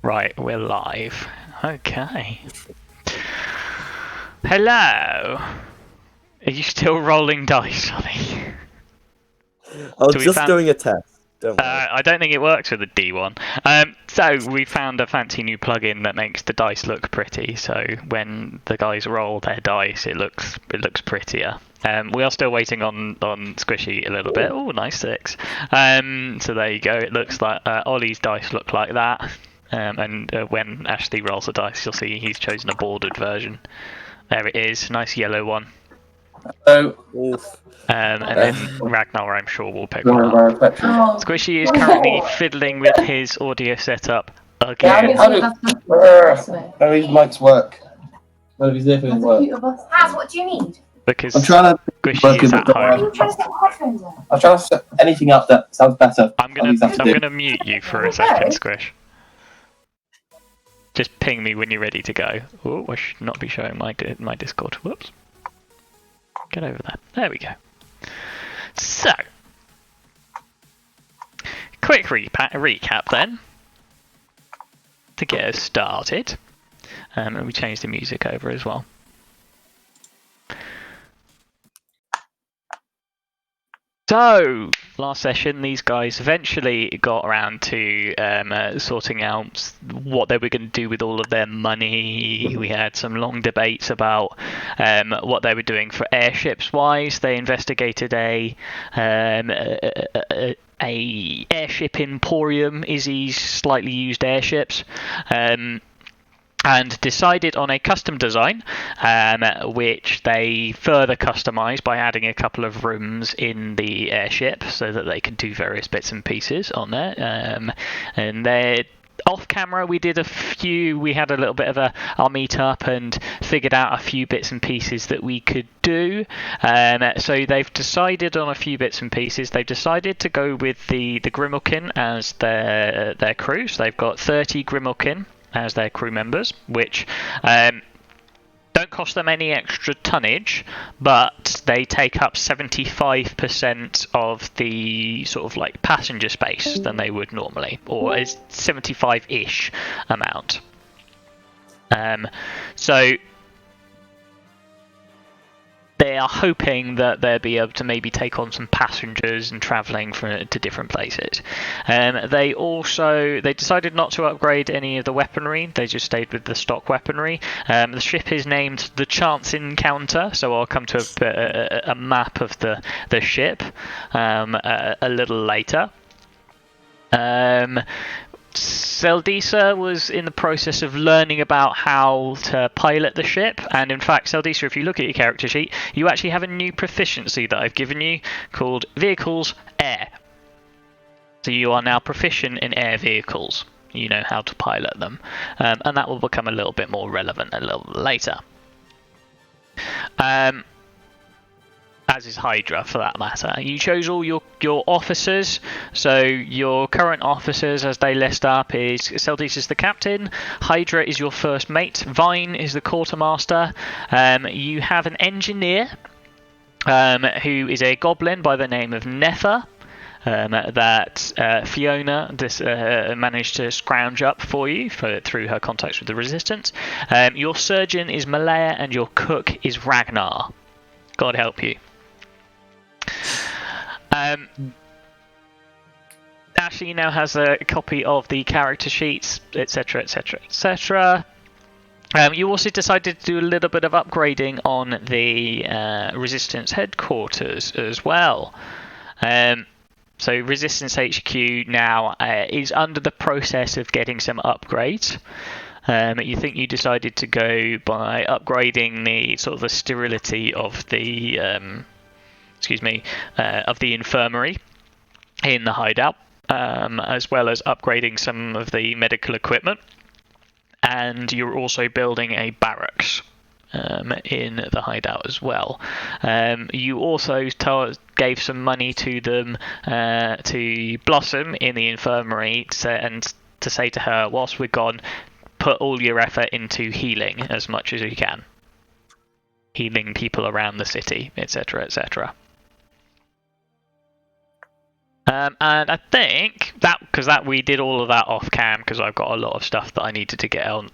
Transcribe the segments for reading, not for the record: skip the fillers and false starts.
Right, we're live. Okay. Hello. Are you still rolling dice, Ollie? I was just doing a test. Don't worry. I don't think it works with the D1. So we found a fancy new plugin that makes the dice look pretty. So when the guys roll their dice, it looks prettier. We are still waiting on Squishy a little bit. Oh, nice 6. So there you go. It looks like Ollie's dice look like that. And when Ashley rolls the dice, you'll see he's chosen a bordered version. There it is, nice yellow one. So, and then Ragnar, I'm sure, will pick one up. Squishy is currently fiddling with his audio setup again. How do his mics work? None of his earphones work. What do you need? Because I'm trying to Squishy is at home. Trying to set the headphones up. I'm trying to set anything up that sounds better. I'm gonna mute you for a second, Squish. Just ping me when you're ready to go. Oh, I should not be showing my Discord. Whoops. Get over there. There we go. So, quick recap then, to get us started. And we changed the music over as well. So, last session, these guys eventually got around to sorting out what they were going to do with all of their money. We had some long debates about what they were doing for airships-wise. They investigated a airship emporium, Izzy's slightly used airships. And decided on a custom design, which they further customised by adding a couple of rooms in the airship so that they could do various bits and pieces on there. And they're off camera, we had a little bit of our meet up and figured out a few bits and pieces that we could do. So they've decided on a few bits and pieces. They've decided to go with the Grimalkin as their crew. So they've got 30 Grimalkin as their crew members, which don't cost them any extra tonnage, but they take up 75% of the sort of like passenger space than they would normally, or is 75-ish amount. So they are hoping that they'll be able to maybe take on some passengers and travelling to different places. They decided not to upgrade any of the weaponry. They just stayed with the stock weaponry. The ship is named the Chance Encounter, so I'll come to a map of the ship a little later. Seldisa was in the process of learning about how to pilot the ship, and in fact, Seldisa, if you look at your character sheet, you actually have a new proficiency that I've given you called Vehicles Air. So you are now proficient in air vehicles. You know how to pilot them, and that will become a little bit more relevant a little later. As is Hydra, for that matter. You chose all your officers, so your current officers as they list up is Seldis is the captain, Hydra is your first mate, Vine is the quartermaster, you have an engineer who is a goblin by the name of Nether, that Fiona managed to scrounge up for you through her contacts with the Resistance. Your surgeon is Malaya and your cook is Ragnar. God help you. Ashley now has a copy of the character sheets, etc, etc, etc. You also decided to do a little bit of upgrading on the Resistance headquarters as well. So Resistance HQ now is under the process of getting some upgrades. You think you decided to go by upgrading the sort of the sterility of the of the infirmary in the hideout, as well as upgrading some of the medical equipment. And you're also building a barracks in the hideout as well. You also gave some money to them, to Blossom in the infirmary, to say to her, whilst we're gone, put all your effort into healing as much as you can. Healing people around the city, etc, etc. And I think that we did all of that off cam because I've got a lot of stuff that I needed to get on,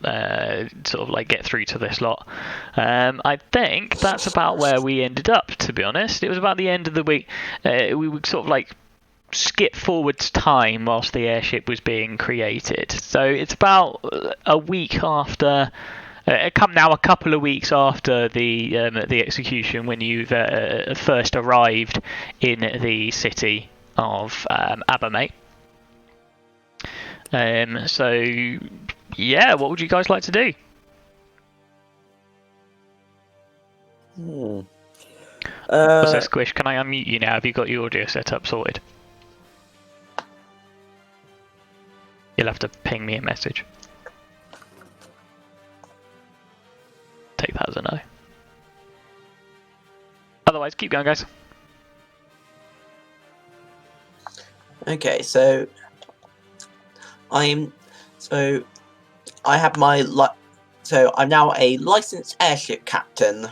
sort of like get through to this lot. I think that's about where we ended up. To be honest, it was about the end of the week. We would sort of like skip forwards time whilst the airship was being created. So it's about a week after. A couple of weeks after the execution, when you've first arrived in the city of Abamate. So, yeah, what would you guys like to do? What's that, Squish? Can I unmute you now? Have you got your audio set up sorted? You'll have to ping me a message. Take that as a no. Otherwise, keep going, guys. Okay, so I have my so I'm now a licensed airship captain.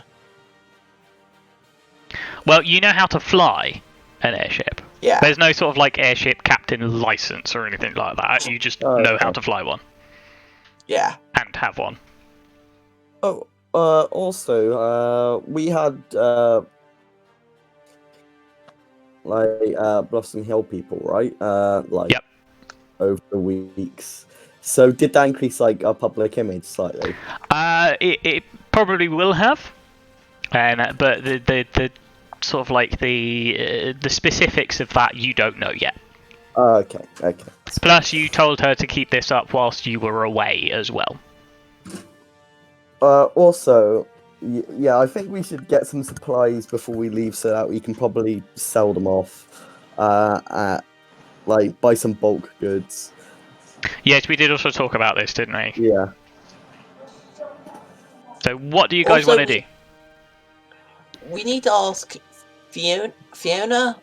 Well, you know how to fly an airship. Yeah. There's no sort of like airship captain license or anything like that. You just know how to fly one. Yeah. And have one. Oh, also, we had Blossom Hill people, right? Yep. Over the weeks. So did that increase like our public image slightly? It probably will have, but the sort of like the specifics of that you don't know yet. Okay. Plus, you told her to keep this up whilst you were away as well. Also, yeah, I think we should get some supplies before we leave so that we can probably sell them off, buy some bulk goods. Yes, we did also talk about this, didn't we? Yeah. So what do you guys want to do? We need to ask Fiona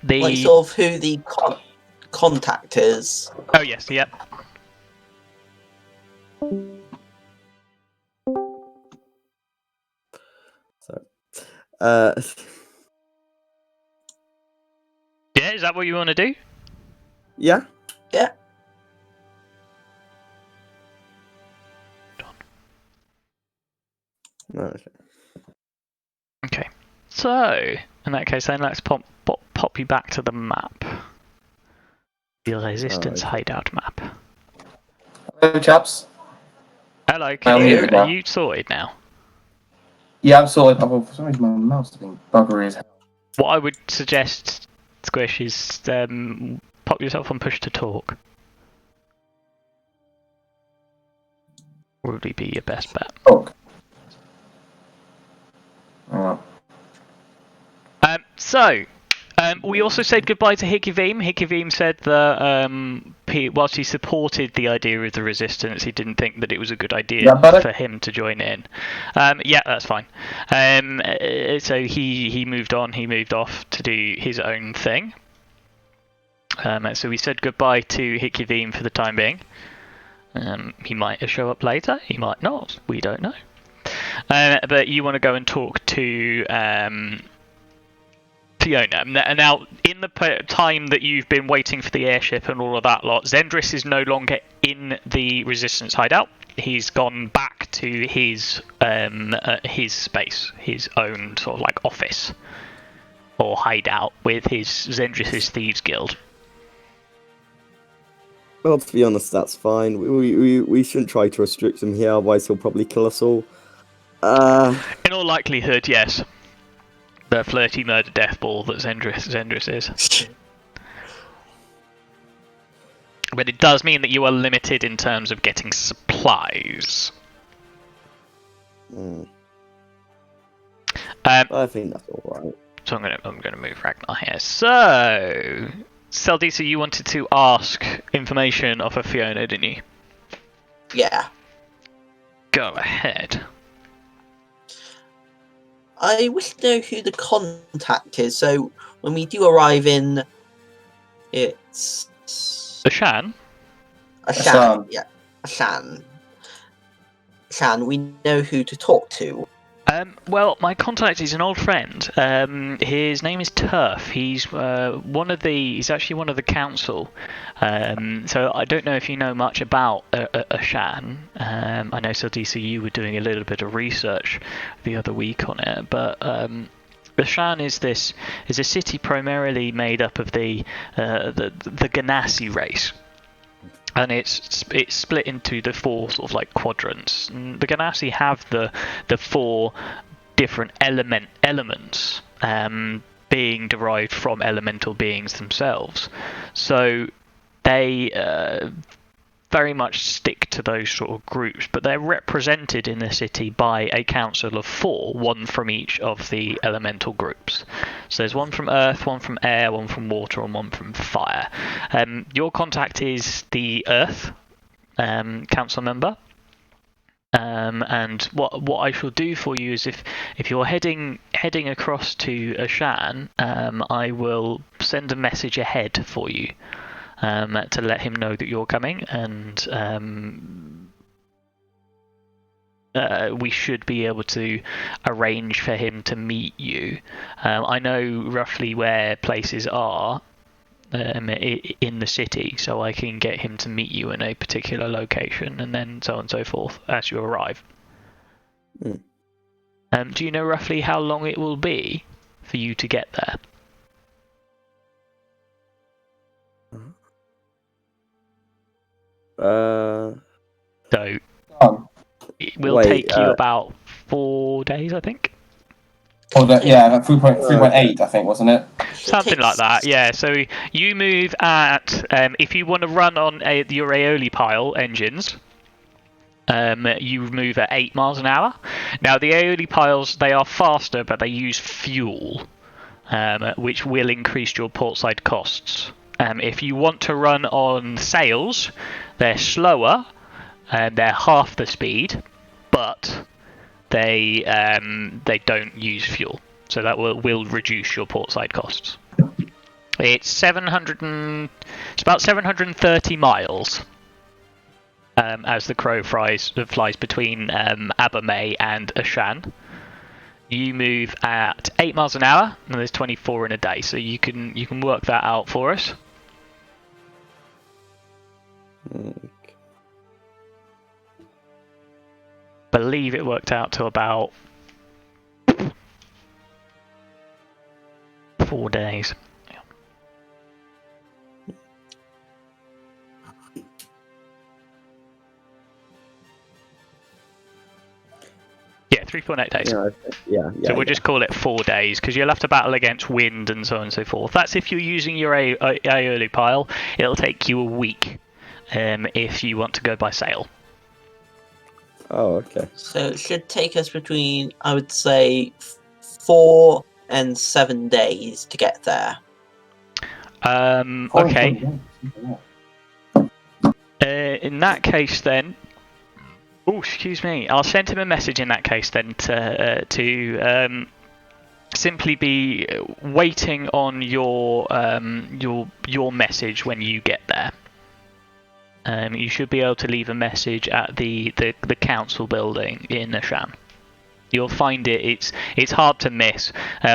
like sort of who the contact is. Oh yes, yep. So, yeah, is that what you want to do? Yeah. Yeah. Okay. So, in that case, then let's pop you back to the map. The Resistance hideout map. Hello, chaps. Hello, are you sorted now? Yeah, I'm sorted. Oh, for some reason, my mouse has been buggery as hell. What I would suggest, Squish, is pop yourself on push to talk. Probably be your best bet. Talk. We also said goodbye to Hikivim. Hikivim said that whilst he supported the idea of the resistance, he didn't think that it was a good idea for him to join in. Yeah, that's fine. So he moved on. He moved off to do his own thing. So we said goodbye to Hikivim for the time being. He might show up later. He might not. We don't know. But you want to go and talk to Fiona. Now, in the time that you've been waiting for the airship and all of that lot, Zendris is no longer in the Resistance hideout. He's gone back to his space, his own sort of like office or hideout with his Zendris' Thieves Guild. Well, to be honest, that's fine. We shouldn't try to restrict him here, otherwise he'll probably kill us all. In all likelihood, yes. The flirty murder death ball that Zendris is. But it does mean that you are limited in terms of getting supplies. I think that's alright. So I'm gonna move Ragnar here. So Seldisa, you wanted to ask information of a Fiona, didn't you? Yeah. Go ahead. I wish to know who the contact is, so when we do arrive in... It's... Ashan? Ashan, yeah. Ashan. Ashan, we know who to talk to. Well, my contact is an old friend. His name is Turf. He's He's actually one of the council. So I don't know if you know much about Ashan. I know Sildisa, you were doing a little bit of research the other week on it, but Ashan is a city primarily made up of the Ganassi race. And it's split into the four sort of like quadrants. And the Ganassi have the four different elements being derived from elemental beings themselves. So they very much stick to those sort of groups, but they're represented in the city by a council of four, one from each of the elemental groups. So there's one from earth, one from air, one from water, and one from fire. Your contact is the earth council member. And what I shall do for you is if you're heading across to Ashan, I will send a message ahead for you. To let him know that you're coming, and we should be able to arrange for him to meet you. I know roughly where places are in the city, so I can get him to meet you in a particular location, and then so on and so forth as you arrive. Do you know roughly how long it will be for you to get there? So it will take you about 4 days, I think. Oh, yeah, 3.8, I think, wasn't it? Something like that, yeah. So you move at, if you want to run on your Aeoli pile engines, you move at 8 miles an hour. Now, the Aeoli piles, they are faster, but they use fuel, which will increase your portside costs. If you want to run on sails, they're slower, and they're half the speed, but they don't use fuel, so that will reduce your portside costs. It's about 730 miles as the crow flies between Abamay and Ashan. You move at 8 miles an hour, and there's 24 in a day, so you can work that out for us. Believe it worked out to about 4 days. Yeah, 3.8 days. Yeah. So we'll just call it 4 days, because you'll have to battle against wind and so on and so forth. That's if you're using your Aeoli pile. It'll take you a week if you want to go by sail. Oh, okay. So it should take us between, I would say, 4 and 7 days to get there. Okay. In that case, then. Oh, excuse me. I'll send him a message in that case then to simply be waiting on your message when you get there. You should be able to leave a message at the council building in Ashan. You'll find it. It's hard to miss.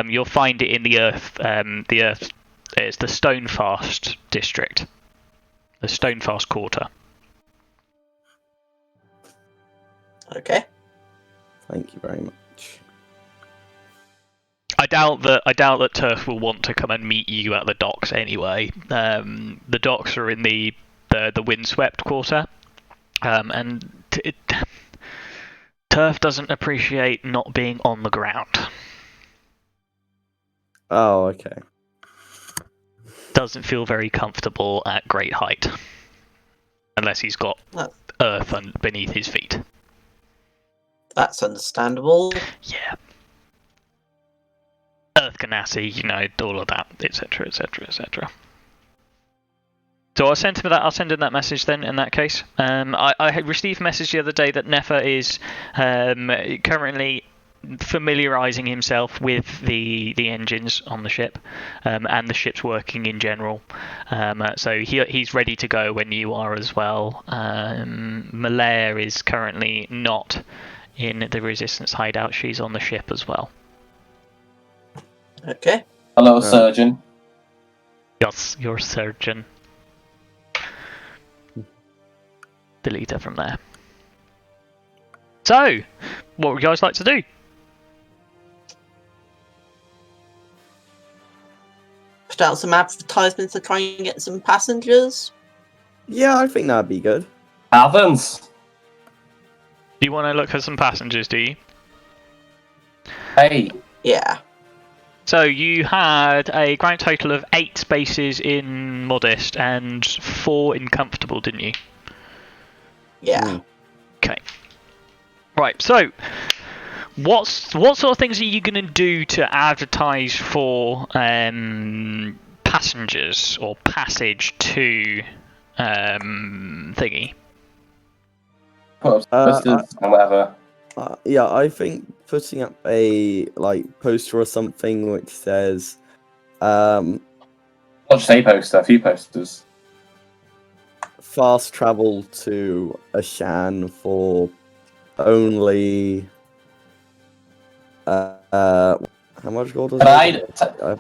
You'll find it in the earth. It's the Stonefast district, the Stonefast quarter. Okay. Thank you very much. I doubt that Turf will want to come and meet you at the docks anyway. The docks are in the windswept quarter, and Turf doesn't appreciate not being on the ground. Oh, okay. Doesn't feel very comfortable at great height, unless he's got earth beneath his feet. That's understandable. Yeah. Earth Ganassi, all of that, etc., etc., etc. So I'll send him that message then. In that case, I had received a message the other day that Nefer is currently familiarising himself with the engines on the ship and the ship's working in general. So he's ready to go when you are as well. Malaire is currently not in the Resistance hideout. She's on the ship as well. Okay. Hello, surgeon. Yes, your surgeon. Delete her from there. So, what would you guys like to do? Put out some advertisements to try and get some passengers. Yeah, I think that'd be good. Athens. Do you want to look for some passengers, do you? Hey. Yeah. So you had a grand total of 8 spaces in Modest and 4 in Comfortable, didn't you? Yeah. Okay. Right, so what sort of things are you going to do to advertise for passengers or passage to thingy? Put up posters and whatever. Yeah, I think putting up a poster or something which says, Not just a poster, a few posters. fast travel to Ashan for only how much gold does it?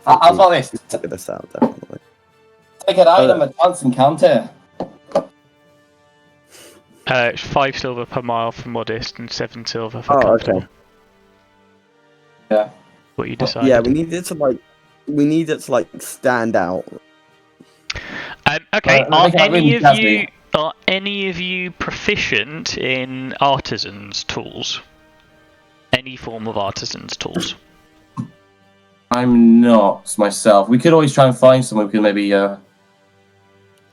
I'll tell this. Figure this out definitely. Take an item at chance encounter. 5 silver per mile for Modest and 7 silver for Oh, Comfortable. okay. Yeah. What you decided? Yeah, we need it to stand out. Okay. I think Are any of you proficient in artisans tools? Any form of artisans tools? I'm not myself. We could always try and find someone we can maybe No.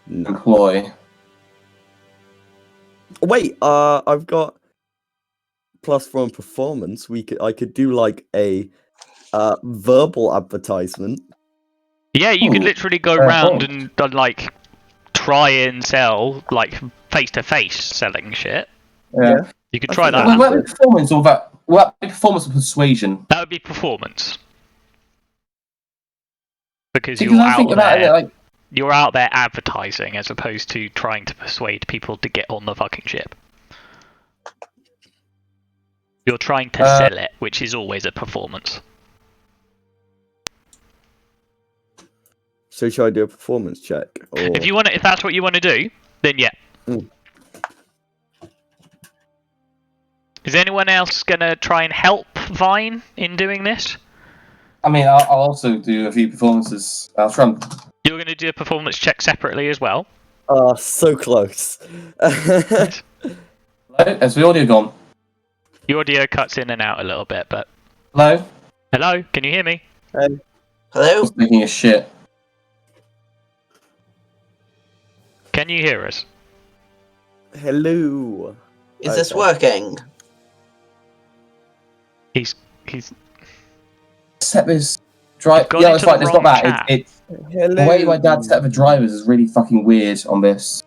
employ. Wait, I've got +1 performance. I could do a verbal advertisement. Yeah, you could Ooh, literally go fair round point. and try and sell face-to-face selling shit. Yeah. You could I try think that. Well, what about performance or that? What about performance or persuasion? That would be performance. Because Because I think about it, you're out there advertising as opposed to trying to persuade people to get on the fucking ship. You're trying to sell it, which is always a performance. So should I do a performance check? Or... If that's what you want to do, then yeah. Mm. Is anyone else gonna try and help Vine in doing this? I mean, I'll also do a few performances. I'll try and... You're gonna do a performance check separately as well. So close. Hello? Has the audio gone? The audio cuts in and out a little bit, but Hello? hello, can you hear me? Hello? Just making a shit. Can you hear us? Hello. Is this Okay. working? He's Set this drive. Gone Yeah, into it's fine. the It's not wrong that. chat. It's Hello. the way my dad set up the drivers is really fucking weird on this.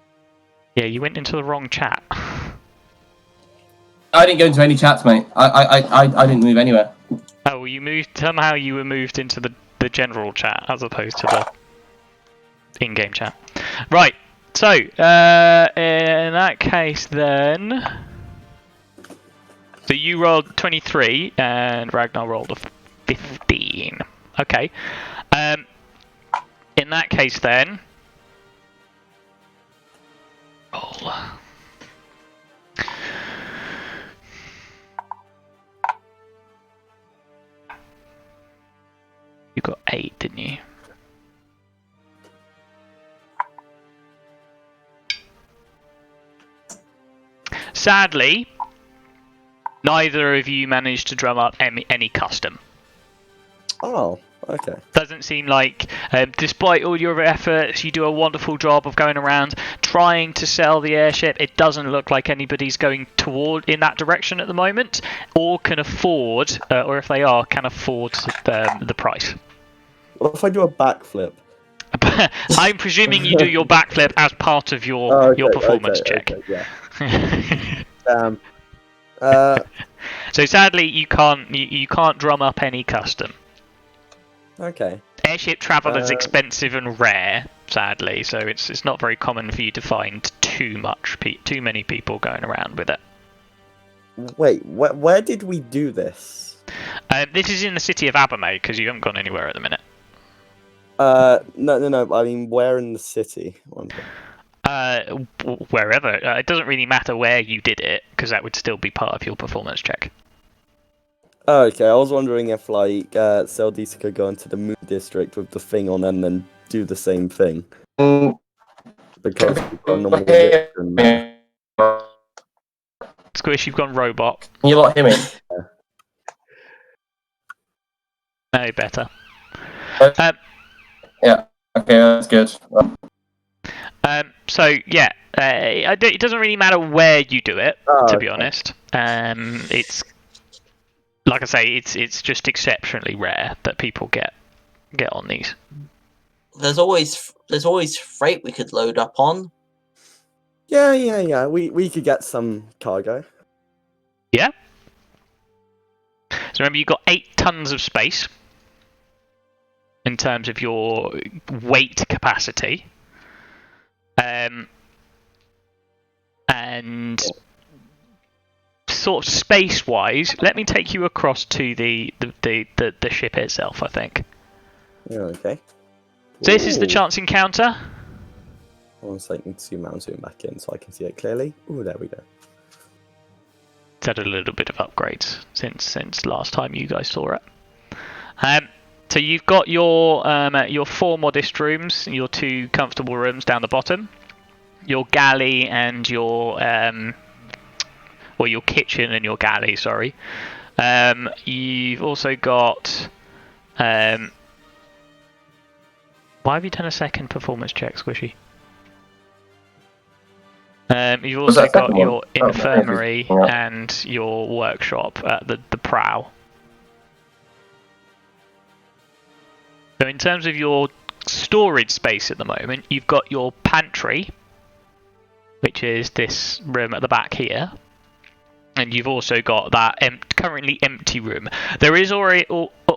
Yeah, you went into the wrong chat. I didn't go into any chats, mate. I didn't move anywhere. Oh, well, somehow you were moved into the general chat as opposed to the in-game chat. Right. So, in that case, then. So you rolled 23 and Ragnar rolled a 15. Okay. In that case, then. Roll. You got 8, didn't you? Sadly, neither of you managed to drum up any custom. Oh, okay. Doesn't seem like, despite all your efforts, you do a wonderful job of going around trying to sell the airship. It doesn't look like anybody's going in that direction at the moment, or can afford, or if they are, can afford the price. What if I do a backflip? I'm presuming you do your backflip as part of your performance check. Okay, yeah. So sadly, you can't drum up any custom. Okay. Airship travel is expensive and rare, sadly, so it's not very common for you to find too many people going around with it. Wait, where did we do this? This is in the city of Abermay because you haven't gone anywhere at the minute. No. I mean, where in the city? Wherever. It doesn't really matter where you did it because that would still be part of your performance check. Oh, okay, I was wondering if Seldisa could go into the Moon District with the thing on and then do the same thing. Because we've got a normal vision there. Squish, you've gone robot. Can you lot hear me? No better. Yeah. Okay, that's good. So yeah, it doesn't really matter where you do it, to be Okay. honest. It's like I say, it's just exceptionally rare that people get on these. There's always freight we could load up on. Yeah. We could get some cargo. Yeah. So remember, you've got 8 tons of space in terms of your weight capacity. And sort of space-wise, let me take you across to the ship itself, I think. Yeah, okay. So this is the Ooh. chance encounter. One second, need to zoom back in so I can see it clearly. Oh, there we go. It's had a little bit of upgrades since last time you guys saw it. So you've got your 4 modest rooms, your 2 comfortable rooms down the bottom, your galley and your your kitchen and your galley. Sorry. You've also got. Why have you done a second performance check, Squishy? You've Was also that got second your one? infirmary Oh, and your workshop at the prow. So in terms of your storage space at the moment, you've got your pantry, which is this room at the back here, and you've also got that currently empty room. There is already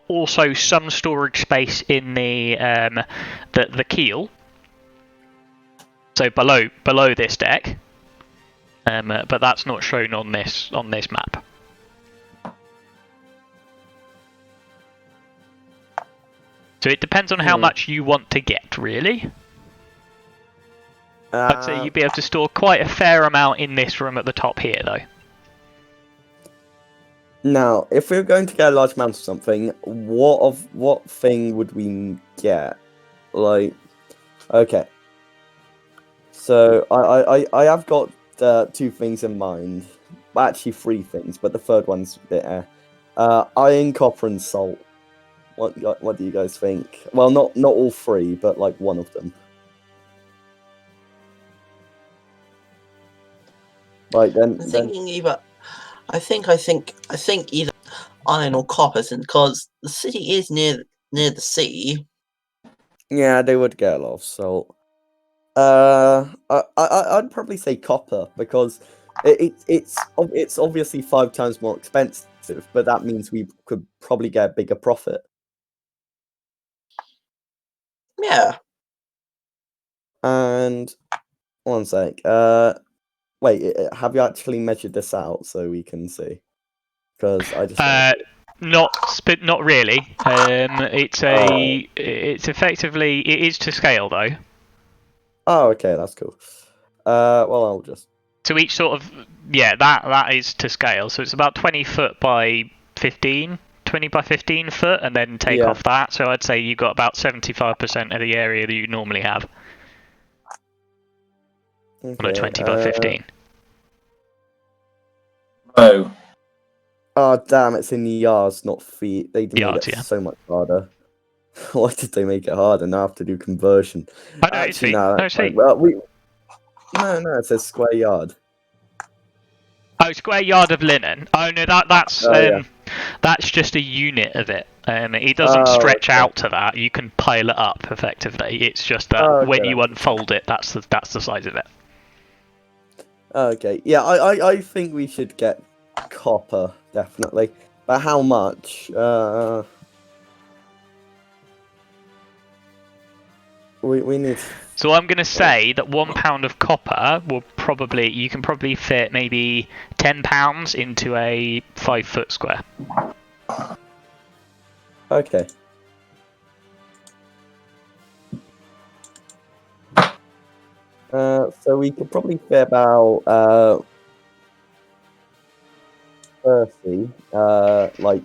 also some storage space in the keel, so below this deck, but that's not shown on this map. So it depends on how much you want to get, really. I'd say you'd be able to store quite a fair amount in this room at the top here, though. Now, if we were going to get a large amount of something, what thing would we get? Like, okay. So I have got 2 things in mind. Well, actually 3 things, but the third one's a bit iron, copper, and salt. What do you guys think? Well, not all 3, but like one of them. Like then. I'm thinking either. I think either iron or copper, because the city is near the sea. Yeah, they would get a lot of salt. I'd probably say copper because it's obviously 5 times more expensive, but that means we could probably get a bigger profit. Yeah. And one sec. Wait, have you actually measured this out so we can see? Because I just not really. It's effectively it is to scale though. Oh, okay, that's cool. Well, I'll just. So each sort of that is to scale. So it's about 20 foot by 15, 20 by 15 foot, and then take off that. So I'd say you've got about 75% of the area that you normally have. Okay, On a 20 by 15. Oh. Oh damn! It's in yards, not feet. They made Yards, it so much harder. Why did they make it harder? Now I have to do conversion. Oh, no, it's feet. No, No, it's feet. Well, no, it says square yard. Oh, square yard of linen. Oh no, that's just a unit of it. It doesn't stretch out to that. You can pile it up effectively. It's just that when you unfold it, that's the size of it. Okay, yeah, I think we should get copper definitely, but how much? we need. So I'm going to say that £1 of copper you can probably fit maybe £10 into a 5-foot square. Okay. So we could probably fit about 30, like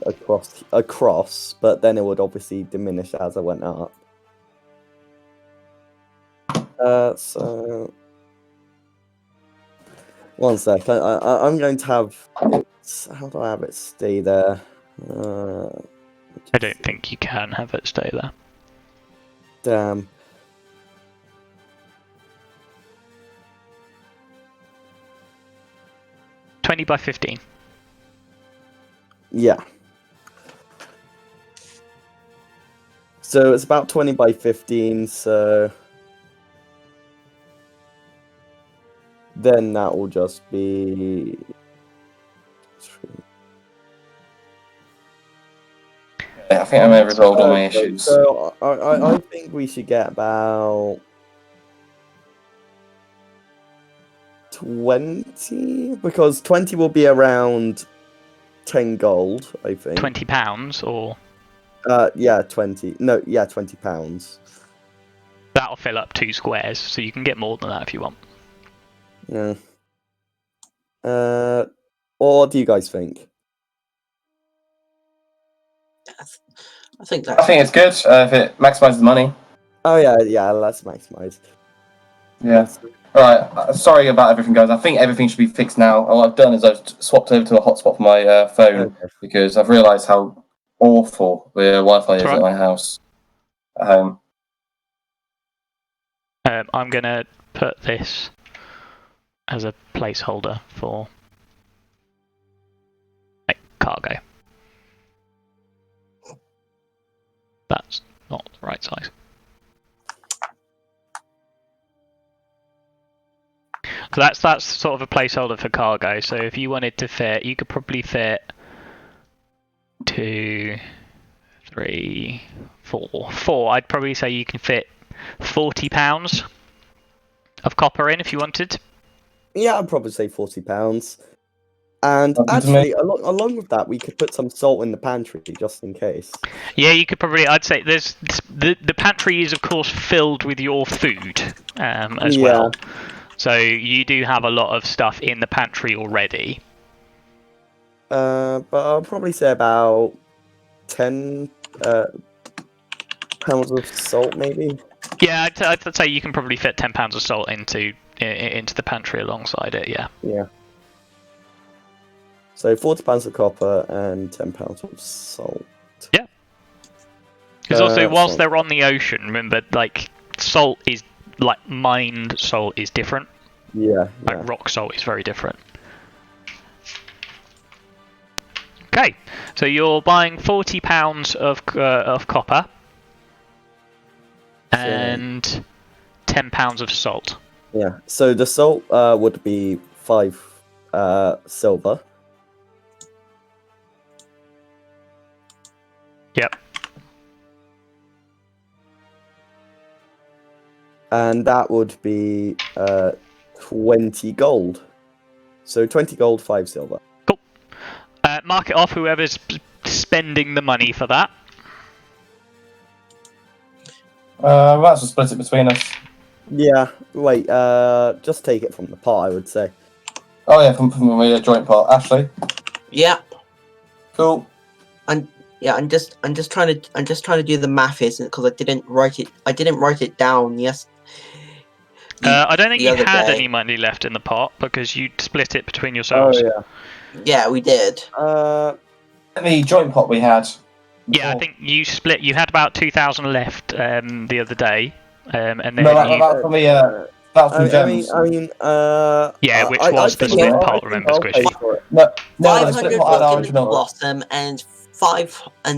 across, but then it would obviously diminish as I went up. So one sec. I'm going to have it. How do I have it stay there? I don't think you can have it stay there. Damn. $20 by 15. Yeah. So it's about 20 by 15, so then that will just be I think I may have resolved all my issues. So I think we should get about 20, because 20 will be around 10 gold, I think. £20 or yeah, 20. No, yeah, £20. that'll fill up 2 squares, so you can get more than that if you want. Yeah. What do you guys think? I think it's good if it maximises the money. Oh yeah, let's maximize. Yeah. Alright, sorry about everything, guys. I think everything should be fixed now. All I've done is I've swapped over to a hotspot for my phone Okay. because I've realised how awful the Wi-Fi is That's right. at my house at home. I'm going to put this as a placeholder for cargo. That's not the right size. So that's sort of a placeholder for cargo. So if you wanted to fit, you could probably fit 2, 3, 4. I'd probably say you can fit £40 of copper in if you wanted. Yeah, I'd probably say £40. And Sounds good to actually, along with that, we could put some salt in the pantry just in case. Yeah, you could probably. I'd say there's the pantry is of course filled with your food as well. So you do have a lot of stuff in the pantry already. But I'll probably say about 10 pounds of salt, maybe. Yeah, I'd say you can probably fit £10 of salt into the pantry alongside it. Yeah. Yeah. So £40 of copper and £10 of salt. Yeah. Because also, whilst salt. they're on the ocean, remember, like salt is like mined salt is different. Yeah. Like rock salt is very different. Okay, so you're buying £40 of copper and £10 of salt. Yeah. So the salt would be 5 silver. Yep. And that would be 20 gold. So 20 gold, 5 silver. Cool. Mark it off, whoever's spending the money for that. We might as well split it between us. Yeah, wait, just take it from the pot, I would say. Oh yeah, from the joint pot. Ashley? Yeah. Cool. Yeah, I'm just trying to do the math, isn't it? Because I didn't write it down. Yes. I don't think the you other had day. any money left in the pot because you split it between yourselves. Oh Yeah, we did. yeah. The joint pot we had. Yeah, I think you split. You had about 2,000 left the other day, and then No, that's from the that's from gems. yeah, which was the split pot. Remember, Squish? No, the 500 split pot had our was in original. Blossom, and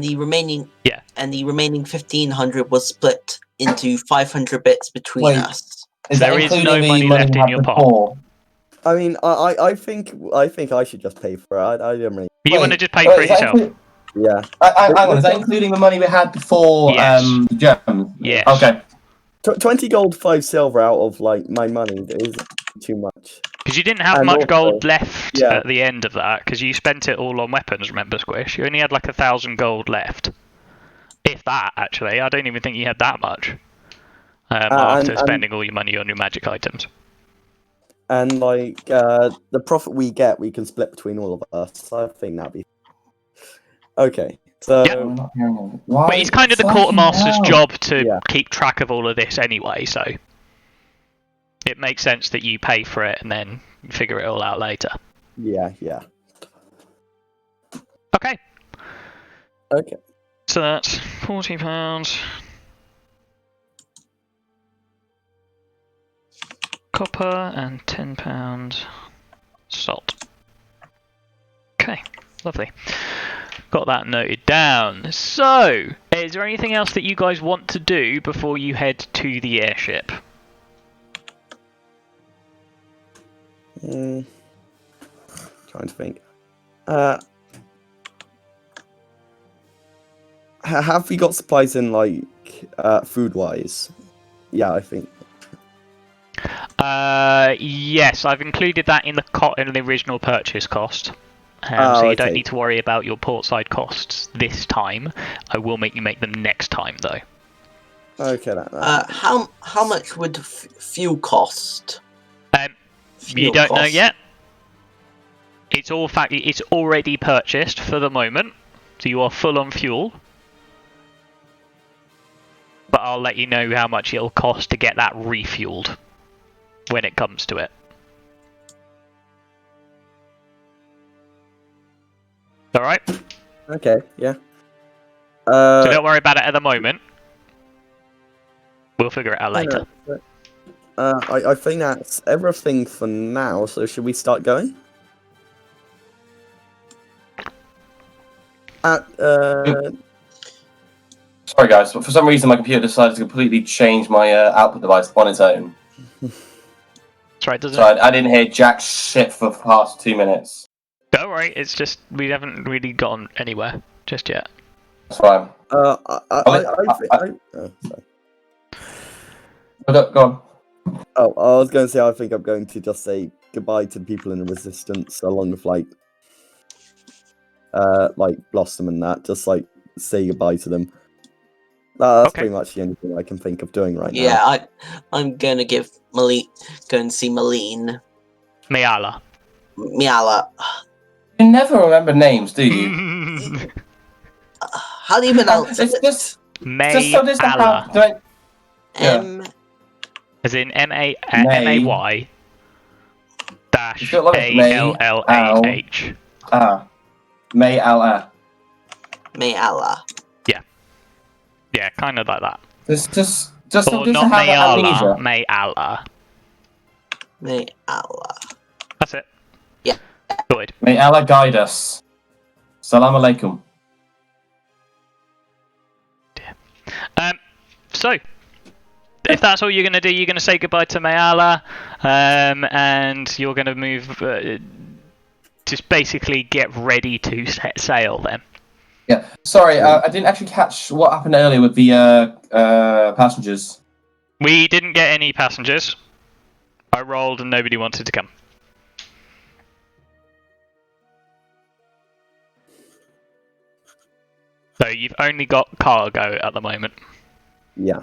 the remaining 1,500 was split into 500 bits between Wait. us. There is no money left in your pot. I mean, I think I should just pay for it. I don't really. You want to just pay for it yourself? Yeah. Hang on, is that including the money we had before Yes. the gems? Yes. Okay. 20 gold, 5 silver out of like my money is too much. Because you didn't have And much also- gold left yeah. at the end of that, because you spent it all on weapons, remember, Squish? You only had like 1,000 gold left. If that, actually. I don't even think you had that much. After spending all your money on your magic items. And like the profit we get, we can split between all of us. So I think that'd be okay. So Yeah. I'm not hearing it. Why? But it's kind of the Fucking quartermaster's hell. job to Yeah. keep track of all of this anyway, so it makes sense that you pay for it and then figure it all out later. yeah. Okay, Okay. so that's £40. Copper and £10 salt. Okay, lovely. Got that noted down. So, is there anything else that you guys want to do before you head to the airship? Trying to think. Have we got supplies in like food wise? Yeah, I think. Yes, I've included that in the original purchase cost. So you don't okay. need to worry about your portside costs this time. I will make you make them next time, though. Okay, that. How much would fuel cost? You Fuel don't know cost. yet. It's already purchased for the moment, so you are full on fuel. But I'll let you know how much it'll cost to get that refueled when it comes to it. All right. Okay, yeah. So don't worry about it at the moment. We'll figure it out later. I think that's everything for now. So should we start going? Sorry, guys, but for some reason my computer decided to completely change my output device on its own. That's right, doesn't So it? I didn't hear jack shit for the past 2 minutes. Don't worry, it's just we haven't really gotten anywhere just yet. That's fine. Sorry. Go on. Oh, I was going to say I think I'm going to just say goodbye to the people in the resistance, along with like Blossom and that. Just like say goodbye to them. That's Okay. pretty much the only thing I can think of doing right now. Yeah, I'm gonna go and see Malene. Mayala. Miala. You never remember names, do you? How do you pronounce It's it? just so this Mayala. don't. M. As in M-A-Y dash feel like A-L-L-A-H. May Allah. Mayala. Yeah, kind of like that. Just Or to not have Mayala, amnesia. Mayala. Mayala. That's it. Yeah. Good. May Allah guide us. Salam alaikum. So, if that's all you're going to do, you're going to say goodbye to Mayala, and you're going to move, just basically get ready to set sail then. Yeah. Sorry, I didn't actually catch what happened earlier with the passengers. We didn't get any passengers. I rolled and nobody wanted to come. So you've only got cargo at the moment. Yeah.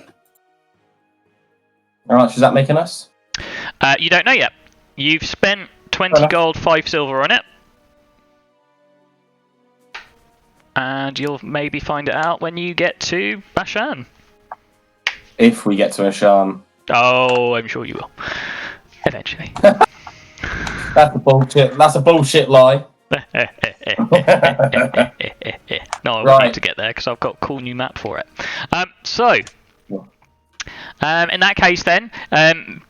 How much is that making us? You don't know yet. You've spent 20 enough. gold, 5 silver on it. And you'll maybe find it out when you get to Bashan. If we get to Asham. Oh, I'm sure you will. Eventually. That's a bullshit. That's a bullshit lie. No, I Right. need to get there because I've got a cool new map for it. In that case, then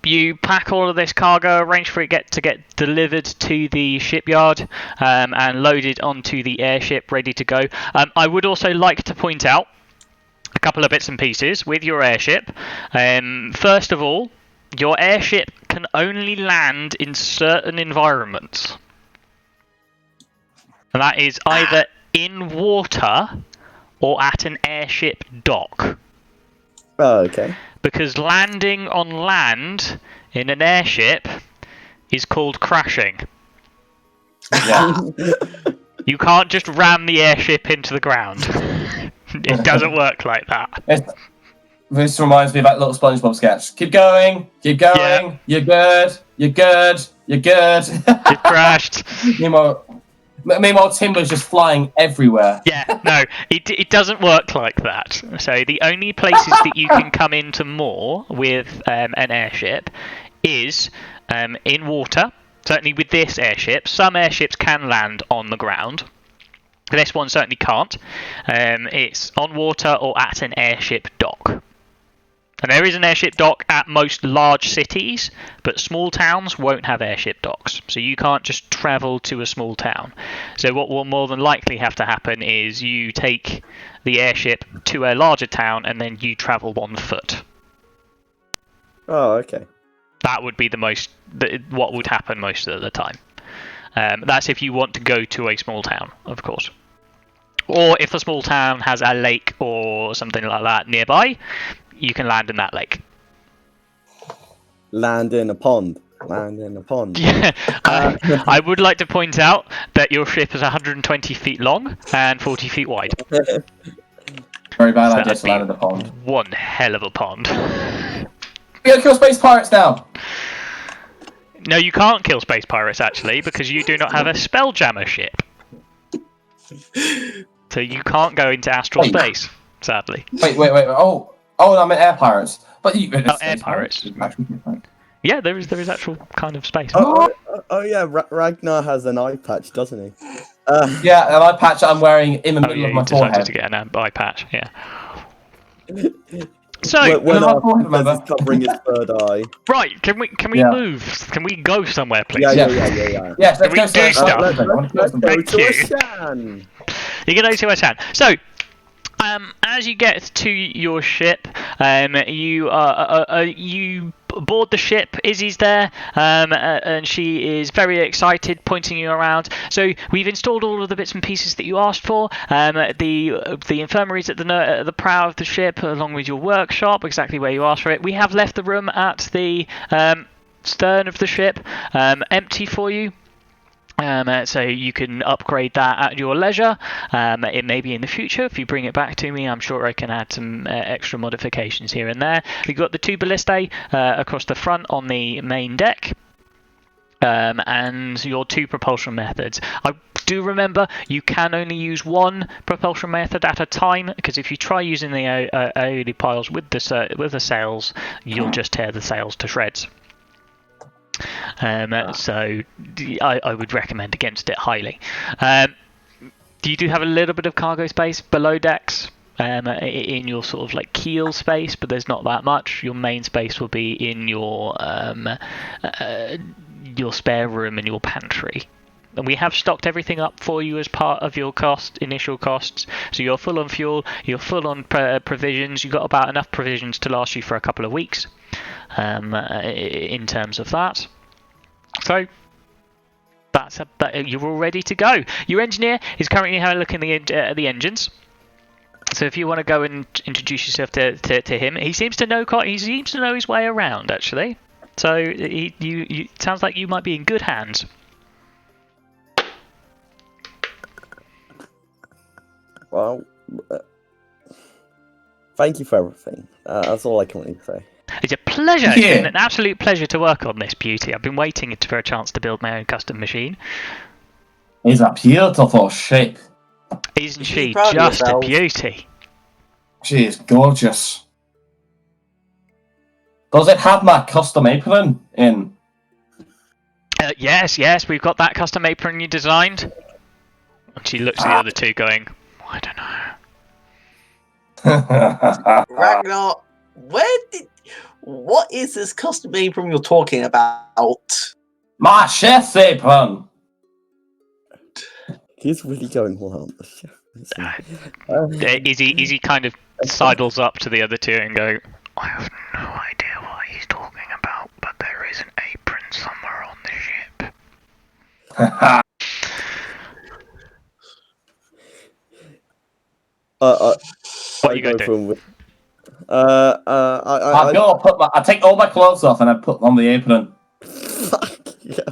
you pack all of this cargo, arrange for it to get delivered to the shipyard, and loaded onto the airship, ready to go. I would also like to point out a couple of bits and pieces with your airship. First of all, your airship can only land in certain environments. And that is either in water or at an airship dock. Oh, okay. Because landing on land in an airship is called crashing. Yeah. You can't just ram the airship into the ground. It doesn't work like that. This reminds me of that little SpongeBob sketch. Keep going, keep going. Yeah. You're good, you're good, you're good. It crashed. Meanwhile, Timber's just flying everywhere. Yeah, no, it doesn't work like that. So the only places that you can come into more with an airship is in water. Certainly with this airship, some airships can land on the ground. This one certainly can't. It's on water or at an airship dock. And there is an airship dock at most large cities, but small towns won't have airship docks. So you can't just travel to a small town. So what will more than likely have to happen is you take the airship to a larger town and then you travel on foot. Oh, okay. That would be what would happen most of the time. That's if you want to go to a small town, of course. Or if a small town has a lake or something like that nearby, you can land in that lake. Land in a pond. Land in a pond. Yeah, I would like to point out that your ship is 120 feet long and 40 feet wide. Very bad idea that'd to land in be the pond. One hell of a pond. We gotta kill space pirates now! No, you can't kill space pirates actually, because you do not have a spelljammer ship. So you can't go into astral space, sadly. Wait. Oh, I meant air pirates. But you Air pirates. Yeah, there is actual kind of space. Oh yeah, Ragnar has an eye patch, doesn't he? Yeah, an eye patch I'm wearing in the middle yeah, of my you decided forehead. to get an eye patch, yeah. So, when my our forehead, princess is remember? covering his third eye. right, can we Yeah. move? Can we go somewhere, please? Yeah. Yes, Can we let's do go stuff? Let's go Thank to you. a shan. You can see what's happening. So, as you get to your ship, you board the ship. Izzy's there, and she is very excited, pointing you around. So we've installed all of the bits and pieces that you asked for. The infirmaries at the prow of the ship, along with your workshop, exactly where you asked for it. We have left the room at the stern of the ship empty for you. So you can upgrade that at your leisure. It may be in the future. If you bring it back to me, I'm sure I can add some extra modifications here and there. We've got the two ballistae across the front on the main deck. And your two propulsion methods. I do remember you can only use one propulsion method at a time, because if you try using the aioli piles with the sails, you'll just tear the sails to shreds. So I would recommend against it highly. You do have a little bit of cargo space below decks in your sort of like keel space, but there's not that much. Your main space will be in your spare room and your pantry. And we have stocked everything up for you as part of your initial costs. So you're full on fuel, you're full on provisions. You've got about enough provisions to last you for a couple of weeks in terms of that. So you're all ready to go. Your engineer is currently having a look at the engines. So if you want to go and introduce yourself to him, he seems to know his way around actually. So you sounds like you might be in good hands. Well, thank you for everything. That's all I can really say. It's a pleasure. Yeah. It's been an absolute pleasure to work on this beauty. I've been waiting for a chance to build my own custom machine. It's a beautiful shape. Isn't You should be she proud of just a yourself. beauty? She is gorgeous. Does it have my custom apron in? Yes, we've got that custom apron you designed. And she looks at the other two going, I don't know. Ragnar, what is this custom apron you're talking about? My chef's apron! He's really going all out on the show. Izzy kind of sidles up to the other two and go, I have no idea what he's talking about, but there is an apron somewhere on the ship. What are you gonna do? I go. I take all my clothes off and I put on the apron. Fuck yeah.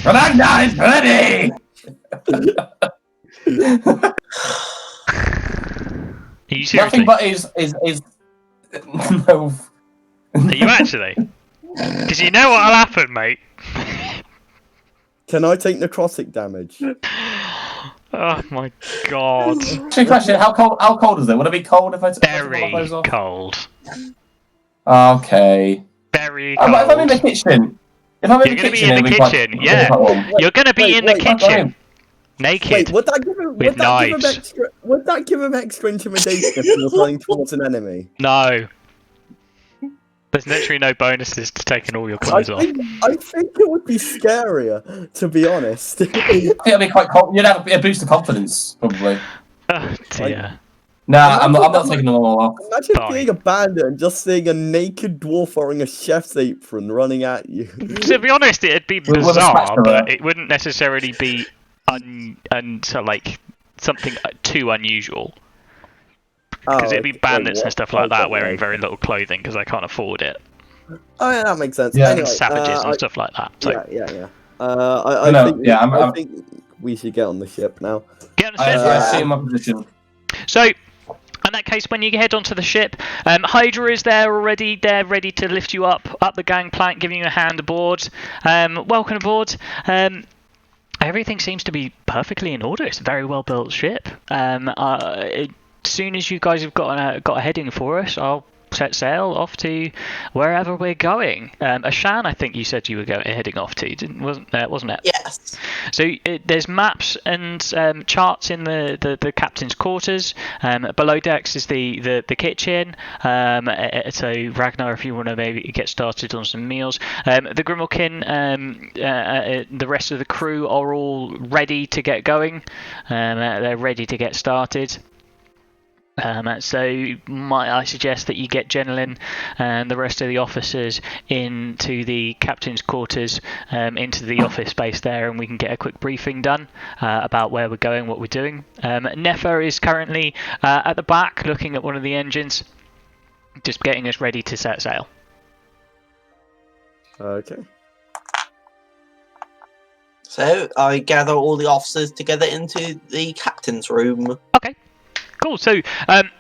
Ragnar is ready. Are you seriously? Nothing but is no. Are you actually? Because you know what'll happen, mate. Can I take necrotic damage? Oh my god. Actually, question: How cold is it? Would it be cold if I took my Very clothes off? cold. Okay. Very If I'm in the cold. kitchen, if I'm in You're the going to be kitchen, in it'll the be quite- kitchen, it'll be yeah. quite warm. You're going to be in the kitchen, naked. Wait, would that give him? with Would that give him knives. extra? Would that give him extra intimidation if he was running towards an enemy? No. There's literally no bonuses to taking all your clothes off. I think it would be scarier, to be honest. I think it'll be quite cold. You'd have a boost of confidence, probably. Oh dear. Nah, I'm not taking them all off. Imagine Fine. being a bandit and just seeing a naked dwarf wearing a chef's apron running at you. To be honest, it'd be With a bizarre, spatula. but it wouldn't necessarily be something too unusual. Because it'd be bandits and stuff like that wearing very little clothing because I can't afford it. Oh yeah, that makes sense. Yeah. Anyway, Savages and stuff like that. So yeah. I think we should get on the ship now. get on the I ship. see my position. So, in that case, when you head onto the ship, Hydra is there already. They're ready to lift you up the gangplank, giving you a hand aboard. Welcome aboard. Everything seems to be perfectly in order. It's a very well built ship. As soon as you guys have got a heading for us, I'll set sail off to wherever we're going. Ashan, I think you said you were heading off to, wasn't it? Yes. So there's maps and charts in the captain's quarters. Below decks is the kitchen. So Ragnar, if you want to maybe get started on some meals. The Grimalkin, the rest of the crew are all ready to get going. They're ready to get started. So I suggest that you get Jenilyn and the rest of the officers into the captain's quarters, into the office space there, and we can get a quick briefing done about where we're going, what we're doing. Nefer is currently at the back looking at one of the engines, just getting us ready to set sail. Okay. So I gather all the officers together into the captain's room. Okay. Cool. So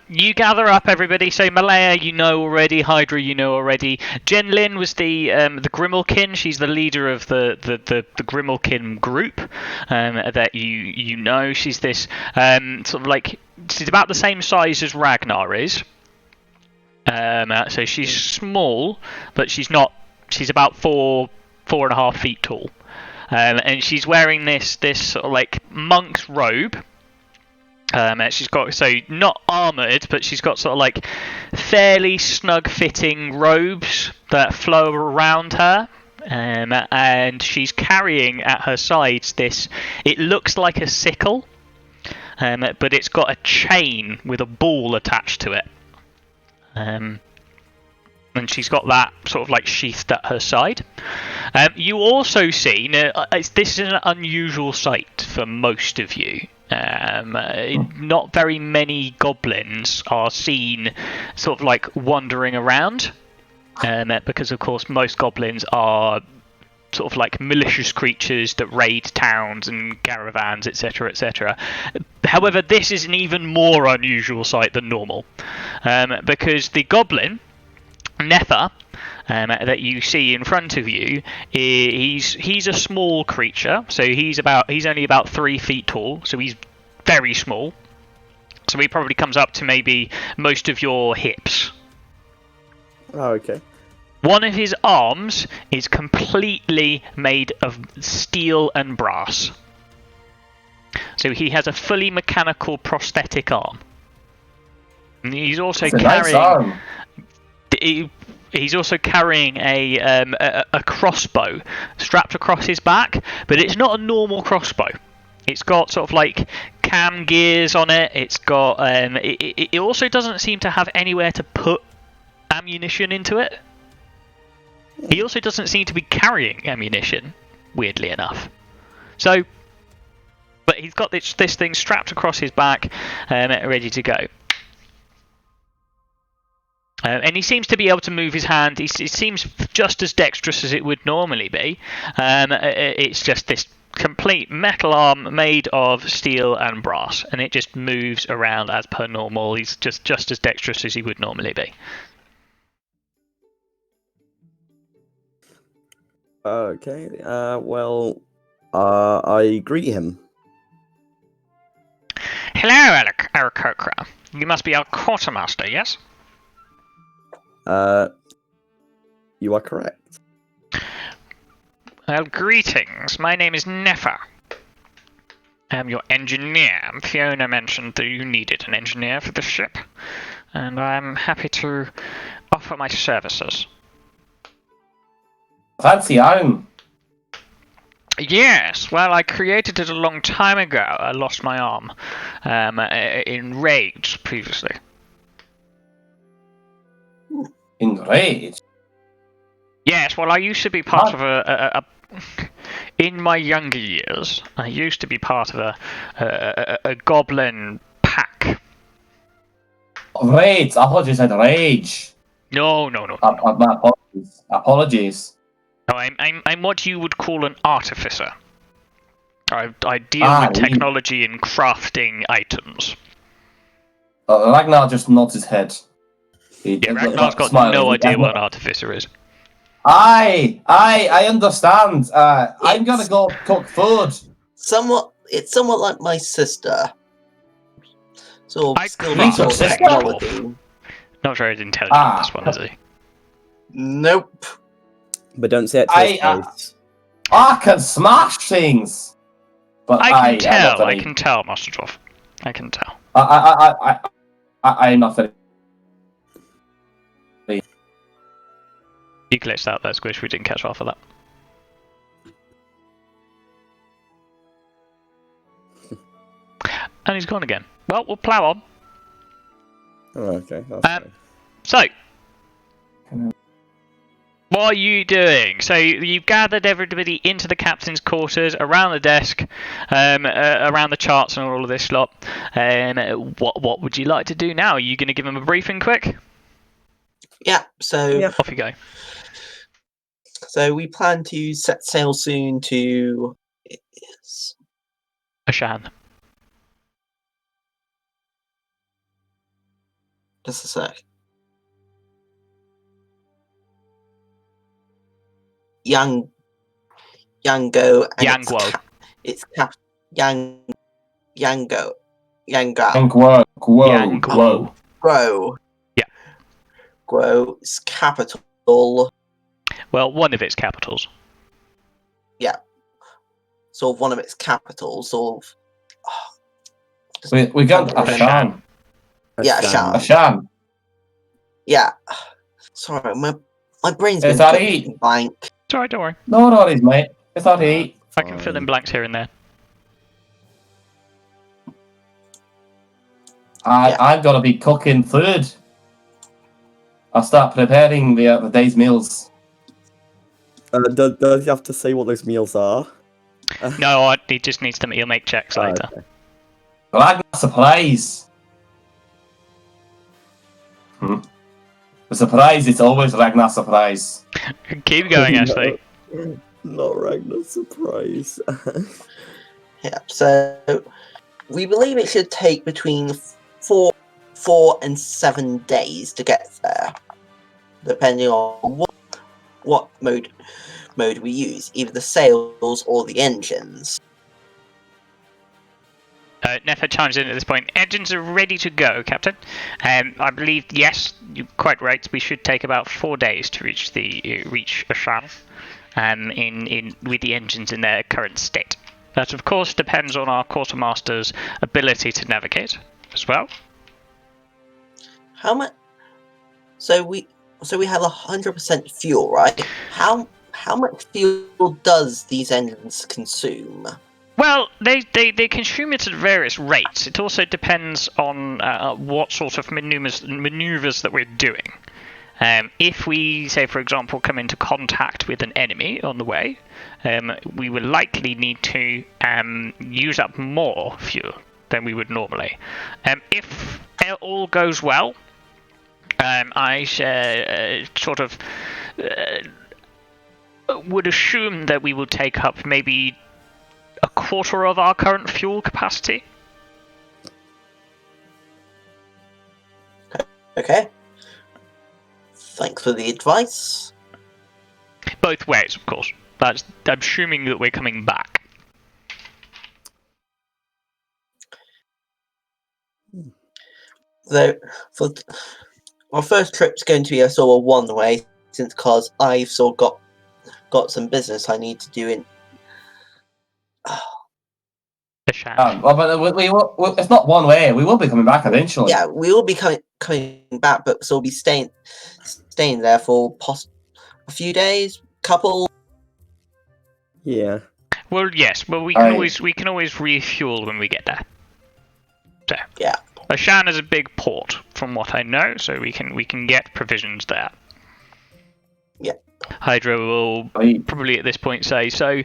you gather up everybody. So Malaya, you know already. Hydra, you know already. Jenilyn was the Grimalkin. She's the leader of the Grimalkin group that you know. She's this sort of like, she's about the same size as Ragnar is. So she's small, but she's not. She's about 4.5 feet tall, and she's wearing this sort of like monk's robe. She's got, so not armoured, but she's got sort of like fairly snug fitting robes that flow around her. And she's carrying at her sides this, it looks like a sickle, but it's got a chain with a ball attached to it. And she's got that sort of like sheathed at her side. You also see, this is an unusual sight for most of you. Not very many goblins are seen sort of like wandering around, because of course most goblins are sort of like malicious creatures that raid towns and caravans, etc., etc. However, this is an even more unusual sight than normal, because the goblin Nefer that you see in front of you, he's a small creature, so he's only about 3 feet tall, so he's very small. So he probably comes up to maybe most of your hips. Oh, okay. One of his arms is completely made of steel and brass. So he has a fully mechanical prosthetic arm. And he's also That's a nice arm. He's also carrying a crossbow strapped across his back, but it's not a normal crossbow. It's got sort of like cam gears on it. It's got it also doesn't seem to have anywhere to put ammunition into it. He also doesn't seem to be carrying ammunition, weirdly enough. So, but he's got this thing strapped across his back, ready to go. And he seems to be able to move his hand. He seems just as dexterous as it would normally be. It's just this complete metal arm made of steel and brass, and it just moves around as per normal. He's just as dexterous as he would normally be. Okay. Well, I greet him. Hello, Aarakocra. You must be our quartermaster, yes? You are correct. Well, greetings. My name is Nefer. I am your engineer. Fiona mentioned that you needed an engineer for the ship, and I'm happy to offer my services. Fancy home. Yes, well, I created it a long time ago. I lost my arm in raids previously. Enraged. Yes, well, I used to be part of a in my younger years, I used to be part of a goblin pack. Rage. I thought you said rage. No. My apologies. Apologies. No, I'm what you would call an artificer. I deal Ah, with technology and crafting items. Ragnar just nods his head. Yeah, Ragnar's got smiling. no idea what an artificer is. I understand. I'm gonna go cook food. It's somewhat like my sister. Sort I of skill craft sort of things. technology. Not very intelligent, this one, is he? Nope. But don't say it to his face. I can smash things. But I can tell, Master Dwarf. I can tell. I'm not very. You glitched out there, Squish. We didn't catch half of that. And he's gone again. Well, we'll plough on. Oh, okay. That's fine. So, what are you doing? So you've gathered everybody into the captain's quarters, around the desk, around the charts and all of this lot. What would you like to do now? Are you going to give them a briefing quick? Yeah, so Off you go. So we plan to set sail soon to Ashan. Just a sec. Yango. Yangwo. It's Yango. Guo. Grow. Yeah. Grow's capital. Well, one of its capitals. Yeah. Sort of one of its capitals. Sort of. We got Ashan. Yeah, Ashan. Ashan. Yeah. Sorry, my brain's Is been that it? blank. It's alright, don't worry. No worries, mate. It's not eat. I can fill in blanks here and there. I've got to be cooking food. I'll start preparing the day's meals. Does he have to say what those meals are? No, he just needs to. He'll make checks later. Okay. Ragnar surprise. The surprise, it's always Ragnar surprise. Keep going, Ashley. Not Ragnar's surprise. Yeah. So we believe it should take between 4 and 7 days to get there, depending on what mode we use, either the sails or the engines. Nefer chimes in at this point. Engines are ready to go, Captain. I believe, yes, you're quite right. We should take about 4 days to reach Ashan, with the engines in their current state. That, of course, depends on our quartermaster's ability to navigate as well. How much? So we have 100% fuel, right? How much fuel does these engines consume? Well, they consume it at various rates. It also depends on what sort of maneuvers that we're doing. If we, say, for example, come into contact with an enemy on the way, we will likely need to use up more fuel than we would normally. If all goes well, I sort of would assume that we will take up maybe a quarter of our current fuel capacity. Okay. Thanks for the advice. Both ways, of course. I'm assuming that we're coming back. So, for our first trip's going to be a sort of one-way, since because I've sort of got some business I need to do in. The shack. Well, but it's not one way. We will be coming back eventually. Yeah, we will be coming back, but so we'll be staying there for a few days, couple. Yeah. Well, yes. Well, we can always refuel when we get there. So Yeah. Ashan is a big port, from what I know, so we can get provisions there. Yeah. Hydra will probably at this point say so.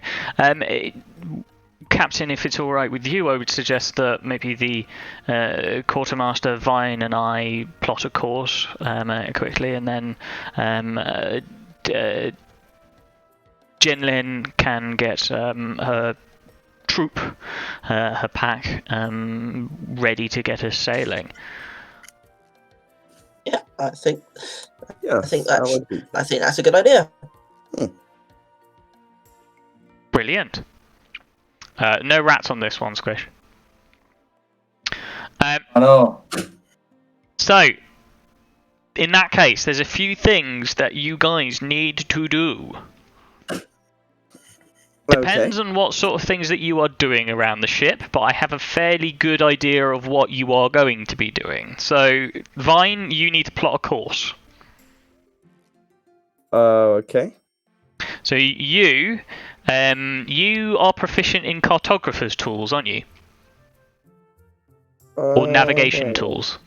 Captain, if it's all right with you, I would suggest that maybe the quartermaster Vine and I plot a course quickly, and then Jinlin can get her troop, her pack, ready to get us sailing. Yeah, I think Yes, that's a good idea. Brilliant. No rats on this one, Squish. I know. So, in that case, there's a few things that you guys need to do. Depends on what sort of things that you are doing around the ship, but I have a fairly good idea of what you are going to be doing. So, Vine, you need to plot a course. Okay. So you are proficient in cartographer's tools, aren't you? Or navigation no. tools?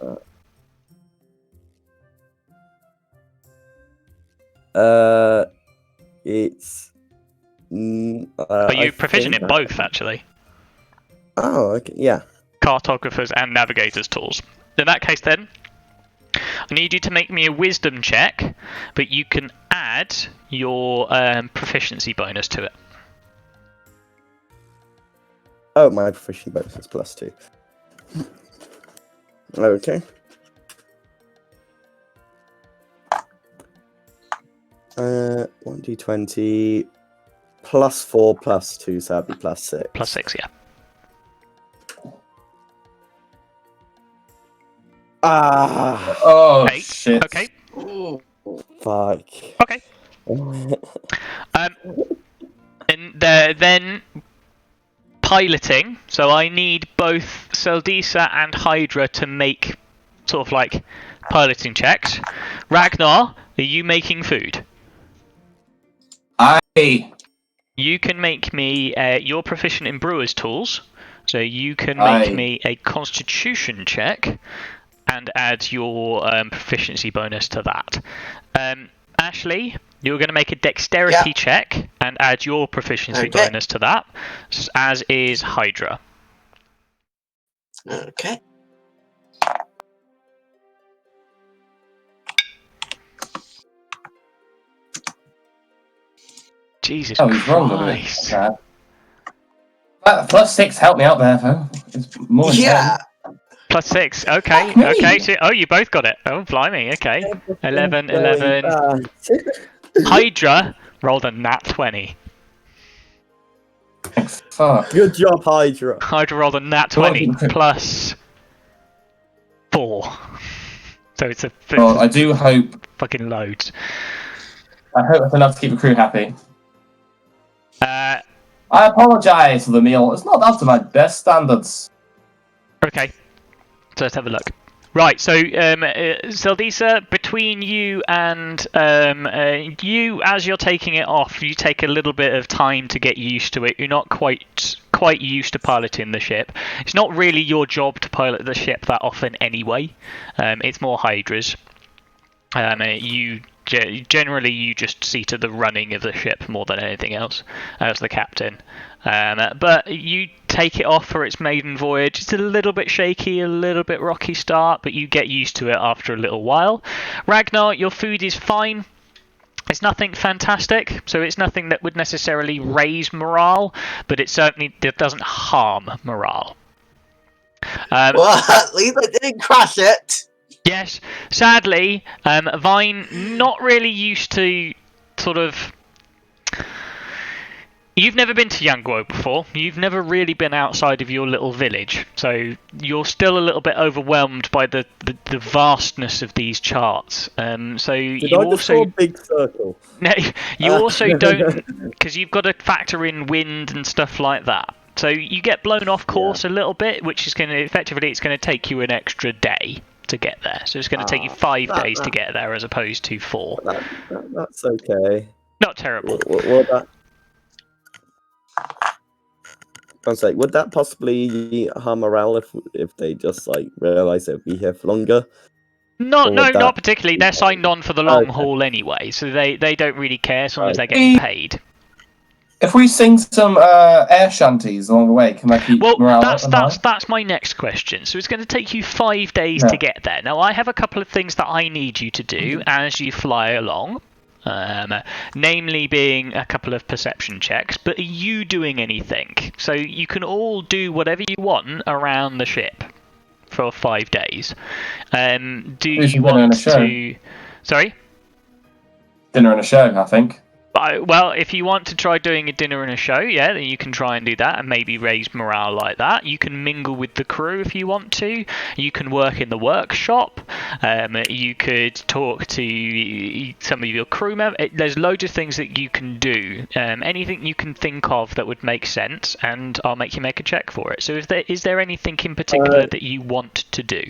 It's. Are you proficient in both, actually? Oh, okay. Yeah. Cartographers and navigators tools. In that case, then, I need you to make me a wisdom check, but you can add your proficiency bonus to it. Oh, my proficiency bonus is +2. Okay. Uh, 1d20 +4 +2, so that'd be +6. +6, yeah. Ah! Oh, 8. shit. Okay. Fuck. Okay. And then piloting. So I need both Seldisa and Hydra to make sort of like piloting checks. Ragnar, are you making food? You can make me. You're proficient in brewer's tools, so you can make me a Constitution check and add your proficiency bonus to that. Ashley, you're going to make a dexterity check and add your proficiency bonus to that, as is Hydra. Okay. Jesus he's wrong with Christ. it. +6 helped me out there, though. It's more than 10. +6. Okay. Okay. So, you both got it. Oh, blimey. Okay. 11. Hydra rolled a nat 20. Fuck. Good job, Hydra. Hydra rolled a nat 20 +4. So it's Well, I do hope. fucking loads. I hope it's enough to keep the crew happy. I apologise for the meal. It's not up to my best standards. Okay. So let's have a look. Right, so Zeldisa, between you and you, as you're taking it off, you take a little bit of time to get used to it. You're not quite used to piloting the ship. It's not really your job to pilot the ship that often anyway. It's more Hydra's. You generally you just see to the running of the ship more than anything else as the captain. But you take it off for its maiden voyage. It's a little bit shaky, a little bit rocky start, but you get used to it after a little while. Ragnar, your food is fine. It's nothing fantastic, so it's nothing that would necessarily raise morale, but it certainly doesn't harm morale. Well, at least I didn't crash it. Yes, sadly, Vine not really used to sort of. You've never been to Yangguo before. You've never really been outside of your little village, so you're still a little bit overwhelmed by the vastness of these charts. So Did you I just draw also a big circle? no, you also don't, because you've got to factor in wind and stuff like that. So you get blown off course a little bit, which is going to effectively it's going to take you an extra day to get there. So it's going to take you 5 days to get there as opposed to 4. That's okay. Not terrible. Would that possibly harm morale if they just like realise they'll be here for longer? Not particularly. They're signed on for the long haul anyway, so they don't really care as long as they're getting paid. If we sing some air shanties along the way, can that keep morale up? That's my next question. So it's going to take you 5 days to get there. Now I have a couple of things that I need you to do as you fly along. Namely being a couple of perception checks, but are you doing anything? So you can all do whatever you want around the ship for 5 days. Do you want to... Sorry? Dinner and a show, I think. Well, if you want to try doing a dinner and a show, then you can try and do that and maybe raise morale like that. You can mingle with the crew if you want to. You can work in the workshop. You could talk to some of your crew members. There's loads of things that you can do. Anything you can think of that would make sense, and I'll make you make a check for it. So is there anything in particular that you want to do?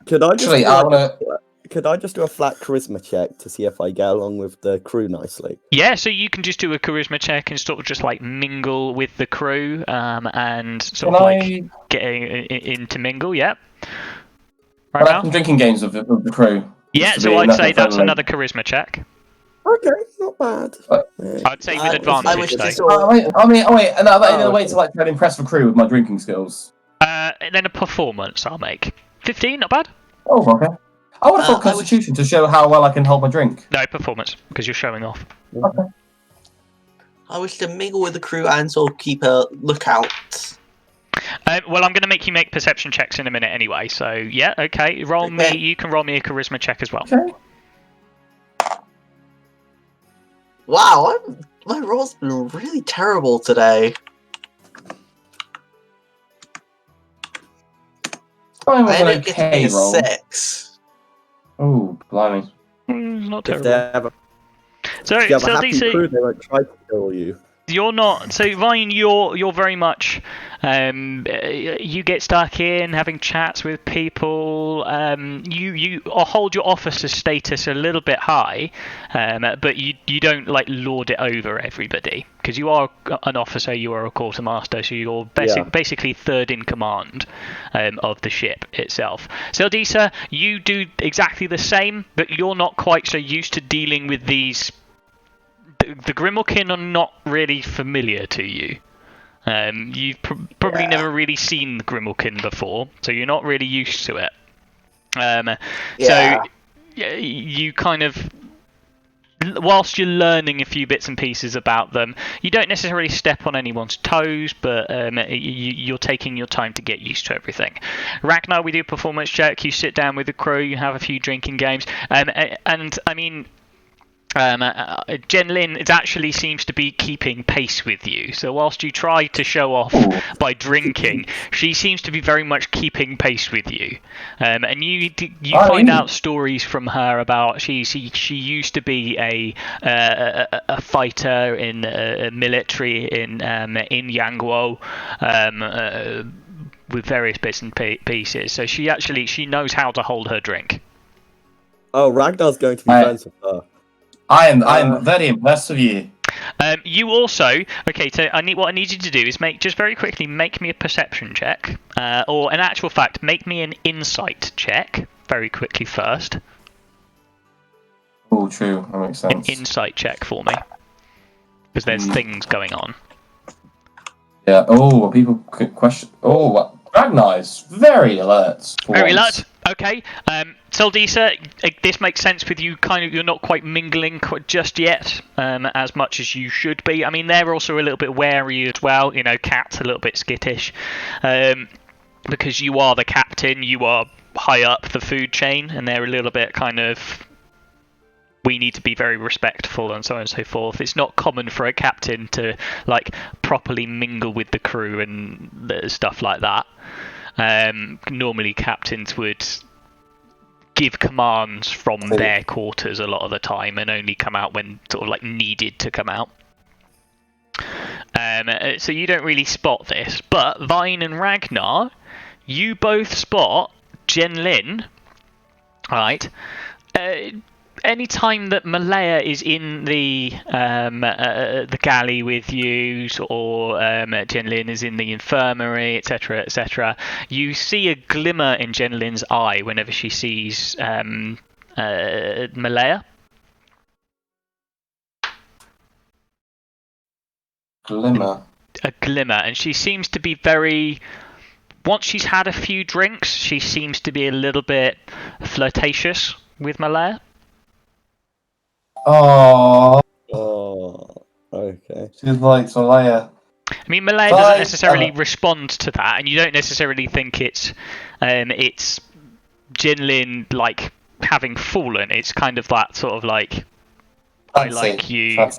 Could I just do a flat charisma check to see if I get along with the crew nicely? Yeah, so you can just do a charisma check and sort of just like mingle with the crew and sort of like get into mingle, yeah. Right now? Some drinking games with the crew. Yeah, so I'd say that's another charisma check. Okay, not bad. I'd say with advantage, though. Wait, another way to like try to impress the crew with my drinking skills. And then a performance I'll make. 15, not bad. Oh, okay. I would have thought Constitution to show how well I can hold my drink. No, performance, because you're showing off. Okay. I wish to mingle with the crew and sort of keep a lookout. Well, I'm going to make you make perception checks in a minute anyway, so yeah, okay. You can roll me a charisma check as well. Okay. Wow, my roll's been really terrible today. I ended up getting a 6. Oh, blimey. Not terrible. So if you have a happy crew, they won't try to kill you. You're not. So Vine, you're very much. You get stuck in having chats with people. You hold your officer status a little bit high, but you don't like lord it over everybody because you are an officer. You are a quartermaster, so you're basically third in command of the ship itself. So Adisa, you do exactly the same, but you're not quite so used to dealing with these. The Grimalkin are not really familiar to you. You've probably never really seen the Grimalkin before, so you're not really used to it. So you kind of, whilst you're learning a few bits and pieces about them, you don't necessarily step on anyone's toes, but you're taking your time to get used to everything. Ragnar, we do a performance check. You sit down with the crew. You have a few drinking games, and I mean. Jen Lin actually seems to be keeping pace with you. So whilst you try to show off by drinking, she seems to be very much keeping pace with you. And you find out stories from her about she used to be a fighter in military in Yangguo. With various bits and pieces. So she knows how to hold her drink. Oh, Ragnar's going to be friends with her. I am very impressed with you. You also so what I need you to do is just very quickly make me a perception check, or in actual fact, make me an insight check very quickly first. Oh, true. That makes An sense. insight check for me, because there's things going on. Yeah. Oh, people could question. Oh, Ragnar is very alert. Very alert. Okay. Soldisa, this makes sense with you. You're not quite mingling just yet, as much as you should be. I mean, they're also a little bit wary as well. You know, Cat's a little bit skittish, because you are the captain. You are high up the food chain, and they're a little bit kind of. We need to be very respectful and so on and so forth. It's not common for a captain to like properly mingle with the crew and stuff like that. Normally captains would give commands from their quarters a lot of the time and only come out when sort of like needed to come out. So you don't really spot this, but Vine and Ragnar, you both spot Jen Lin, right? Anytime that Malaya is in the galley with you, or Jenlin is in the infirmary, etc., etc., you see a glimmer in Jenlin's eye whenever she sees Malaya. Glimmer. A glimmer, and she seems to be very. Once she's had a few drinks, she seems to be a little bit flirtatious with Malaya. Oh, Okay. she's like Solaya. I mean, Malaya doesn't necessarily respond to that, and you don't necessarily think it's Jinlin like having fallen. It's kind of that sort of like I like you,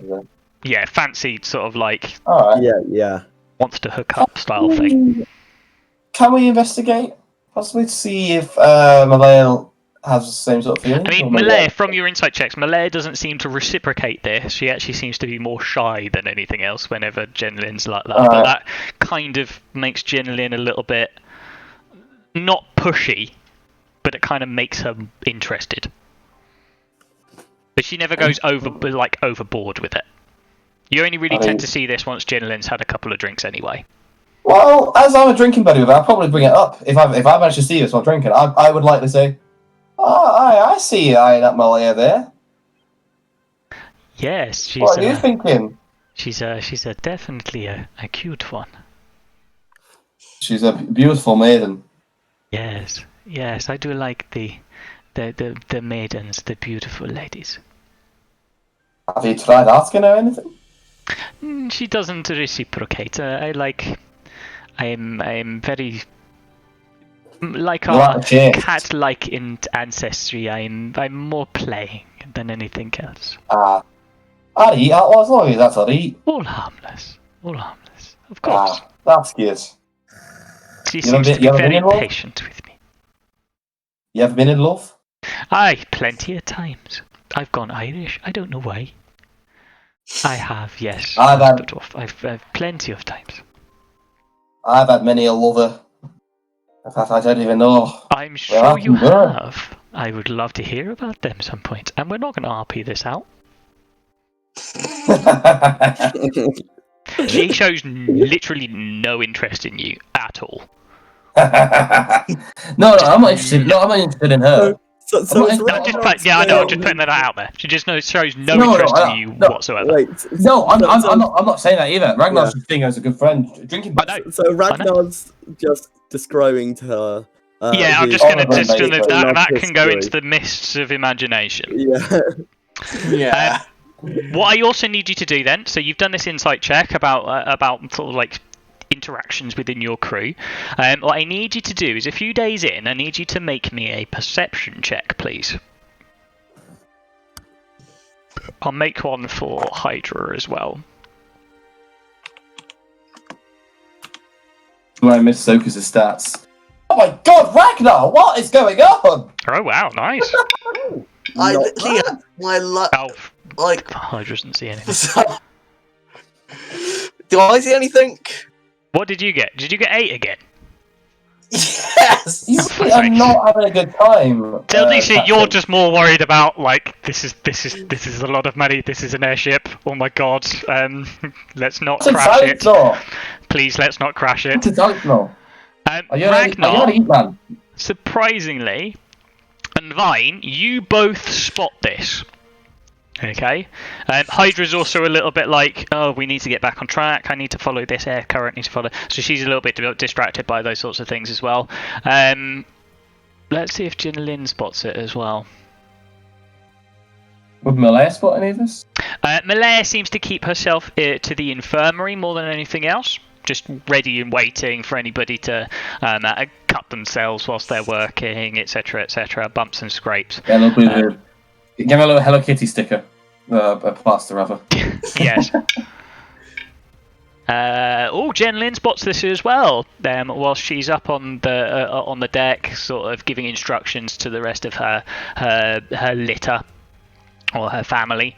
yeah, fancy sort of like All right. Yeah. wants to hook up style thing. Can we investigate possibly to see if Malaya has the same sort of feeling? I mean, Malaya, from your insight checks, Malaya doesn't seem to reciprocate this. She actually seems to be more shy than anything else whenever Jenlin's like that. But that kind of makes Jenlin a little bit not pushy, but it kind of makes her interested. But she never goes overboard with it. You only really tend to see this once Jenlin's had a couple of drinks anyway. Well, as I'm a drinking buddy with her, I'll probably bring it up. If I manage to see this while drinking, I would like to say, I see that Malaya there. Yes, she's. What are you thinking? She's definitely a cute one. She's a beautiful maiden. Yes, I do like the maidens, the beautiful ladies. Have you tried asking her anything? She doesn't reciprocate. I'm very like our cat-like in ancestry. I'm more playing than anything else. I'll eat as long as that's all right. All harmless, of course. That's good. She seems to be very patient with me. You ever been in love? Aye, plenty of times. I've gone Irish. I don't know why. I have, yes. I've plenty of times. I've had many a lover. In fact, I don't even know. I'm sure you have. I would love to hear about them some point. And we're not going to RP this out. She shows literally no interest in you at all. No, I'm not interested. No, I'm not interested in her. I'm just putting that out there. She just shows no interest in you whatsoever. Wait, I'm not saying that either. Ragnar's just being as a good friend, drinking. So Ragnar's just describing to her. I'm just gonna that can go into the mists of imagination. Yeah. What I also need you to do then, so you've done this insight check about sort of like interactions within your crew. What I need you to do is a few days in, I need you to make me a perception check, please. I'll make one for Hydra as well. I miss Soka's stats. Oh my god, Ragnar! What is going on? Oh wow, nice. I literally had my luck. Hydra doesn't see anything. Do I see anything? What did you get? Did you get 8 again? Yes! You are not having a good time. You're just more worried about like this is a lot of money. This is an airship. Oh my god! Let's not crash it. Please, let's not crash it. Ragnar, surprisingly, and Vine, you both spot this. Okay. Hydra's also a little bit like, oh, we need to get back on track. I need to follow this air current. Need to follow. So she's a little bit distracted by those sorts of things as well. Let's see if Jin Lin spots it as well. Would Malaya spot any of this? Malaya seems to keep herself to the infirmary more than anything else. Just ready and waiting for anybody to cut themselves whilst they're working, etc., etc. Bumps and scrapes. Yeah, give her a little Hello Kitty sticker. A plaster, rather. Yes. Jen Lin spots this as well. Whilst she's up on the deck, sort of giving instructions to the rest of her litter or her family.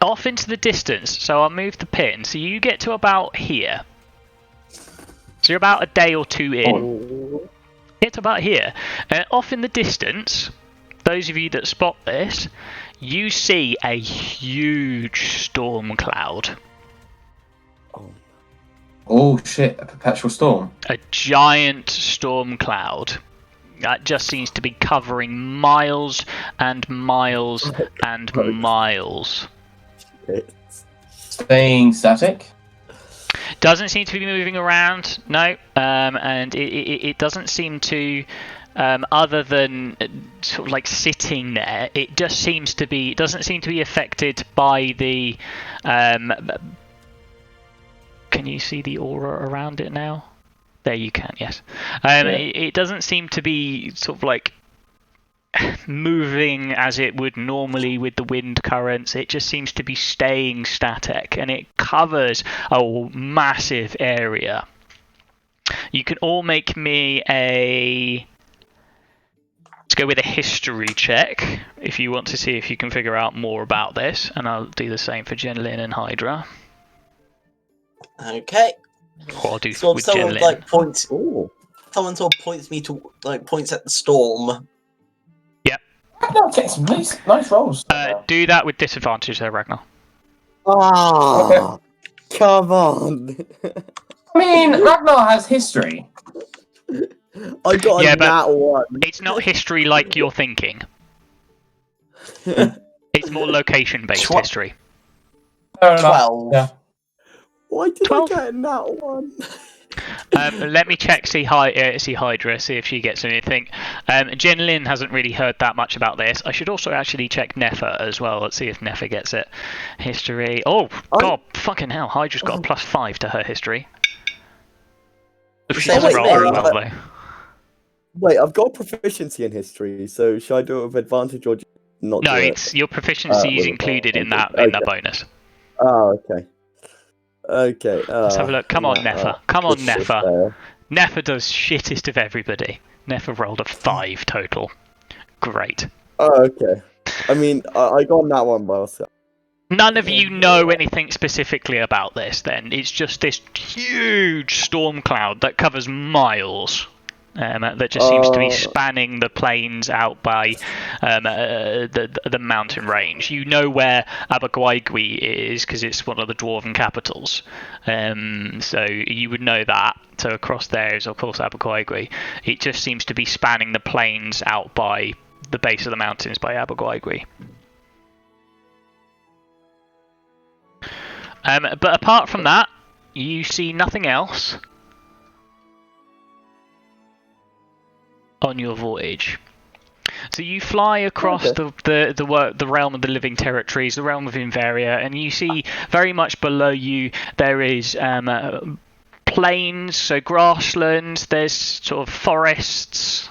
Off into the distance. So I'll move the pin. So you get to about here. So you're about a day or two in. Get to about here. Off in the distance. Those of you that spot this, you see a huge storm cloud. Oh shit, a perpetual storm. A giant storm cloud. That just seems to be covering miles and miles and miles. Staying static? Doesn't seem to be moving around, no. And it doesn't seem to... other than sort of like sitting there, it just seems to be doesn't seem to be affected by the. Can you see the aura around it now? There you can, yes. It doesn't seem to be sort of like moving as it would normally with the wind currents. It just seems to be staying static, and it covers a massive area. You can all make me a... Let's go with a history check if you want to see if you can figure out more about this, and I'll do the same for Jen Lin and Hydra. Okay. Or I'll do So with Jen someone Lin. like points. Someone sort of points me to points at the storm. No, get some nice rolls. Do that with disadvantage there, Ragnar. Ah, come on. I mean, Ragnar has history. I got Yeah, a but nat one. It's not history like you're thinking. It's more location-based history. Fair enough. 12. Yeah. Why did 12? I get a nat one? Let me check, see Hydra, see if she gets anything. Jen Lin hasn't really heard that much about this. I should also actually check Nefa as well. Let's see if Nefa gets it. History. Oh, God, fucking hell. Hydra's got a +5 to her history. She Say doesn't wait, roll very wait, well, though. Wait, I've got proficiency in history, so should I do it with advantage or not? No, do it's your proficiency is with included in that okay. bonus. Oh, okay. Okay. Let's have a look. Come on, Nefa. Come on, good shit Nefa. there. Nefa does shittest of everybody. Nefa rolled a 5 total. Great. Oh, okay. I mean, I got that one by myself. None of you know anything specifically about this, then. It's just this huge storm cloud that covers miles. That just seems to be spanning the plains out by the mountain range. You know where Abagwaigui is because it's one of the dwarven capitals. So you would know that. So across there is, of course, Abagwaigui. It just seems to be spanning the plains out by the base of the mountains by Abagwaigui. But apart from that, you see nothing else on your voyage. So you fly across the realm of the living territories, the realm of Inveria, and you see very much below you there is plains, so grasslands, there's sort of forests,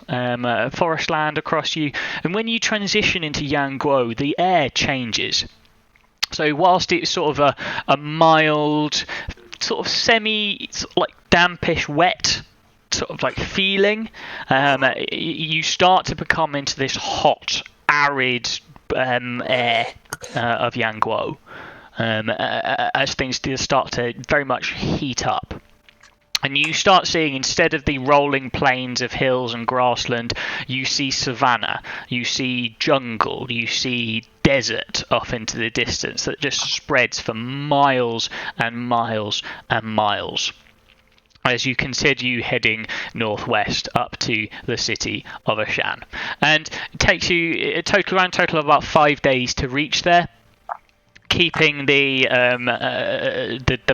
forest land across you, and when you transition into Yangguo, the air changes. So whilst it's sort of a mild, sort of like dampish wet sort of like feeling, you start to become into this hot, arid air of Yangguo as things start to very much heat up. And you start seeing, instead of the rolling plains of hills and grassland, you see savanna, you see jungle, you see desert off into the distance that just spreads for miles and miles and miles. as you consider heading northwest up to the city of Ashan. And it takes you a total of about 5 days to reach there, keeping the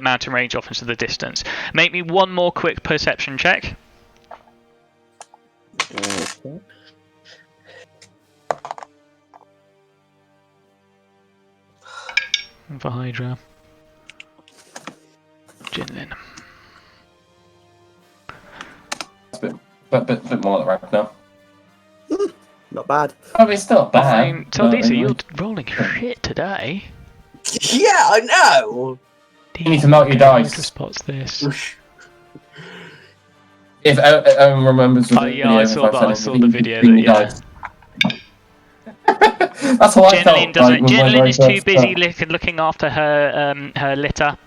mountain range off into the distance. Make me one more quick perception check. Okay. For Hydra. Jinlin. It's a bit more like right now. Not bad. I mean, it's still not bad. Fine. So, Lisa, anyway. you're rolling shit today. Yeah, I know. You need to melt your Hydra dice. spots this. If Owen remembers the Oh, yeah, video, I if saw I've that. said I it, saw you the need video. to clean your Yeah. dice. That's how I Jenlyn felt. Like, with my Jenlyn very is too first busy turn. looking after her litter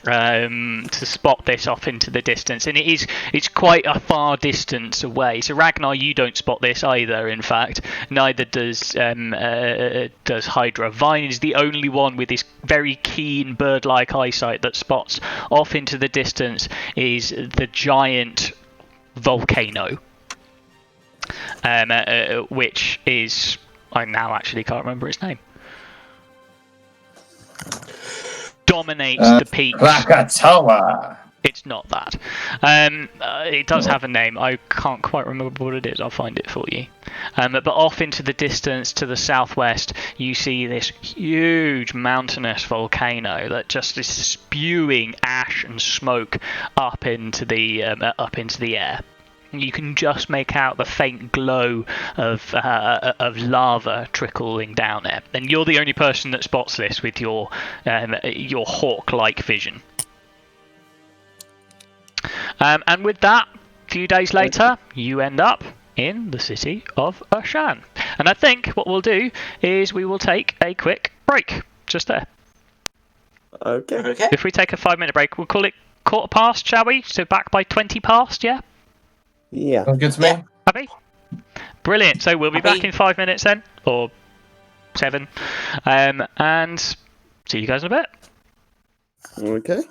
to spot this off into the distance, and it's quite a far distance away. So Ragnar, you don't spot this either. In fact, neither does Hydra. Vine is the only one with this very keen bird-like eyesight that spots off into the distance is the giant volcano, which is, I now actually can't remember its name. Dominates the peaks. Krakatoa. It's not that. It does have a name. I can't quite remember what it is. I'll find it for you. But off into the distance to the southwest, you see this huge mountainous volcano that just is spewing ash and smoke up into the air. You can just make out the faint glow of lava trickling down it, and you're the only person that spots this with your hawk-like vision. And with that, a few days later, you end up in the city of Ashan. And I think what we'll do is we will take a quick break just there. Okay. Okay. If we take a 5-minute break, we'll call it 15:15, shall we? So back by 20 past, yeah? Yeah. Sounds good to me. Yeah. Happy? Brilliant. So we'll be back Happy. in 5 minutes then, or 7. And see you guys in a bit. Okay.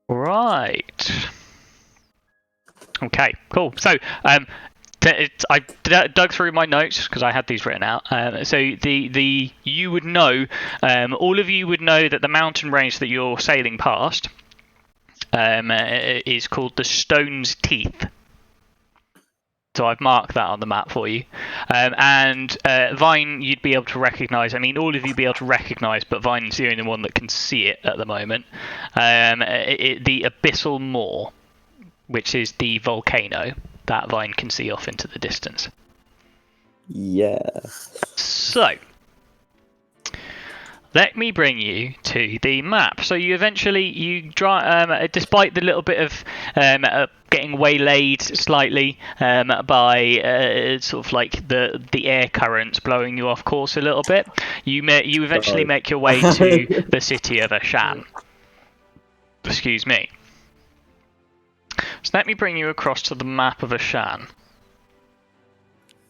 Right. Okay, cool. So, I dug through my notes because I had these written out. So you would know, all of you would know that the mountain range that you're sailing past is called the Stone's Teeth. So I've marked that on the map for you. And Vine, you'd be able to recognise. I mean, all of you'd be able to recognise, but Vine's the only one that can see it at the moment. The Abyssal Moor, which is the volcano that Vine can see off into the distance. Yeah. So, let me bring you to the map. So you despite the little bit of getting waylaid slightly by sort of like the air currents blowing you off course a little bit, you eventually make your way to the city of Ashan. Excuse me. So let me bring you across to the map of Ashan.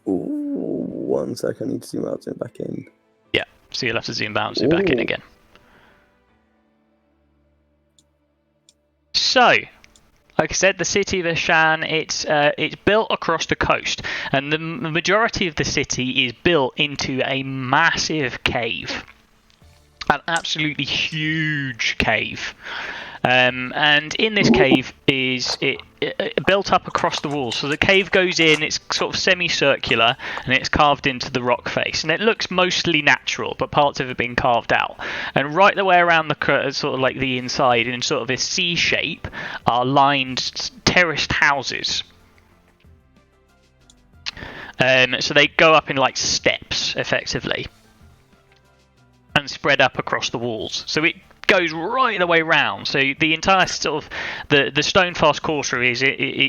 Ooh, 1 sec. I need to zoom out, zoom back in. Yeah, so you'll have to zoom out and zoom back in again. So, like I said, the city of Ashan, it's built across the coast, and the majority of the city is built into a massive cave. An absolutely huge cave. And in this cave is it built up across the walls. So the cave goes in, it's sort of semicircular, and it's carved into the rock face. And it looks mostly natural, but parts of it have been carved out. And right the way around the sort of like the inside, in sort of a C shape, are lined terraced houses. So they go up in like steps, effectively, and spread up across the walls. So it goes right the way round. So the entire sort of the Stonefast Quarter is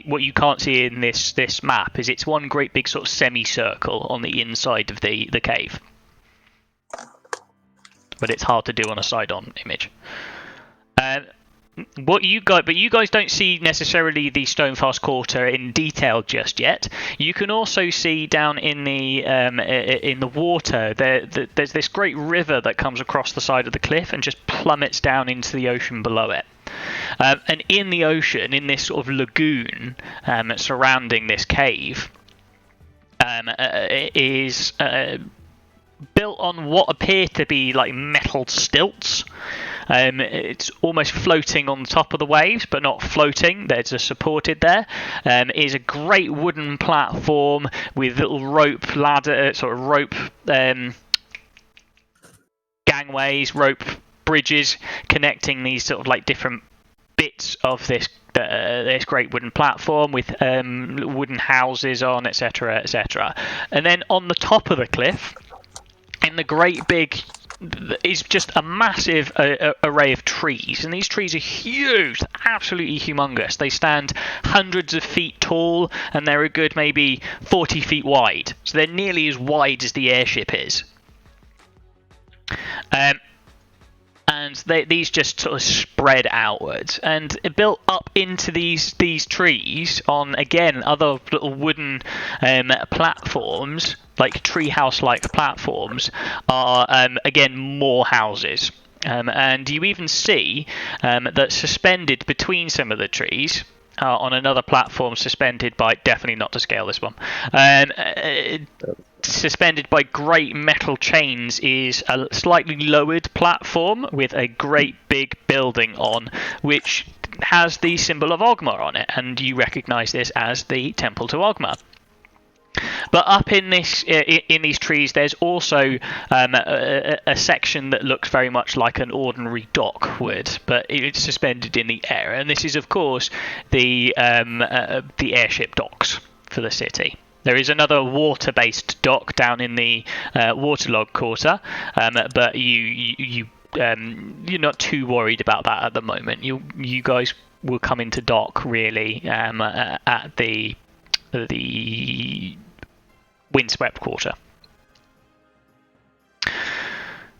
what you can't see in this map is it's one great big sort of semicircle on the inside of the cave. But it's hard to do on a side-on image. You guys don't see necessarily the Stonefast Quarter in detail just yet. You can also see down in the water there's this great river that comes across the side of the cliff and just plummets down into the ocean below it. And in the ocean, in this sort of lagoon surrounding this cave, is built on what appear to be like metal stilts. It's almost floating on the top of the waves, but not floating. There's a supported there. Is a great wooden platform with little rope ladder, sort of rope gangways, rope bridges connecting these sort of like different bits of this great wooden platform with wooden houses on, etc., etc. And then on the top of the cliff, in the great big, is just a massive array of trees, and these trees are huge, absolutely humongous. They stand hundreds of feet tall, and they're a good maybe 40 feet wide, so they're nearly as wide as the airship is. And these just sort of spread outwards, and built up into these trees on, again, other little wooden platforms, like treehouse-like platforms, are again more houses. And you even see that suspended between some of the trees, on another platform suspended by, definitely not to scale this one, suspended by great metal chains is a slightly lowered platform with a great big building on, which has the symbol of Ogma on it, and you recognise this as the Temple to Ogma. But up in these trees, there's also a section that looks very much like an ordinary dock would, but it's suspended in the air. And this is, of course, the airship docks for the city. There is another water-based dock down in the waterlog quarter, but you're not too worried about that at the moment. You guys will come into dock really at the windswept quarter.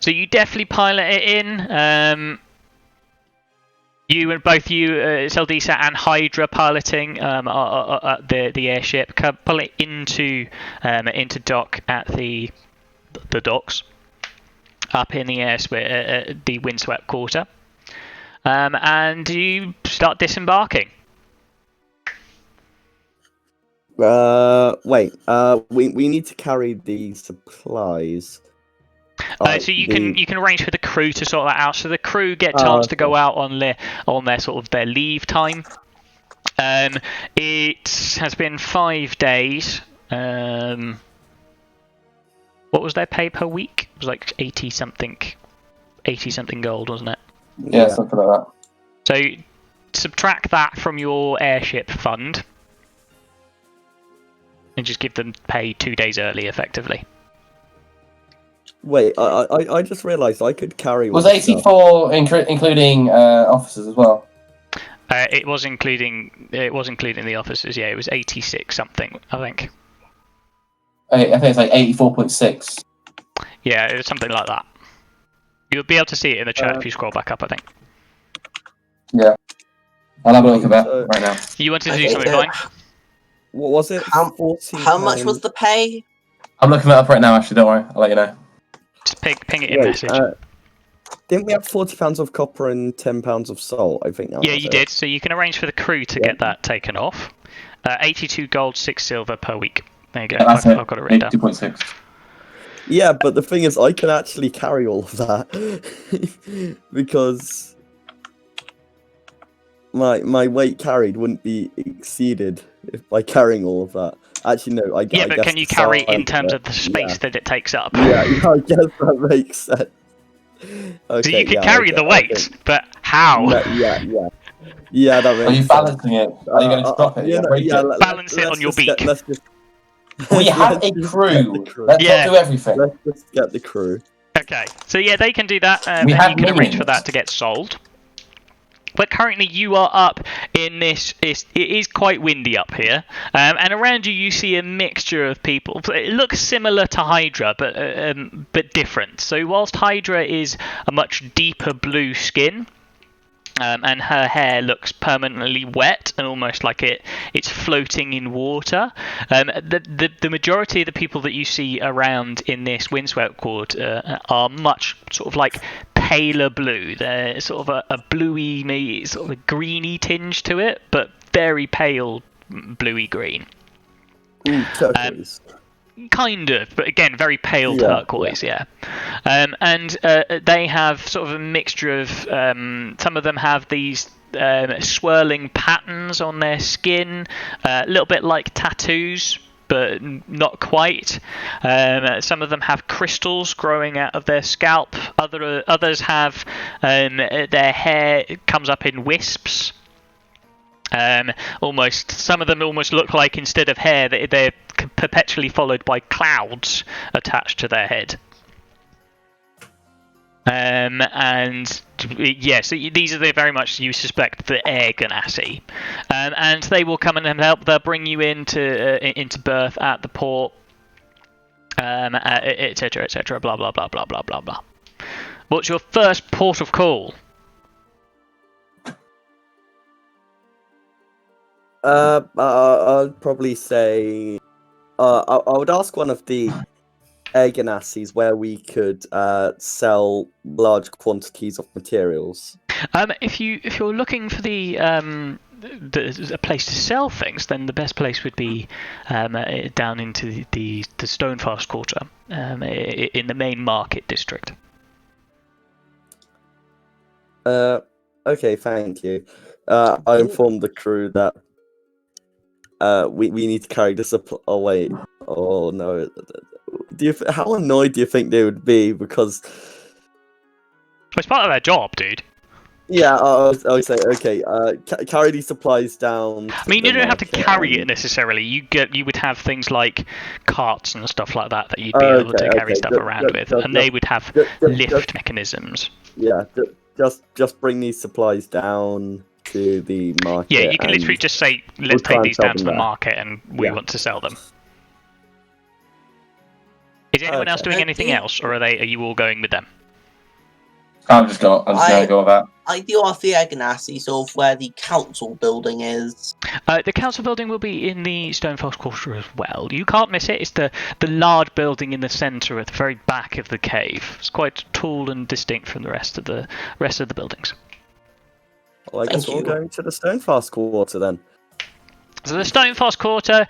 So you definitely pilot it in. Seldisa and Hydra piloting the airship, pull it into dock at the docks up in the windswept quarter. and you start disembarking. Wait. We need to carry the supplies. So you can arrange for the crew to sort that out. So the crew get a chance to go out on their sort of their leave time. It has been 5 days. What was their pay per week? It was like 80 something gold, wasn't it? Yeah, something like that. So subtract that from your airship fund, and just give them pay 2 days early, effectively. Wait, I just realised I could carry. Was all the stuff. 84 including officers as well? It was including the officers. Yeah, it was 86 something, I think. I think it's like 84.6. Yeah, it was something like that. You'll be able to see it in the chat if you scroll back up, I think. Yeah. I'll have a look at that right now. You wanted to do something, fine? What was it? How much was the pay? I'm looking that up right now, actually, don't worry. I'll let you know. Just ping it in message. Didn't we have £40 of copper and £10 of salt? I think that Yeah, was you it. did. So you can arrange for the crew to get that taken off. 82 gold, 6 silver per week. There you go. Yeah, that's I've got it written down. 82.6. Yeah, but the thing is, I can actually carry all of that because my weight carried wouldn't be exceeded by carrying all of that. Actually, no. I Yeah, but guess can you the carry it in size terms of of the space that it takes up? Yeah, I guess that makes sense. Okay, So you can yeah, carry okay, the weight, but how? Yeah, that makes sense. Are you balancing it? Are you going to drop it? Balance it on your beak. Let's just. We have a let's just crew. get the crew. Let's not do everything. Let's just get the crew. Okay, so yeah, they can do that, and We you have can arrange minions. for that to get sold. But currently, you are up in this. It is quite windy up here, and around you, you see a mixture of people. It looks similar to Hydra, but different. So whilst Hydra is a much deeper blue skin, and her hair looks permanently wet and almost like it's floating in water. The majority of the people that you see around in this windswept quarter are much sort of like paler blue. They're sort of a bluey, maybe sort of a greeny tinge to it, but very pale bluey green. Ooh, turquoise. Kind of, but again, very pale turquoise, yeah. And they have sort of a mixture of. Some of them have these swirling patterns on their skin, a little bit like tattoos, but not quite. Some of them have crystals growing out of their scalp. Others have their hair comes up in wisps. Some of them almost look like instead of hair, they're perpetually followed by clouds attached to their head. And yeah, so these are very much, you suspect, the air ganassi, and they will come and help. They'll bring you into berth at the port, etc., etc. Blah blah blah blah blah blah blah. What's your first port of call? I'd probably say, I would ask one of the air ganassis where we could sell large quantities of materials. If you're looking for a place to sell things, then the best place would be down into the Stonefast quarter, in the main market district. Okay, thank you. I informed the crew that we need to carry the supply. Oh wait, oh no. How annoyed do you think they would be? Because It's part of their job, dude. yeah, I would say okay. Carry these supplies down. I mean, you don't have to carry it necessarily. You would have things like carts and stuff like that you'd be able to carry stuff around with, and they would have lift mechanisms. Yeah, just bring these supplies down to the market. Yeah, you can literally just say, let's take these down to the market and we want to sell them. Is anyone else doing anything else, or are you all going with them? I'm just going to go with that. I do ask the Aganassi sort of where the council building is. The council building will be in the Stonefast quarter as well. You can't miss it. It's the large building in the centre at the very back of the cave. It's quite tall and distinct from the rest of the buildings. Well, I guess Thank we'll you. go to the Stonefast Quarter then. So the Stonefast Quarter,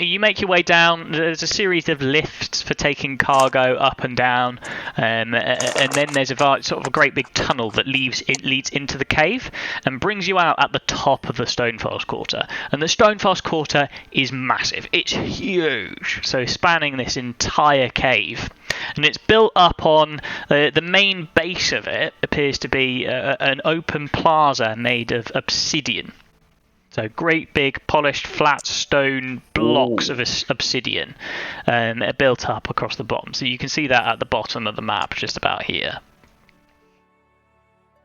you make your way down. There's a series of lifts for taking cargo up and down, and then there's sort of a great big tunnel that leads into the cave and brings you out at the top of the Stonefast Quarter. And the Stonefast Quarter is massive. It's huge, so spanning this entire cave. And it's built up on the main base of it appears to be an open plaza made of obsidian. So great big polished flat stone blocks of obsidian built up across the bottom. So you can see that at the bottom of the map just about here.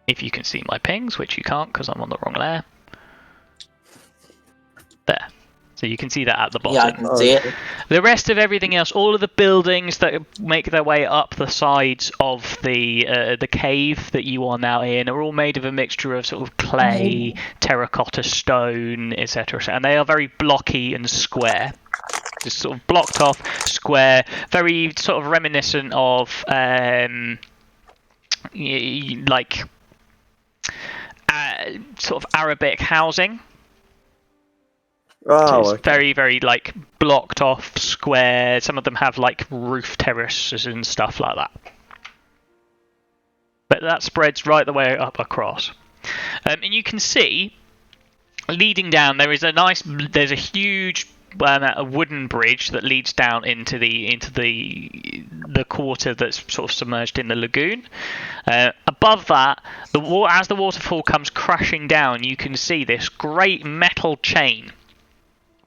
If you can see my pings, which you can't because I'm on the wrong layer. There. So you can see that at the bottom. Yeah, I can see it. The rest of everything else, all of the buildings that make their way up the sides of the cave that you are now in are all made of a mixture of sort of clay, terracotta, stone, etc. And they are very blocky and square. Just sort of blocked off, square, very sort of reminiscent of sort of Arabic housing. Oh, So it's okay. very, very like blocked off, square. Some of them have like roof terraces and stuff like that. But that spreads right the way up across. And you can see, leading down, there's a huge a wooden bridge that leads down into the quarter that's sort of submerged in the lagoon. Above that, as the waterfall comes crashing down, you can see this great metal chain.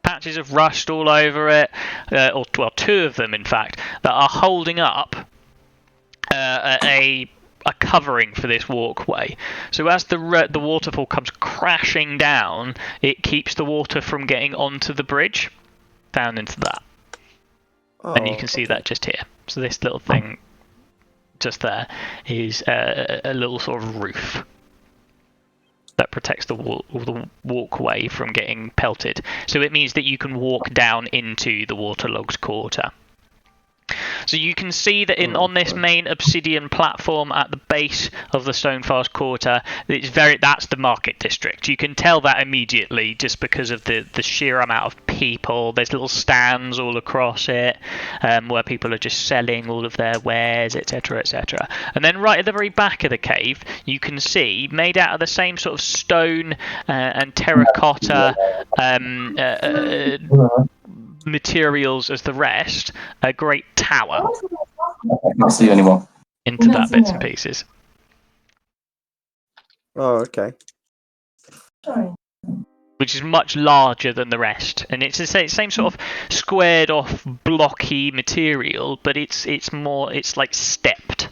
Patches of rust all over it, or well, two of them in fact, that are holding up a covering for this walkway. So as the waterfall comes crashing down, it keeps the water from getting onto the bridge, down into that. And you can see that just here. So this little thing just there is a little sort of roof that protects the walkway from getting pelted. So it means that you can walk down into the waterlogged quarter. So you can see that on this main obsidian platform at the base of the Stonefast Quarter, that's the market district. You can tell that immediately just because of the sheer amount of people. There's little stands all across it where people are just selling all of their wares, etc., etc. And then right at the very back of the cave, you can see, made out of the same sort of stone and terracotta materials as the rest, a great tower I can't see you anymore. into that bits and pieces. Oh, okay. Which is much larger than the rest, and it's the same sort of squared off blocky material, but it's like stepped.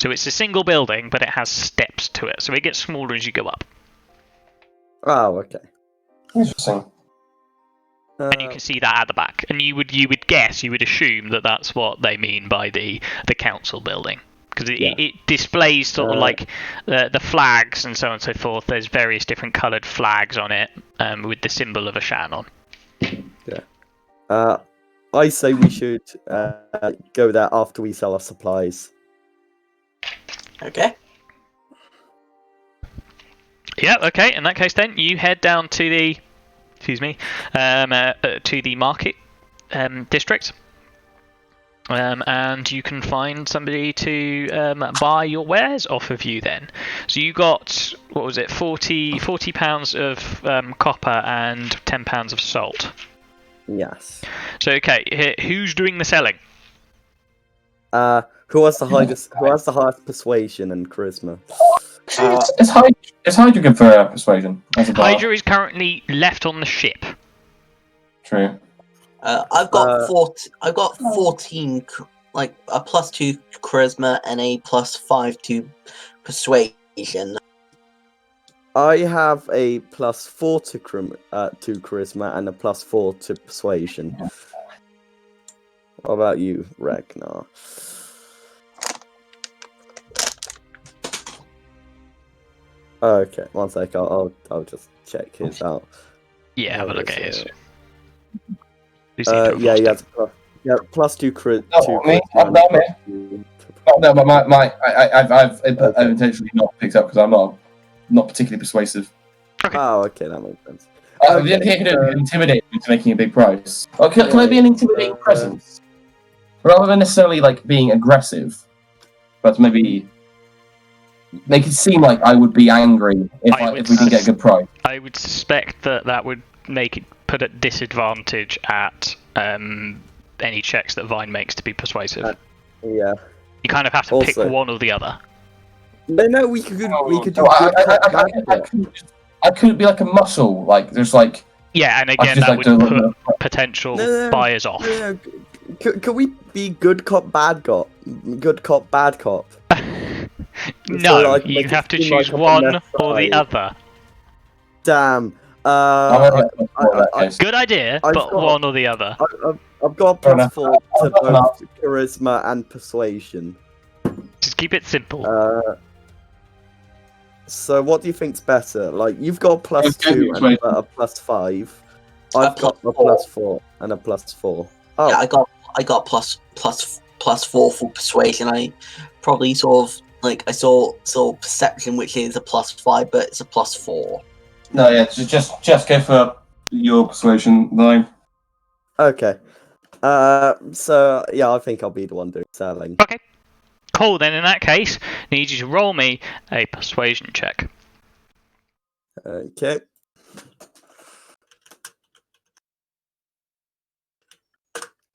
So it's a single building, but it has steps to it, so it gets smaller as you go up. Oh, okay. Interesting. And you can see that at the back, and you would assume that that's what they mean by the council building, because it displays sort of like the flags and so on and so forth. There's various different coloured flags on it with the symbol of a shan on. Yeah. I say we should go there after we sell our supplies. Okay. Yeah. Okay. In that case, then you head down to the to the market district, and you can find somebody to buy your wares off of you then. So you got, what was it, 40 pounds of copper and 10 pounds of salt. Yes. So okay, who's doing the selling? Who has the highest persuasion and charisma? It's Hydra good for persuasion. As a bar. Hydra is currently left on the ship. True. I've got 14, like a +2 charisma and a +5 to persuasion. I have a +4 to charisma and a +4 to persuasion. What about you, Ragnar? Okay, one sec. I'll just check his out. Yeah, have a look at his. Yeah, he has +2 crit. No, me. No, but I've intentionally not picked up because I'm not not particularly persuasive. Oh, okay, that makes sense. The only thing I can do is intimidate me into making a big price. Or can I be an intimidating presence? Rather than necessarily like being aggressive, but maybe make it seem like I would be angry if we didn't get a good price. I would suspect that would make it put at disadvantage at any checks that Vine makes to be persuasive. Yeah. You kind of have to pick one or the other. No, we could do I couldn't be like a muscle, like there's like. Yeah, and again that would put potential buyers off. No. Could we be good cop, bad cop? Good cop, bad cop? No, so, like, you have to choose one or the other. Damn. Good idea, but one or the other. I've got a +4 to both charisma and persuasion. Just keep it simple. So what do you think's better? Like, you've got a +2 and a +5. I've got a +4 and a +4. Oh. Yeah, I got +4 for persuasion. I probably sort of I saw perception, which is a +5, but it's a +4. No, yeah, just go for your persuasion line. Okay. So yeah, I think I'll be the one doing selling. Okay. Cool. Then in that case, I need you to roll me a persuasion check. Okay.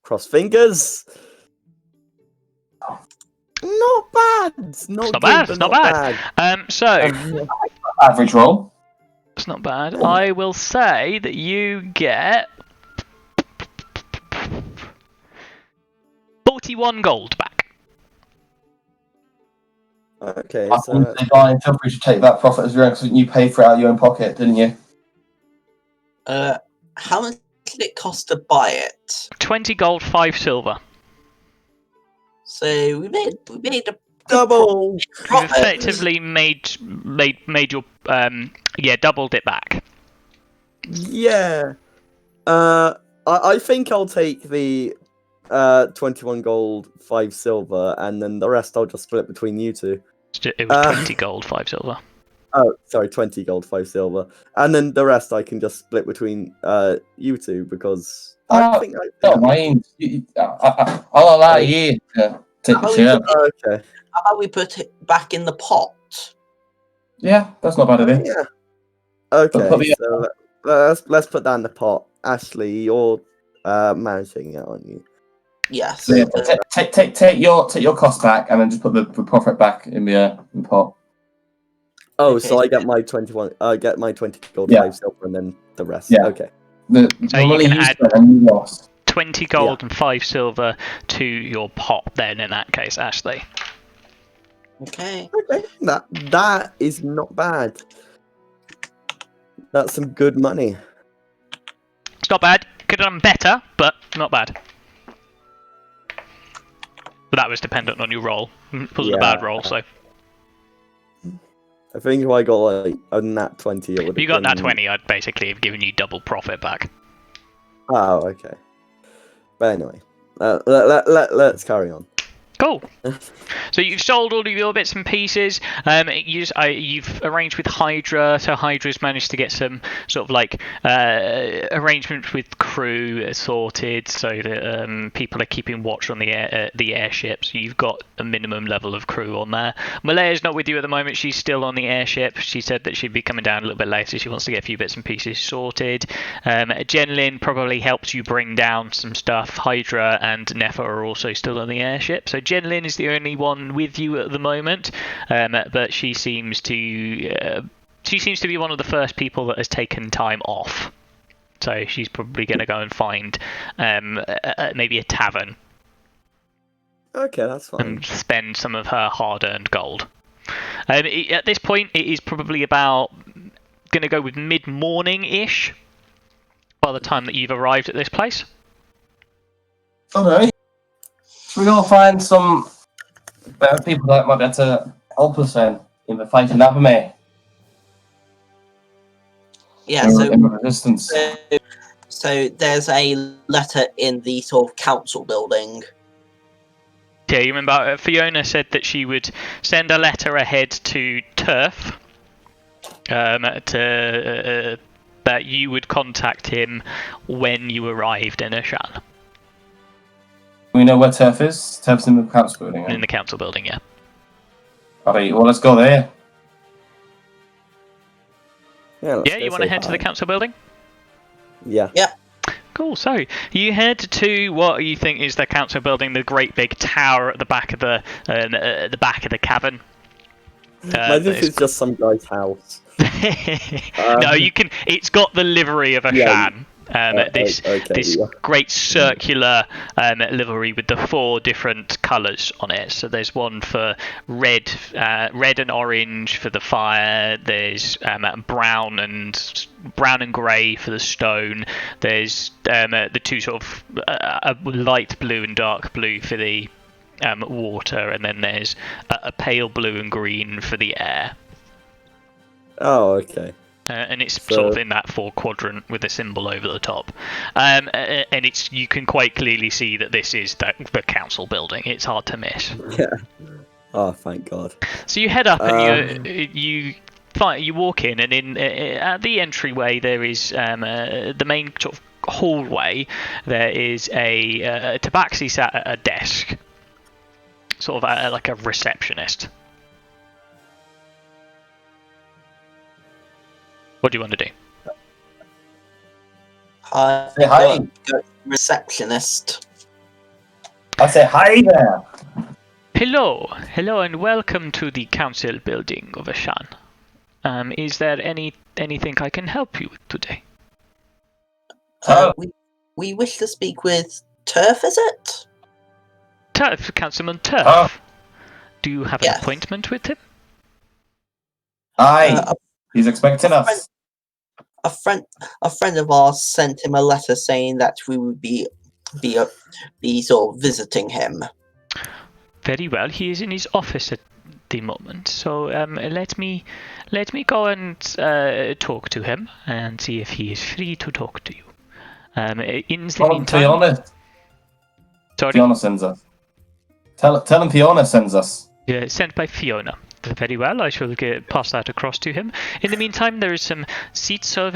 Cross fingers. Not bad. It's not bad. So average roll. It's not bad. I will say that you get 41 gold back. Okay. So feel free to take that profit as your own, because you paid for it out of your own pocket, didn't you? How much did it cost to buy it? 20 gold, 5 silver. So we made a double. You've effectively made your doubled it back. Yeah. I think I'll take the 21 gold, 5 silver, and then the rest I'll just split between you two. It was 20 gold, 5 silver. Oh, sorry, 20 gold, 5 silver, and then the rest I can just split between you two because I think don't mind. I'll allow you to take the share. Okay. How about we put it back in the pot? Yeah, that's not a bad idea. Yeah. Okay, so let's put that in the pot. Ashley, you're managing it, aren't you? Yes. So take your cost back, and then just put the profit back in the pot. Oh, okay. So I get my 21. I get my 20 gold, 5 silver, and then the rest. Yeah. Okay. So you can add 20 gold and 5 silver to your pot. Then, in that case, Ashley. Okay. That is not bad. That's some good money. It's not bad. Could have done better, but not bad. But that was dependent on your roll. It wasn't a bad roll, so. I think if I got like a nat 20, it would have. If you got nat 20, I'd basically have given you double profit back. Oh, okay. But anyway, let's carry on. Cool. So you've sold all of your bits and pieces. You've arranged with Hydra, so Hydra's managed to get some sort of like arrangements with crew sorted, so that people are keeping watch on the airship. So you've got a minimum level of crew on there. Malaya's not with you at the moment. She's still on the airship. She said that she'd be coming down a little bit later. She wants to get a few bits and pieces sorted. Jenlin probably helps you bring down some stuff. Hydra and Nefa are also still on the airship. So Jenlin is the only one with you at the moment, but she seems to be one of the first people that has taken time off. So she's probably going to go and find maybe a tavern. Okay, that's fine. And spend some of her hard-earned gold. At this point, it is probably about going to go with mid-morning-ish by the time that you've arrived at this place. Okay. Should we all find some better people that might be able to help us then in the fight in Napame? Yeah, so in resistance. So there's a letter in the sort of council building. Yeah, you remember Fiona said that she would send a letter ahead to Turf that you would contact him when you arrived in Ashan. We know where Turf is. Turf's in the council building. In the council building, yeah. Alright, well, let's go there. Yeah, You want to head to the council building? Yeah. Cool. So you head to what you think is the council building, the great big tower at the back of the cavern. This is just some guy's house. No, you can. It's got the livery of Ashan. This yeah. great circular livery with the 4 different colours on it. So there's one for red and orange for the fire. There's brown and grey for the stone. There's the 2 sort of light blue and dark blue for the water, and then there's a pale blue and green for the air. Oh, okay. And it's sort of in that 4 quadrant with a symbol over the top, and you can quite clearly see that this is the council building. It's hard to miss. Yeah. Oh, thank God. So you head up and you walk in, and at the entryway there is the main sort of hallway. There is a tabaxi sat at a desk, sort of like a receptionist. What do you want to do? Hi. Say hi. Receptionist. I say hi there. Hello, and welcome to the council building of Ashan. Is there anything I can help you with today? We wish to speak with Turf, is it? Turf, Councilman Turf. Do you have an Yes. appointment with him? Hi. He's expecting us. A friend of ours sent him a letter saying that we would be sort of visiting him. Very well. He is in his office at the moment. So let me go and talk to him and see if he is free to talk to you. In the meantime, Fiona. Sorry? Fiona sends us. Tell him Fiona sends us. Yeah, sent by Fiona. Very well, I shall pass that across to him. In the meantime, there is some seats over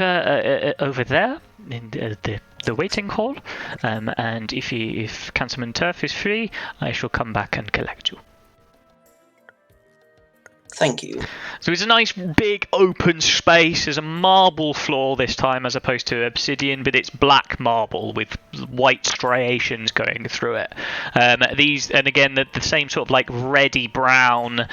there in the waiting hall, and if Councilman Turf is free, I shall come back and collect you. Thank you. So it's a nice big open space. There's a marble floor this time as opposed to obsidian, but it's black marble with white striations going through it. These, and again, the same sort of like reddy brown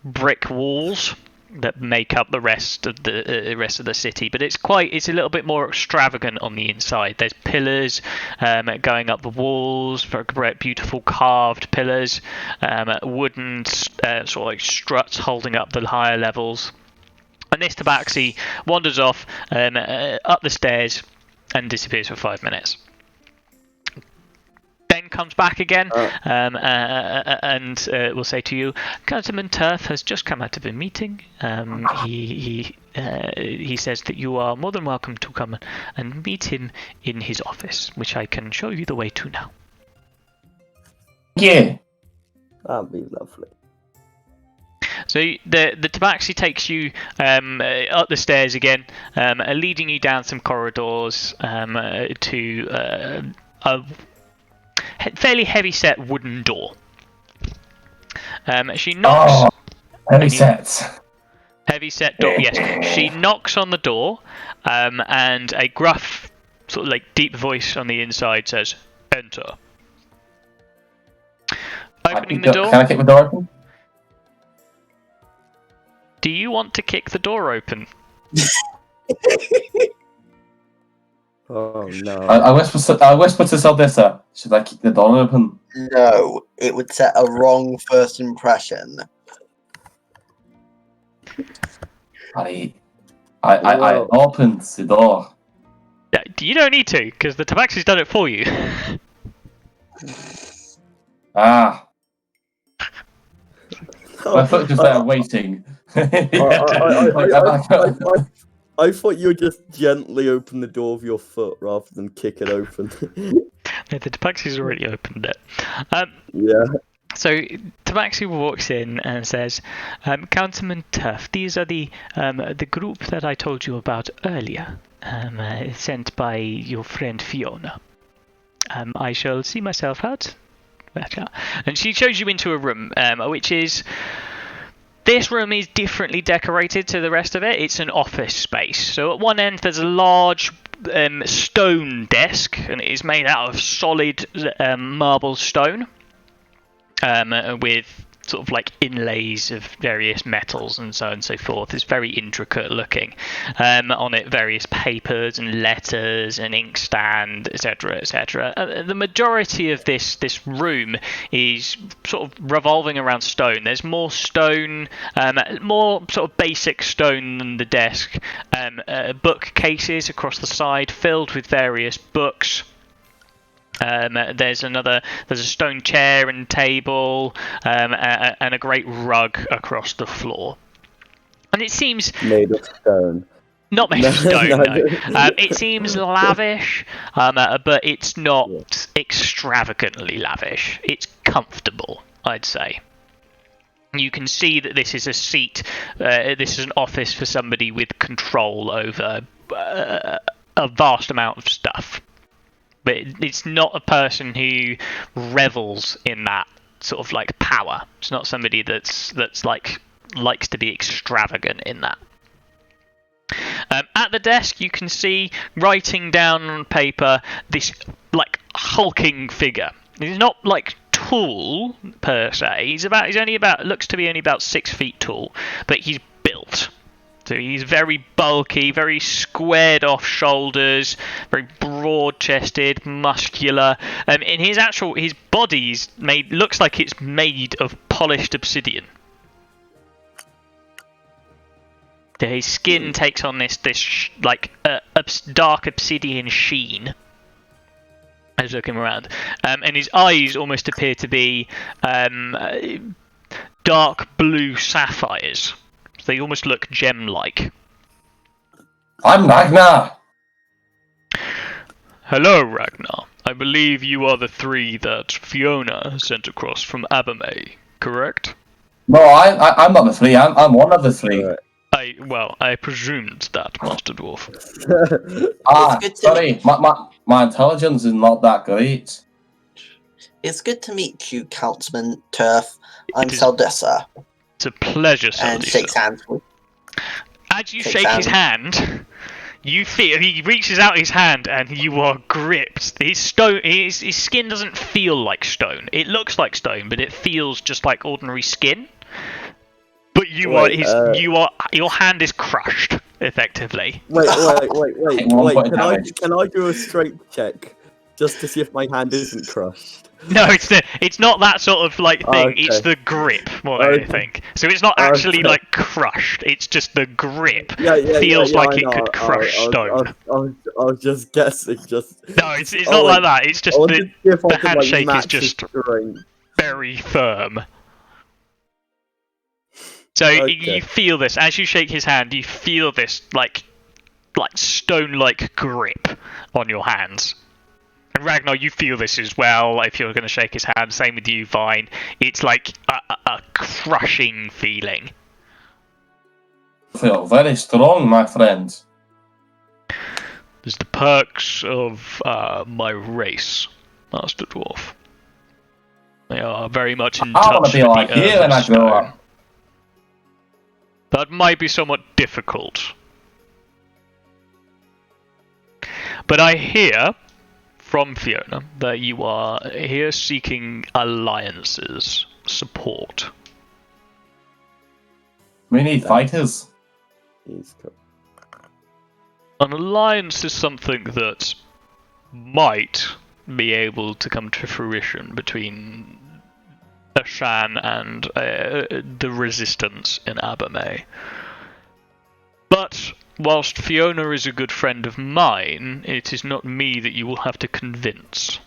brick walls that make up the rest of the city, but it's a little bit more extravagant on the inside. There's pillars going up the walls, very beautiful carved pillars, wooden sort of like struts holding up the higher levels. And this tabaxi wanders off up the stairs and disappears for 5 minutes. Then comes back again and will say to you, Councilman Turf has just come out of a meeting. He says that you are more than welcome to come and meet him in his office, which I can show you the way to now. Yeah. That'd be lovely. So the tabaxi takes you up the stairs again, leading you down some corridors to a fairly heavy-set wooden door. She knocks. Oh, heavy set. Heavy-set door. Yes. She knocks on the door, and a gruff, sort of like deep voice on the inside says, "Enter." Opening the door. Can I kick the door open? Do you want to kick the door open? Oh no. I whisper to Saldissa. Should I kick the door open? No, it would set a wrong first impression. I opened the door. Yeah, you don't need to, because the tabaxi's done it for you. Ah. My foot just there waiting. I thought you would just gently open the door with your foot rather than kick it open. Yeah, the tabaxi's already opened it. Yeah. So Tabaxi walks in and says, Councilman Turf, these are the group that I told you about earlier, sent by your friend Fiona. I shall see myself out. And she shows you into a room, which is... This room is differently decorated to the rest of it. It's an office space. So at one end there's a large stone desk, and it is made out of solid marble stone. With sort of like inlays of various metals and so on and so forth. It's very intricate looking. On it, various papers and letters and inkstand, etc., etc. The majority of this room is sort of revolving around stone. There's more stone, more sort of basic stone than the desk. Bookcases across the side filled with various books. There's a stone chair and table, and a great rug across the floor. And it seems Made of stone. not made of stone, no. It seems lavish, but it's not extravagantly lavish. It's comfortable, I'd say. You can see that this is a seat. This is an office for somebody with control over a vast amount of stuff. But it's not a person who revels in that sort of like power. It's not somebody that's like likes to be extravagant in that. At the desk, you can see writing down on paper this like hulking figure. He's not like tall per se. He's only about looks to be only about 6 feet tall, but he's built. So he's very bulky, very squared off shoulders, very broad chested, muscular. In his body's looks like it's made of polished obsidian. His skin takes on this dark obsidian sheen as looking around, and his eyes almost appear to be dark blue sapphires. They almost look gem-like. I'm Ragnar! Hello, Ragnar. I believe you are the 3 that Fiona sent across from Abermay, correct? No, I'm not the 3. I'm one of the 3. Right. I presumed that, Master Dwarf. Sorry, my intelligence is not that great. It's good to meet you, Councilman Turf. I'm Saldessa. It's a pleasure, sir. And shakes hands with. As you shake his hand, you feel he reaches out his hand, and you are gripped. His skin doesn't feel like stone. It looks like stone, but it feels just like ordinary skin. But your hand is crushed, effectively. Wait. Can I do a strength check just to see if my hand isn't crushed? No, it's not that sort of like thing. Okay. It's the grip more than anything. So it's not actually like crushed. It's just the grip feels like it could crush stone. I was just guessing. No, it's not like that. It's just the handshake is just very firm. So you feel this as you shake his hand. You feel this like stone-like grip on your hands. And Ragnar, you feel this as well. If you're going to shake his hand, same with you, Vine. It's like a crushing feeling. I feel very strong, my friend. There's the perks of my race, Master Dwarf. They are very much in touch I want to be with like the you when I grow up. That might be somewhat difficult. But I hear from Fiona that you are here seeking alliances, support. We need fighters. An alliance is something that might be able to come to fruition between Ashan and the resistance in Abermay. But whilst Fiona is a good friend of mine, it is not me that you will have to convince.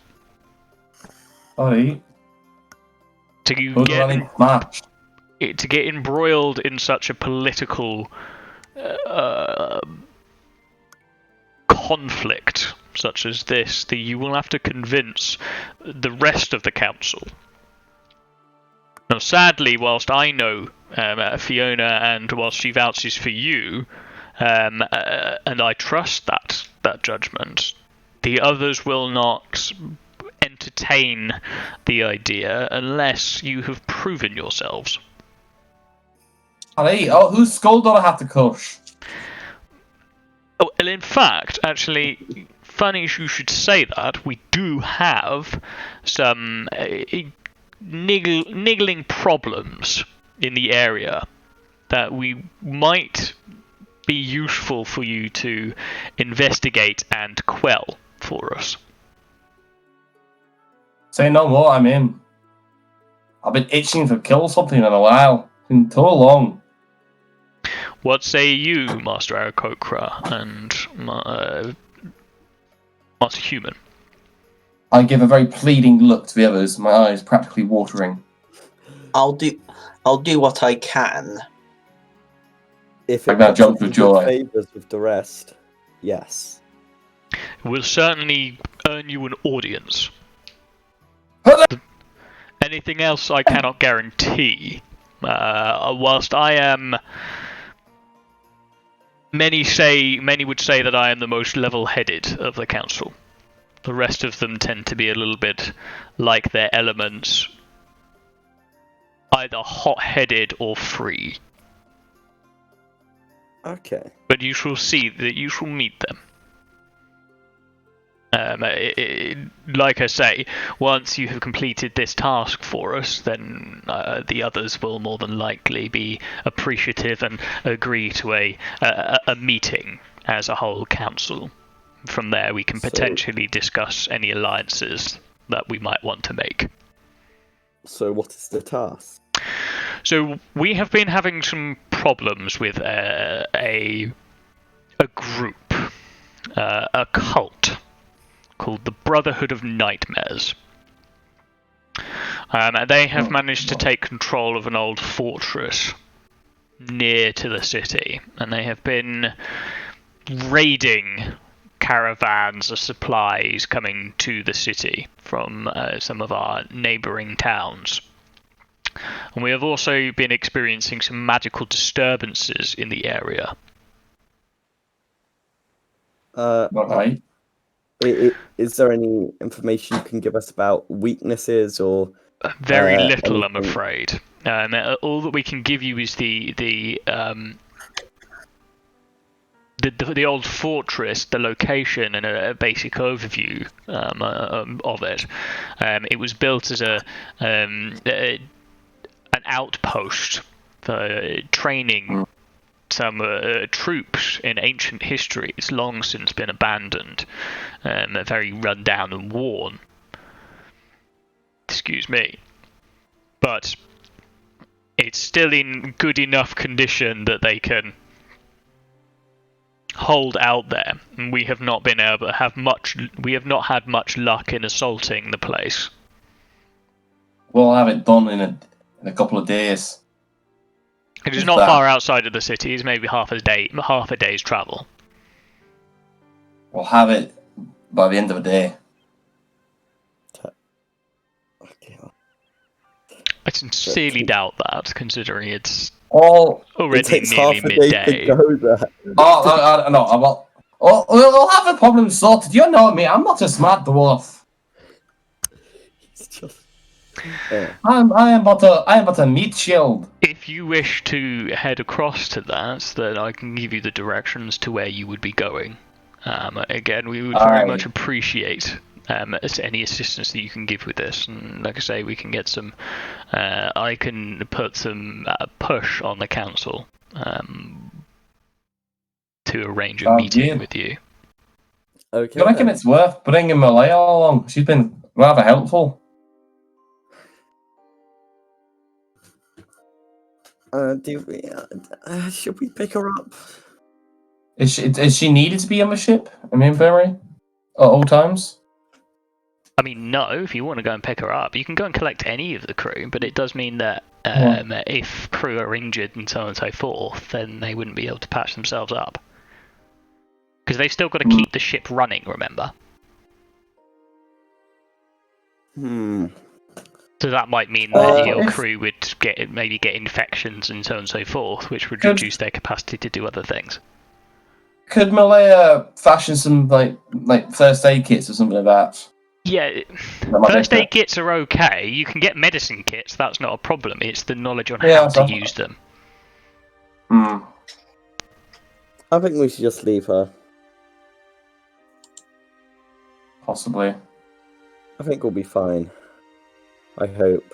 Alright. To get embroiled in such a political conflict such as this, that you will have to convince the rest of the council. Now, sadly, whilst I know Fiona and whilst she vouches for you, and I trust that judgment, the others will not entertain the idea unless you have proven yourselves. Hey, whose skull do I have to crush? Oh, and in fact, actually, funny you should say that. We do have some niggling problems in the area that we might be useful for you to investigate and quell for us. Say no more, I'm in. I've been itching to kill something in a while. It's been too long. What say you, Master Aarakocra and Master Human? I give a very pleading look to the others, my eyes practically watering. I'll do what I can. If I'm it gonna puts jump us in with good joy. favours with the rest, yes. We'll certainly earn you an audience. Anything else I cannot guarantee. Whilst I am... Many would say that I am the most level-headed of the council. The rest of them tend to be a little bit like their elements, either hot-headed or free. Okay. But you shall see that you shall meet them. Like I say, once you have completed this task for us, then the others will more than likely be appreciative and agree to a meeting as a whole council. From there, we can potentially discuss any alliances that we might want to make. So what is the task? So we have been having some problems with a group, a cult, called the Brotherhood of Nightmares. They have managed to take control of an old fortress near to the city, and they have been raiding caravans of supplies coming to the city from some of our neighbouring towns. And we have also been experiencing some magical disturbances in the area. Okay. Is there any information you can give us about weaknesses or Very little, I'm anything? afraid. All that we can give you is the old fortress, the location, and a basic overview of it. It was built as an outpost for training some troops in ancient history. It's long since been abandoned, very run down and worn. Excuse me. But it's still in good enough condition that they can hold out there. And we have not been able to have much. We have not had much luck in assaulting the place. We'll have it done in a couple of days. It is not far outside of the city. It's maybe half a day's travel. We'll have it by the end of the day. Okay. I sincerely doubt that, considering it's It already takes nearly half a day midday. to go there. No. We'll have the problem sorted. You know me. I'm not a smart dwarf. It's just... I am but a meat shield. If you wish to head across to that, then I can give you the directions to where you would be going. Again, we would very much appreciate any assistance that you can give with this. And like I say, we can get some. I can put some push on the council to arrange a meeting with you. Okay. I reckon it's worth bringing Malaya along. She's been rather helpful. Should we pick her up? Is she needed to be on the ship? I mean, very at all times. I mean, no. If you want to go and pick her up, you can go and collect any of the crew. But it does mean that if crew are injured and so on and so forth, then they wouldn't be able to patch themselves up. Because they've still got to keep the ship running, remember? So that might mean that your crew would maybe get infections and so on and so forth, which would Could- reduce their capacity to do other things. Could Malaya fashion some like first aid kits or something like that? Yeah, That might first be aid kits are okay. You can get medicine kits. That's not a problem. It's the knowledge on Yeah, how so- to use them. Hmm. I think we should just leave her. Possibly. I think we'll be fine. I hope.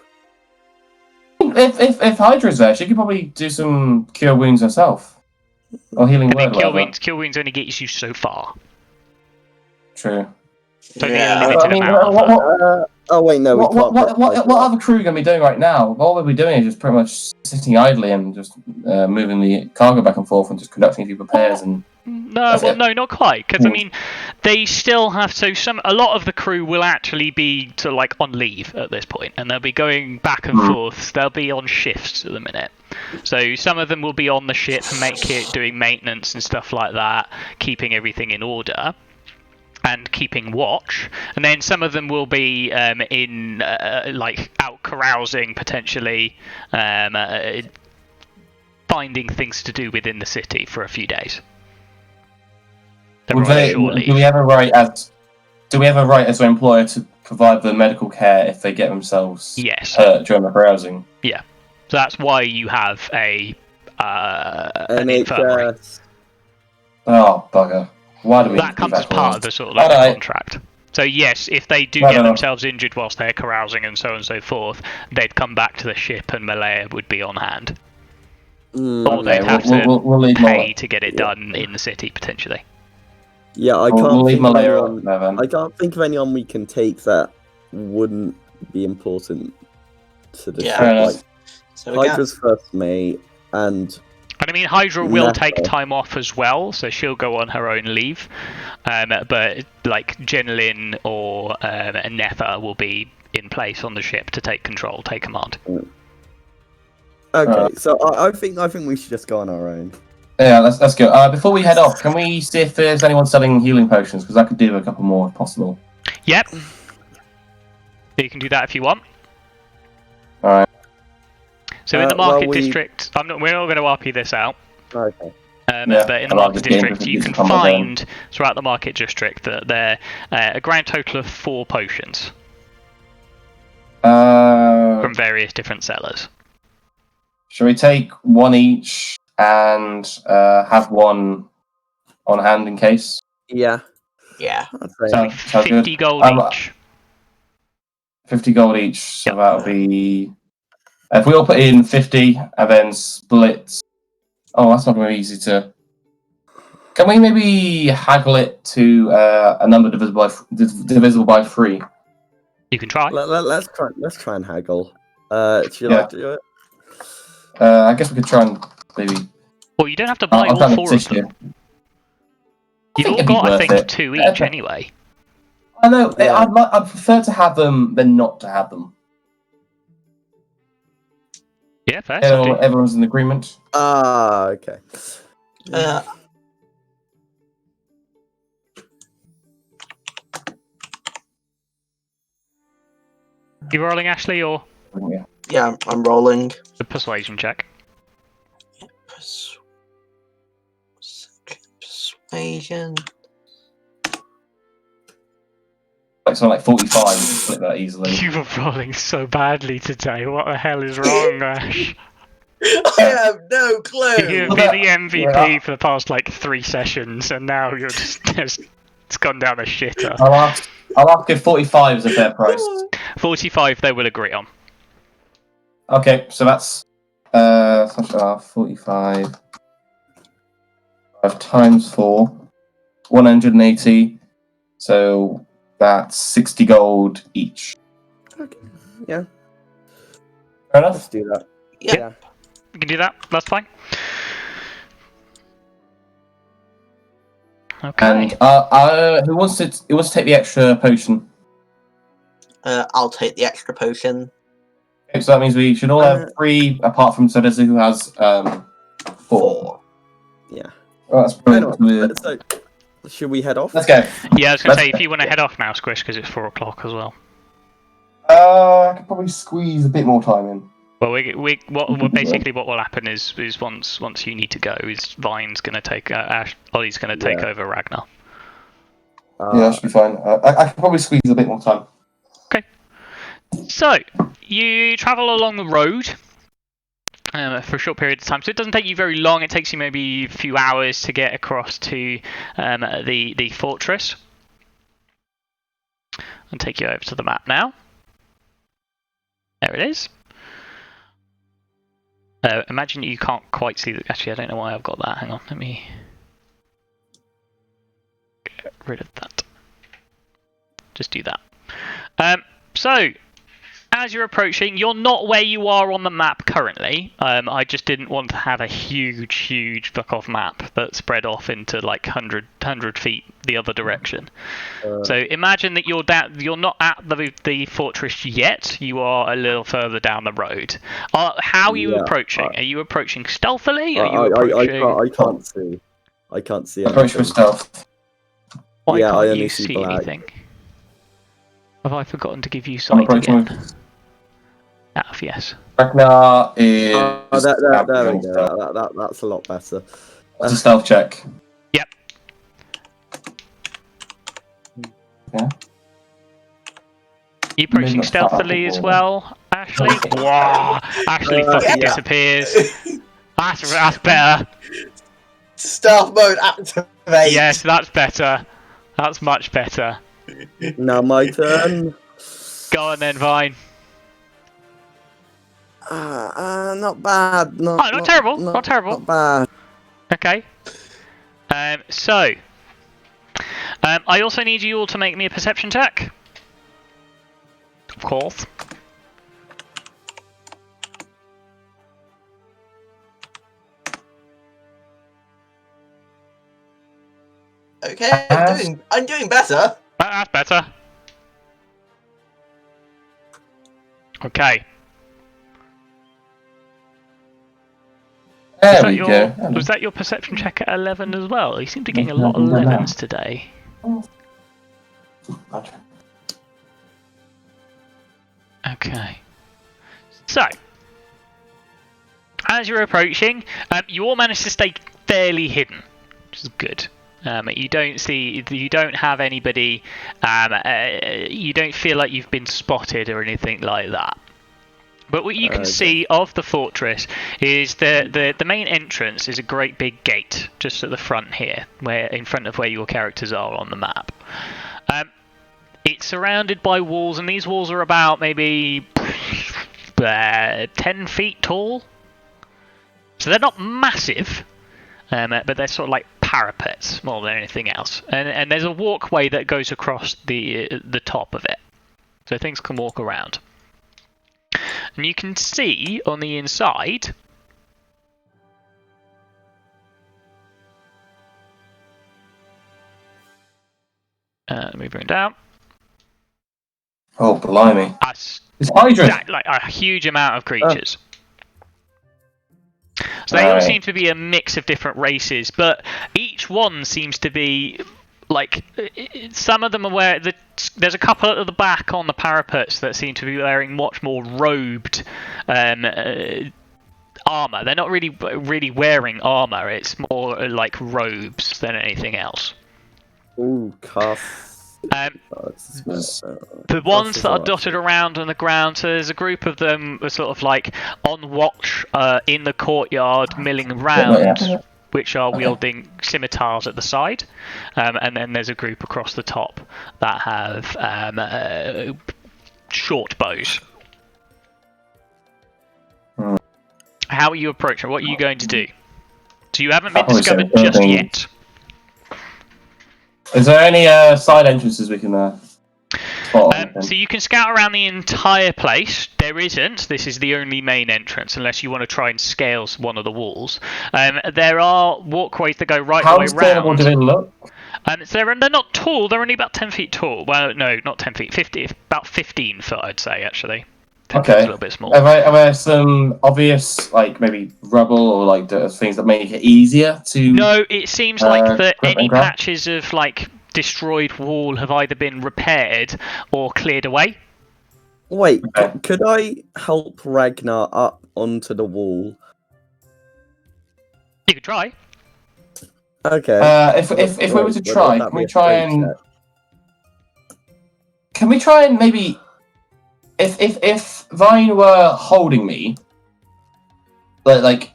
If Hydra's there, she could probably do some cure wounds herself. Or healing I mean, word, cure whatever. wounds only get you so far. True. It's only a Yeah. limited But, I mean, amount of them. Oh wait, no, what, we can't. what other crew going to be doing right now? All they'll be doing is just pretty much sitting idly and just moving the cargo back and forth and just conducting a few repairs and. No, That's well, it. no, not quite. Because I Mm. mean, they still have a lot of the crew will actually be on leave at this point, and they'll be going back and forth. They'll be on shifts at the minute. So some of them will be on the ship and doing maintenance and stuff like that, keeping everything in order and keeping watch. And then some of them will be out carousing potentially, finding things to do within the city for a few days. Do we have a right as an employer to provide the medical care if they get themselves Yes. hurt during the carousing? So that's why you have an infirmary. NHS. Oh bugger! Why do we? That comes as part of the sort of Alright. contract. So yes, if they do Right get on. themselves injured whilst they're carousing and so on and so forth, they'd come back to the ship and Malaya would be on hand. Or they'd have to we'll leave pay to get it done in the city potentially. Yeah, I We'll can't leave think of Malaya anyone. there then. I can't think of anyone we can take that wouldn't be important to the Yeah. Fair ship. enough. Like So we got Hydra's first mate, and And I mean, Hydra will take Nefa. time off as well, so she'll go on her own leave. But like Jenlin or Nefa will be in place on the ship to take control, take command. okay. So I think we should just go on our own. Yeah, let's go. Before we head off, can we see if there's anyone selling healing potions? Because I could do a couple more if possible. Yep. You can do that if you want. Alright. So in the well, market we- district, we're not going to RP this out. Okay. Yeah, But in the I'll market just get district, into you the can combo find throughout the market district that there a grand total of 4 potions from various different sellers. Shall we take one each and have one on hand in case? Yeah. yeah. I'd say. So- Sounds 50 good. gold each. 50 gold each, so Yep. that'll be... If we all put in 50 and then split... Oh, that's not going to be easy to... Can we maybe haggle it to a number divisible by 3? You can try. Let's try and haggle. Should you like to do it? I guess we could try and maybe... Well, you don't have to buy I'll try all and 4 of petition them. you. You've think all it'd be got, I worth think, it. 2 each anyway. I know, Yeah. I'd prefer to have them than not to have them. Yeah, fair. So do. Everyone's in agreement. Okay. Uh, You rolling, Ashley, or Yeah. yeah, I'm rolling. the persuasion check? Persuasion. Like something like 45, we can split that easily. You were rolling so badly today. What the hell is wrong, Ash? I have no clue. You've been the MVP for the past 3 sessions, and now you're just it's gone down a shitter. I'll ask if 45 is a fair price. 45 they will agree on. Okay, so that's 45 times 4, 180. So that's 60 gold each. Okay. Yeah. Fair enough. Let's do that. Yeah. You can do that. That's fine. Okay. And who wants to take the extra potion? I'll take the extra potion. Okay, so that means we should all have 3, apart from Sodezu, who has 4. Yeah. Oh, that's brilliant. So, should we head off? Let's go. Yeah, I was going to say, if you want to head off now, Squish, because it's 4 o'clock as well. I could probably squeeze a bit more time in. Well, basically what will happen is once you need to go, is Vine's going to take Ollie's going to take over Ragnar. Yeah, that should be fine. I can probably squeeze a bit more time. Okay. So you travel along the road for a short period of time, so it doesn't take you very long. It takes you maybe a few hours to get across to the fortress. I'll take you over to the map now. There it is. Imagine you can't quite see that. Actually, I don't know why I've got that. Hang on, let me get rid of that. Just do that. So, as you're approaching, you're not where you are on the map currently. I just didn't want to have a huge fuck-off map that spread off into like 100 feet the other direction. So imagine that you're not at the fortress yet. You are a little further down the road. How are you approaching? Are you approaching stealthily? Are you approaching? I can't see. I can't see. Approach with stealth. Why Yeah, I can't only you see see black. anything? Have I forgotten to give you I'm sight approaching again? with... Yes. Ragnar is... There we go. That's a lot better. That's a stealth check. Yep. Yeah. You approaching Maybe not stealthily far. as well, Ashley? Wow! Ashley fucking yeah. disappears. That's better. Stealth mode activate. Yes, that's better. That's much better. Now my turn. Go on then, Vine. Not bad. Not terrible. Not terrible. Not bad. Okay. So, I also need you all to make me a perception check. Of course. Okay, I'm doing better. That's better. Okay. There we go. Was that your perception check at 11 as well? You seem to be getting a lot of 11s today. Okay. So, as you're approaching, you all manage to stay fairly hidden, which is good. You don't have anybody. You don't feel like you've been spotted or anything like that. But what you can see of the fortress is the main entrance is a great big gate just at the front here, in front of where your characters are on the map. It's surrounded by walls, and these walls are about maybe 10 feet tall. So they're not massive, but they're sort of like parapets more than anything else. And there's a walkway that goes across the top of it, so things can walk around. And you can see on the inside moving down. Oh, blimey. It's Hydra. like a huge amount of creatures. So they all seem to be a mix of different races, but each one seems to be like, some of them are wearing, there's a couple at the back on the parapets that seem to be wearing much more robed armor. They're not really wearing armor. It's more like robes than anything else. Ooh, cuff. The ones that are dotted around on the ground, so there's a group of them sort of like on watch in the courtyard, milling around, which are wielding scimitars at the side, and then there's a group across the top that have short bows. How are you approaching? What are you going to do? So you haven't been discovered just yet. Is there any side entrances we can spot? So you can scout around the entire place. There isn't. This is the only main entrance, unless you want to try and scale one of the walls. There are walkways that go right the way round. How scalable do they look? So they're not tall. They're only about 10 feet tall. Well, no, not 10 feet. About 15 foot, I'd say, actually. 10 feet's a little bit small. Are there some obvious, like maybe rubble or like things that make it easier to? No, it seems like that any patches of like destroyed wall have either been repaired or cleared away. Wait, Okay. could I help Ragnar up onto the wall? You could try. Okay. If we were to Would try, that can be we a try strength and check? maybe if Vine were holding me like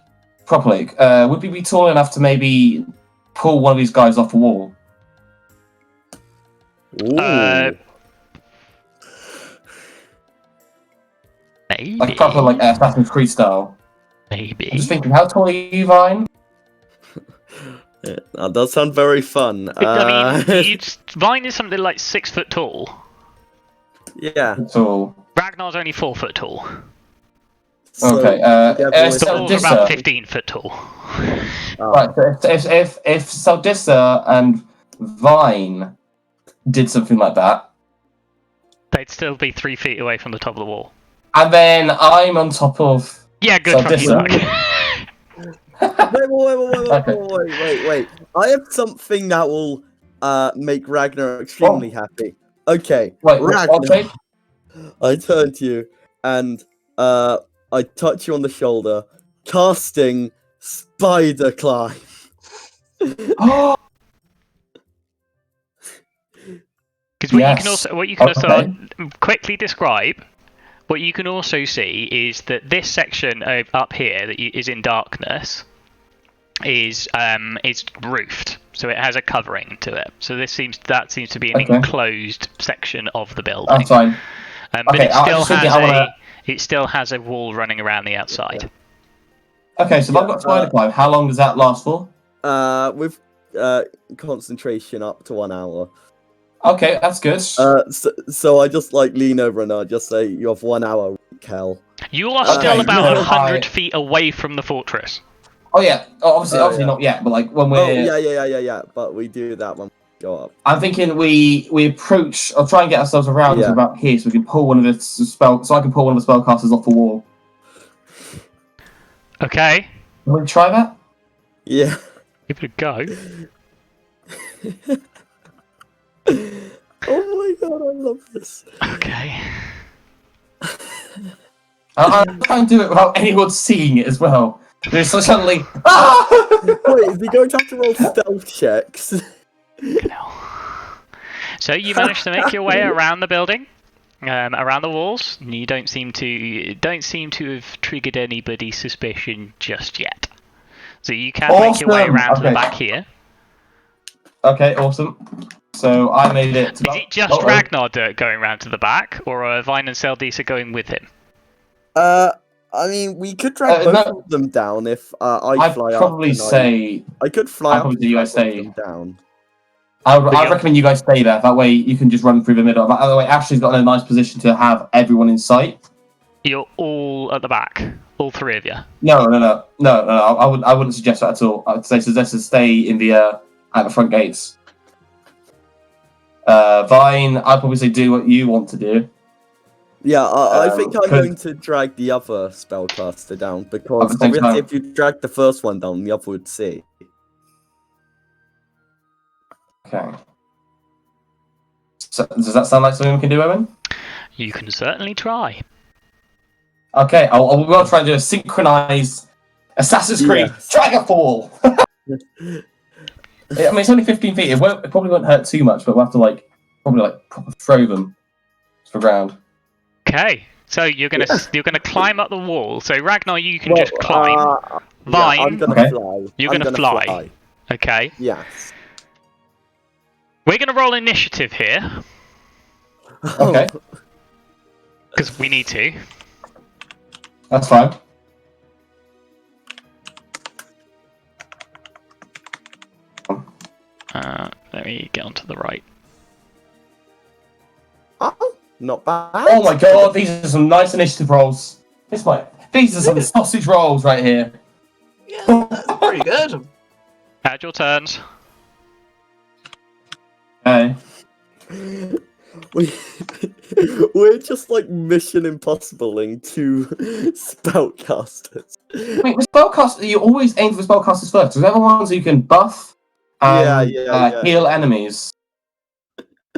properly, would we be tall enough to maybe pull one of these guys off a wall? Ooh. Maybe. Like proper like Assassin's Creed style. Maybe. I'm just thinking, how tall are you, Vine? Yeah, that does sound very fun. I mean, Vine is something like 6 foot tall. Yeah. Tall. Ragnar's only 4 foot tall. So, Okay, together with- The walls are Saldissa. about 15 foot tall. Right, so if Saldissa and Vine did something like that, They'd still be 3 feet away from the top of the wall. and then I'm on top of Yeah, good So fucking this- luck. Wait. I have something that will make Ragnar extremely happy. Okay, Wait, Ragnar, okay. I turn to you and I touch you on the shoulder, casting Spider Climb. Oh, Because Yes. what you can also Okay. quickly describe, what you can also see is that this section up here that is in darkness is roofed, so it has a covering to it. So that seems to be an Okay. enclosed section of the building. that's fine. But Okay, it I still was thinking has I wanna- it still has a wall running around the outside. Okay, so if I've got spider climb, how long does that last for? With concentration up to 1 hour. Okay, that's good. So I just like lean over and I just say, "You have 1 hour, Kel." You are Okay, still about no, 100 I- feet away from the fortress. Oh yeah, obviously yeah. not yet, but like when we're, Oh yeah. But we do that when we go up. I'm thinking we approach. I'll try and get ourselves around Yeah. to about here, so we can pull one of the so I can pull one of the spellcasters off the wall. Okay, Can we try that? Yeah. give it a go. Oh my god, I love this. Okay. I'm trying to do it without anyone seeing it as well. There's so suddenly. Ah! Wait, is he going to have to roll stealth checks? So you managed to make your way around the building, around the walls. You don't seem to have triggered anybody's suspicion just yet. So you can make your way Awesome, around to the okay. back here. Okay, awesome. So I made it. Is it just Ragnar going round to the back, or are Vine and Seldisa going with him? I mean, we could drag both of them down if I I'd fly up. probably say. I could fly I'd up probably and you drag guys both of say- them down. I recommend you guys stay there. That way you can just run through the middle. That way Ashley's got in a nice position to have everyone in sight. You're all at the back, all 3 of you. No. I wouldn't suggest that at all. I'd say suggest to stay in the at the front gates. Vine, I'd probably say do what you want to do. Yeah, I think I'm could- going to drag the other spellcaster down because At the same obviously time. if you drag the first one down, the other would see. Okay. So, does that sound like something we can do, Owen? You can certainly try. Okay, we're going to try and do a synchronized Assassin's Creed Yes. Dragonfall. I mean, it's only 15 feet. It probably won't hurt too much, but we'll have to probably proper throw them to the ground. Okay, so you're gonna climb up the wall. So Ragnar, you can just climb. Vine, I'm gonna Okay. fly. You're I'm gonna fly. Okay, Yes. we're gonna roll initiative here Okay, because we need to. that's fine. Let me get onto the right. Oh, not bad. Oh my god, these are some nice initiative rolls. These are some sausage rolls right here. Yeah, that's pretty good. Add your turns. Okay. We're just like Mission Impossible-ing 2 spellcasters. Wait, with spellcasters, you always aim for spellcasters first, because they're the ones who can buff and Yeah. heal enemies.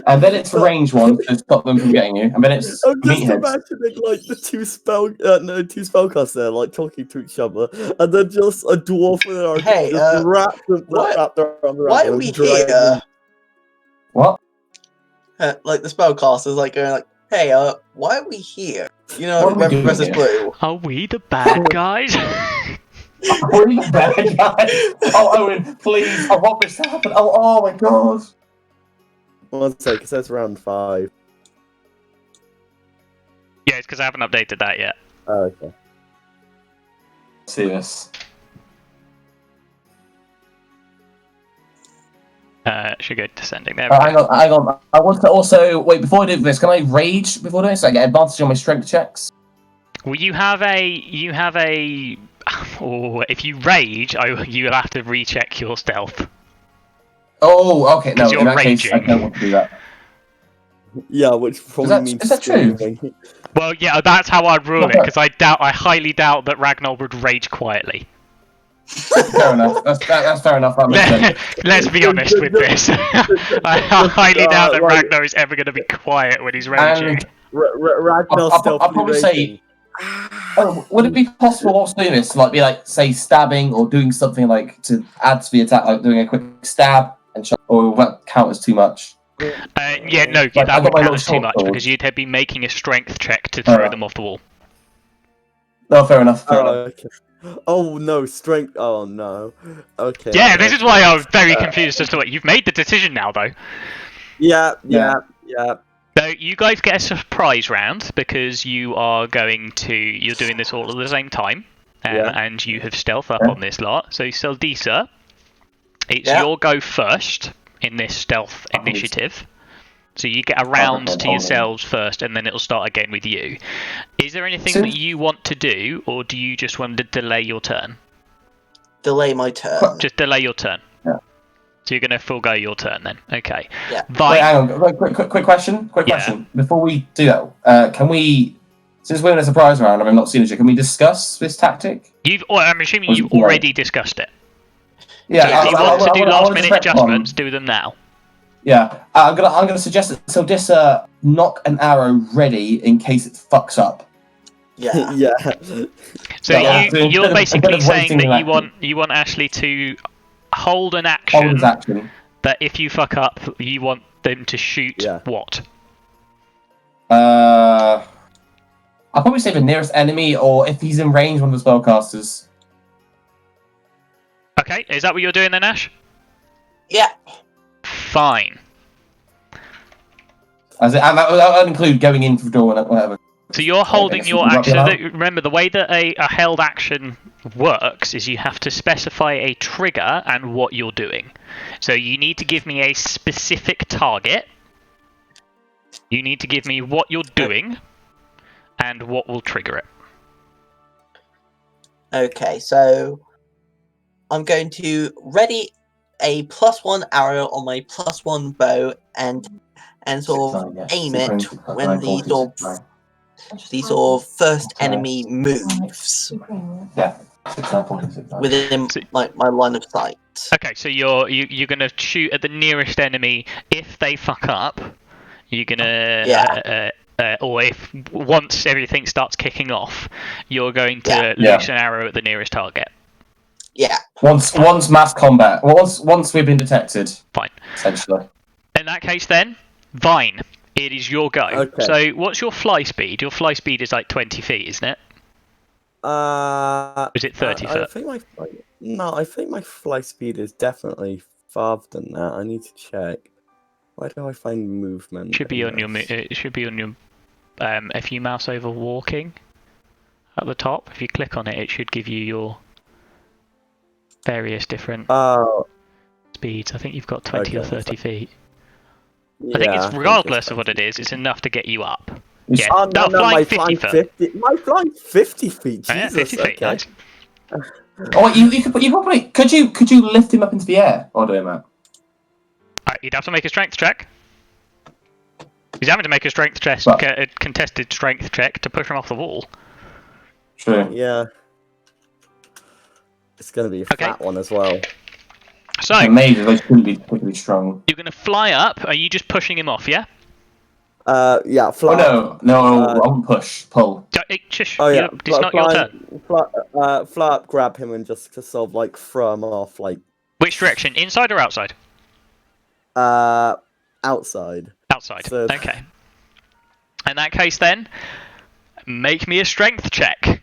and then it's a range one to stop them from getting you, and then it's I'm just meatheads. imagining like the two spellcasters there, like talking to each other, and then just a dwarf with an arc Hey, just wrapped around the why are we here? What? Like the spellcasters, like going like, "Hey, why are we here?" You know, What are we Red doing versus here? Blue. Are we the bad guys? We're the bad guys. Oh, Owen, please! I want this to happen. Oh my god! One sec, it says round 5. Yeah, it's because I haven't updated that yet. Oh, okay. See this. Should go descending there. Hang on. I want to also wait before I do this. Can I rage before doing this? So I get advantage on my strength checks. Well, you have a. Oh, if you rage, you'll have to recheck your stealth. Oh, okay. No, 'Cause you're in that case, I raging. don't want to do that. Yeah, which probably means is that true? screaming. Well, yeah, that's how I'd rule it, because I highly doubt that Ragnar would rage quietly. Fair enough. That's fair enough. That makes sense. Let's be honest with this. I highly doubt that Ragnar is ever going to be quiet when he's raging. And Ragnar's I'll probably say. Oh, would it be possible whilst doing this to like be like say stabbing or doing something like to add to the attack, like doing a quick stab and or will that count as too much? Yeah, no, Like, that I got would my count little as too short much sword. because you'd be making a strength check to throw Alright. them off the wall. No, fair enough. Fair enough. Okay. Oh no, strength. Oh no. Okay. Yeah, this is why I was very confused as to what you've made the decision now, though. Yeah. So you guys get a surprise round because you're doing this all at the same time, and you have stealth up on this lot. So Seldisa, it's your go first in this stealth initiative. So you get a round to yourselves first, and then it'll start again with you. Is there anything that you want to do, or do you just want to delay your turn? Delay my turn. Just delay your turn. Yeah. So you're going to forego your turn then. Okay. Yeah. Wait, hang on. Quick question. Quick question. Before we do that, can we, since we're in a surprise round and I've not seen it yet, can we discuss this tactic? I'm assuming you've already discussed it. Yeah. So if you want to do last minute adjustments, do them now. Yeah. I'm gonna suggest that Seldisa knock an arrow ready in case it fucks up. Yeah. Yeah. So So you're basically saying that waiting you want Ashley to hold an Hold his action action. that if you fuck up, you want them to shoot what? I'll probably say the nearest enemy, or if he's in range, one of the spellcasters. Okay, is that what you're doing then, Ash? Yeah. Fine. And that would include going in for the door and whatever. So you're holding guess your we can action. work it out. Remember, the way that a held action works is you have to specify a trigger and what you're doing. So you need to give me a specific target. You need to give me what you're doing and what will trigger it. Okay, so I'm going to ready a +1 arrow on my +1 bow and sort of aim it when the sort of first enemy moves Yeah. within my line of sight. Okay, so you're gonna shoot at the nearest enemy. If they fuck up, you're gonna or if once everything starts kicking off, you're going to loose an arrow at the nearest target. Yeah. Once mass combat. Once we've been detected. Fine. Essentially. In that case, then Vine, it is your go. Okay. So what's your fly speed? Your fly speed is like 20 feet, isn't it? Is it 30 foot? I think my fly speed is definitely farther than that. I need to check. Where do I find movement? It should be on your. If you mouse over walking at the top, if you click on it, it should give you your various different speeds. I think you've got 20 or 30 feet. I think it's regardless of what it is, it's enough to get you up. Yeah, Oh, no, flying my 50 flying foot. 50. My flying 50 feet. Jesus, Yeah, 50 feet. okay. Nice. Oh, you probably could you lift him up into the air or do it, Matt? You'd have to make a strength check. He's having to make a strength check, a contested strength check to push him off the wall. True. Yeah. It's gonna be a fat one as well. So The mages, those shouldn't be particularly strong. you're going to fly up. Are you just pushing him off? Yeah. Yeah. Oh Fly. no, I wouldn't push, pull. Shush. Oh yeah. It's not your turn. Fly up, grab him, and just to sort of like throw him off, like. Which direction? Inside or outside? Outside. Outside. So- Okay. In that case, then, make me a strength check.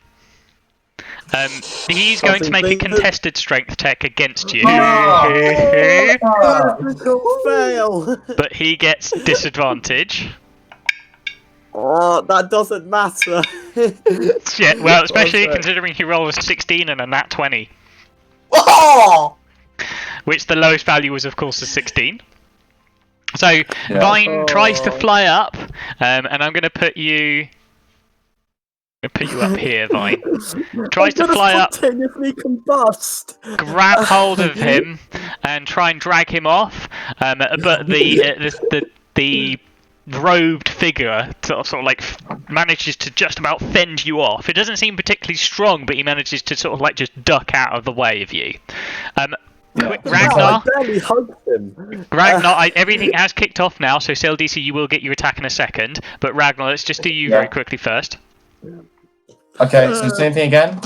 He's going to make a contested strength check against you. Critical fail. But he gets disadvantage. Oh, that doesn't matter. Yeah, well, especially Okay. considering he rolled a 16 and a nat 20, Oh! which the lowest value was, of course, a 16. So Yeah. Vine tries to fly up, and I'm going to put you. Up here, Vine. Tries to fly up, Spontaneously combust. grab hold of him, and try and drag him off. But the robed figure sort of like manages to just about fend you off. It doesn't seem particularly strong, but he manages to sort of like just duck out of the way of you. Ragnar, I barely hugged him. everything has kicked off now, so CLDC, you will get your attack in a second. But Ragnar, let's just do you very quickly first. Okay, so same thing again.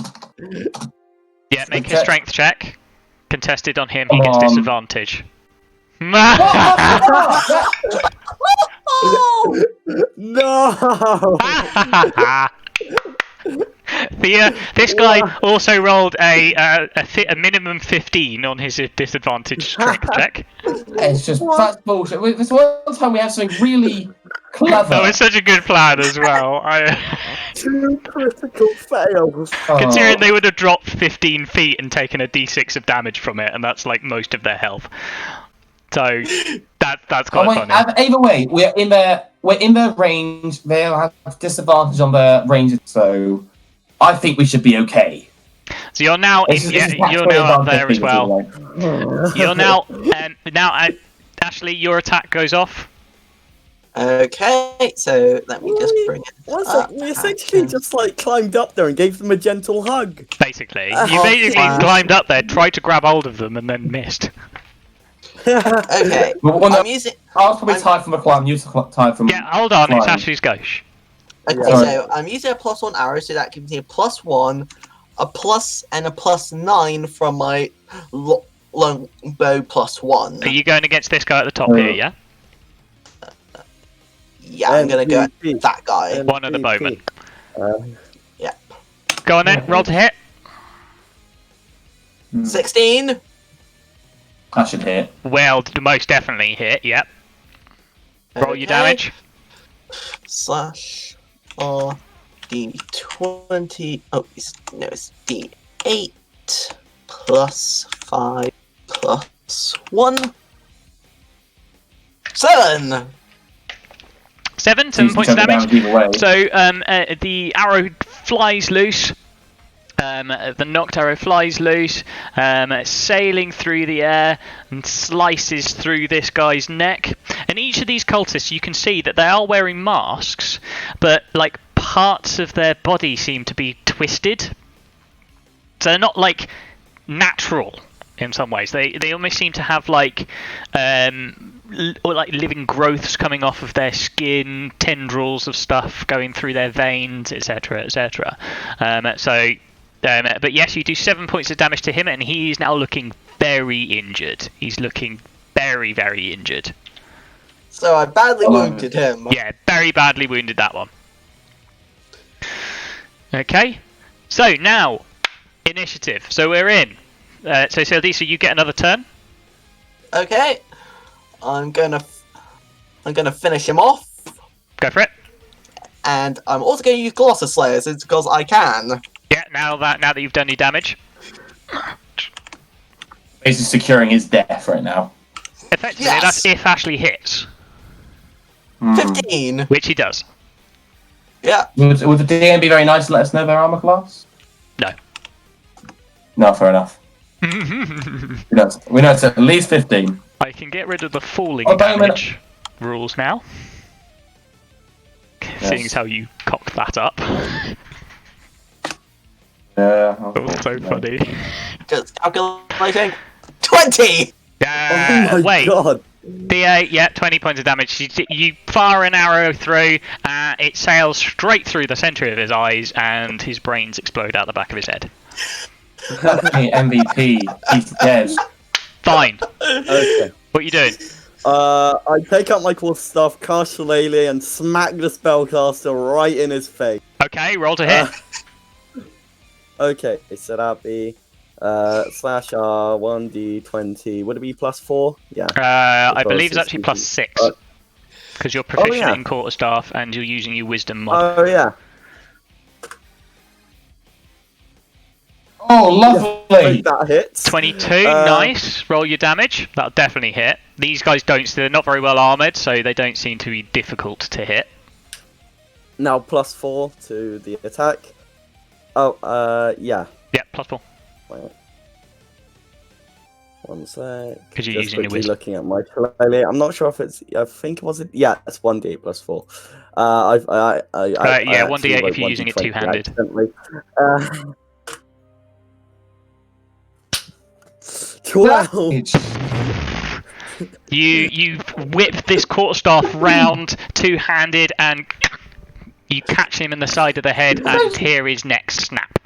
Yeah, make a Okay. strength check. Contested on him, he Come gets on. disadvantage. Oh! No. This guy also rolled a minimum 15 on his disadvantage strength check. It's just that's bullshit. This one time we had something really clever. That was such a good plan as well. 2 critical fails. Considering they would have dropped 15 feet and taken a d6 of damage from it, and that's like most of their health. So that's quite funny. Either way, we're in their range. They'll have disadvantage on their range, so I think we should be okay. So you're now you're now up there as well. You're now Ashley, your attack goes off. Okay, so let me just bring it One up. sec, we essentially just like climbed up there and gave them a gentle hug. Basically, you basically climbed up there, tried to grab hold of them, and then missed. Okay, Well, I'm using. I was probably tied from a climb. You were tied from. Yeah, hold on, it's Fine. Ashley's go. Okay, Yeah. so I'm using a +1 arrow, so that gives me a +1, a plus, and a +9 from my longbow +1. Are you going against this guy at the top here, yeah? Yeah, I'm gonna go at that guy. One of the bowmen. Yeah. Go on then, roll to hit. 16. That should hit. Well, most definitely hit, yep. Roll your damage. Slash or D20. Oh, it's D8 plus 5 plus 1. 7! 7 points of damage. So the arrow flies loose. The knocked arrow flies loose, sailing through the air and slices through this guy's neck. And each of these cultists, you can see that they are wearing masks, but like parts of their body seem to be twisted. So they're not like natural in some ways. They almost seem to have like living growths coming off of their skin, tendrils of stuff going through their veins, etc., etc. But yes, you do 7 points of damage to him, and he is now looking very injured. He's looking very, very injured. So I badly wounded him. Yeah, very badly wounded that one. Okay, so now initiative. So we're in. So Lisa, you get another turn. Okay. I'm gonna finish him off, Go for it. and I'm also gonna use Colossus Slayers. It's because I can. Yeah, now that you've done your damage. Basically securing his death right now. Effectively, Yes. that's if Ashley hits, 15. which he does. Yeah. Would the DM be very nice to let us know their armor class? No. No, fair enough. We know it's at least 15. I can get rid of the falling Oh, bowman. damage rules now. Seeing as how you cocked that up. Yeah. That was so funny. Just calculating. 20! Oh my Wait. god! D8, yeah, 20 points of damage. You fire an arrow through, it sails straight through the centre of his eyes, and his brains explode out the back of his head. Hey, MVP. He's dead. Fine. Okay. What are you doing? I take out my quarterstaff, cast Shillelagh, and smack the spellcaster right in his face. Okay, roll to hit. Okay, so that'd be slash R 1d20. Would it be +4? Yeah. I believe it's actually +6. Because you're proficient in quarterstaff and you're using your wisdom mod. Oh yeah. Oh, lovely! That hits. 22, nice. Roll your damage. That'll definitely hit. These guys they're not very well armoured, so they don't seem to be difficult to hit. Now +4 to the attack. Oh, yeah. Yeah, +4. Wait. One sec. Because you're using your wisdom. Looking at my Shillelagh. I'm not sure if it's. I think yeah, it's 1d8 +4. Yeah, 1d8 if you're using it two-handed. 12. You whip this quarterstaff round two-handed and you catch him in the side of the head and hear his neck snap.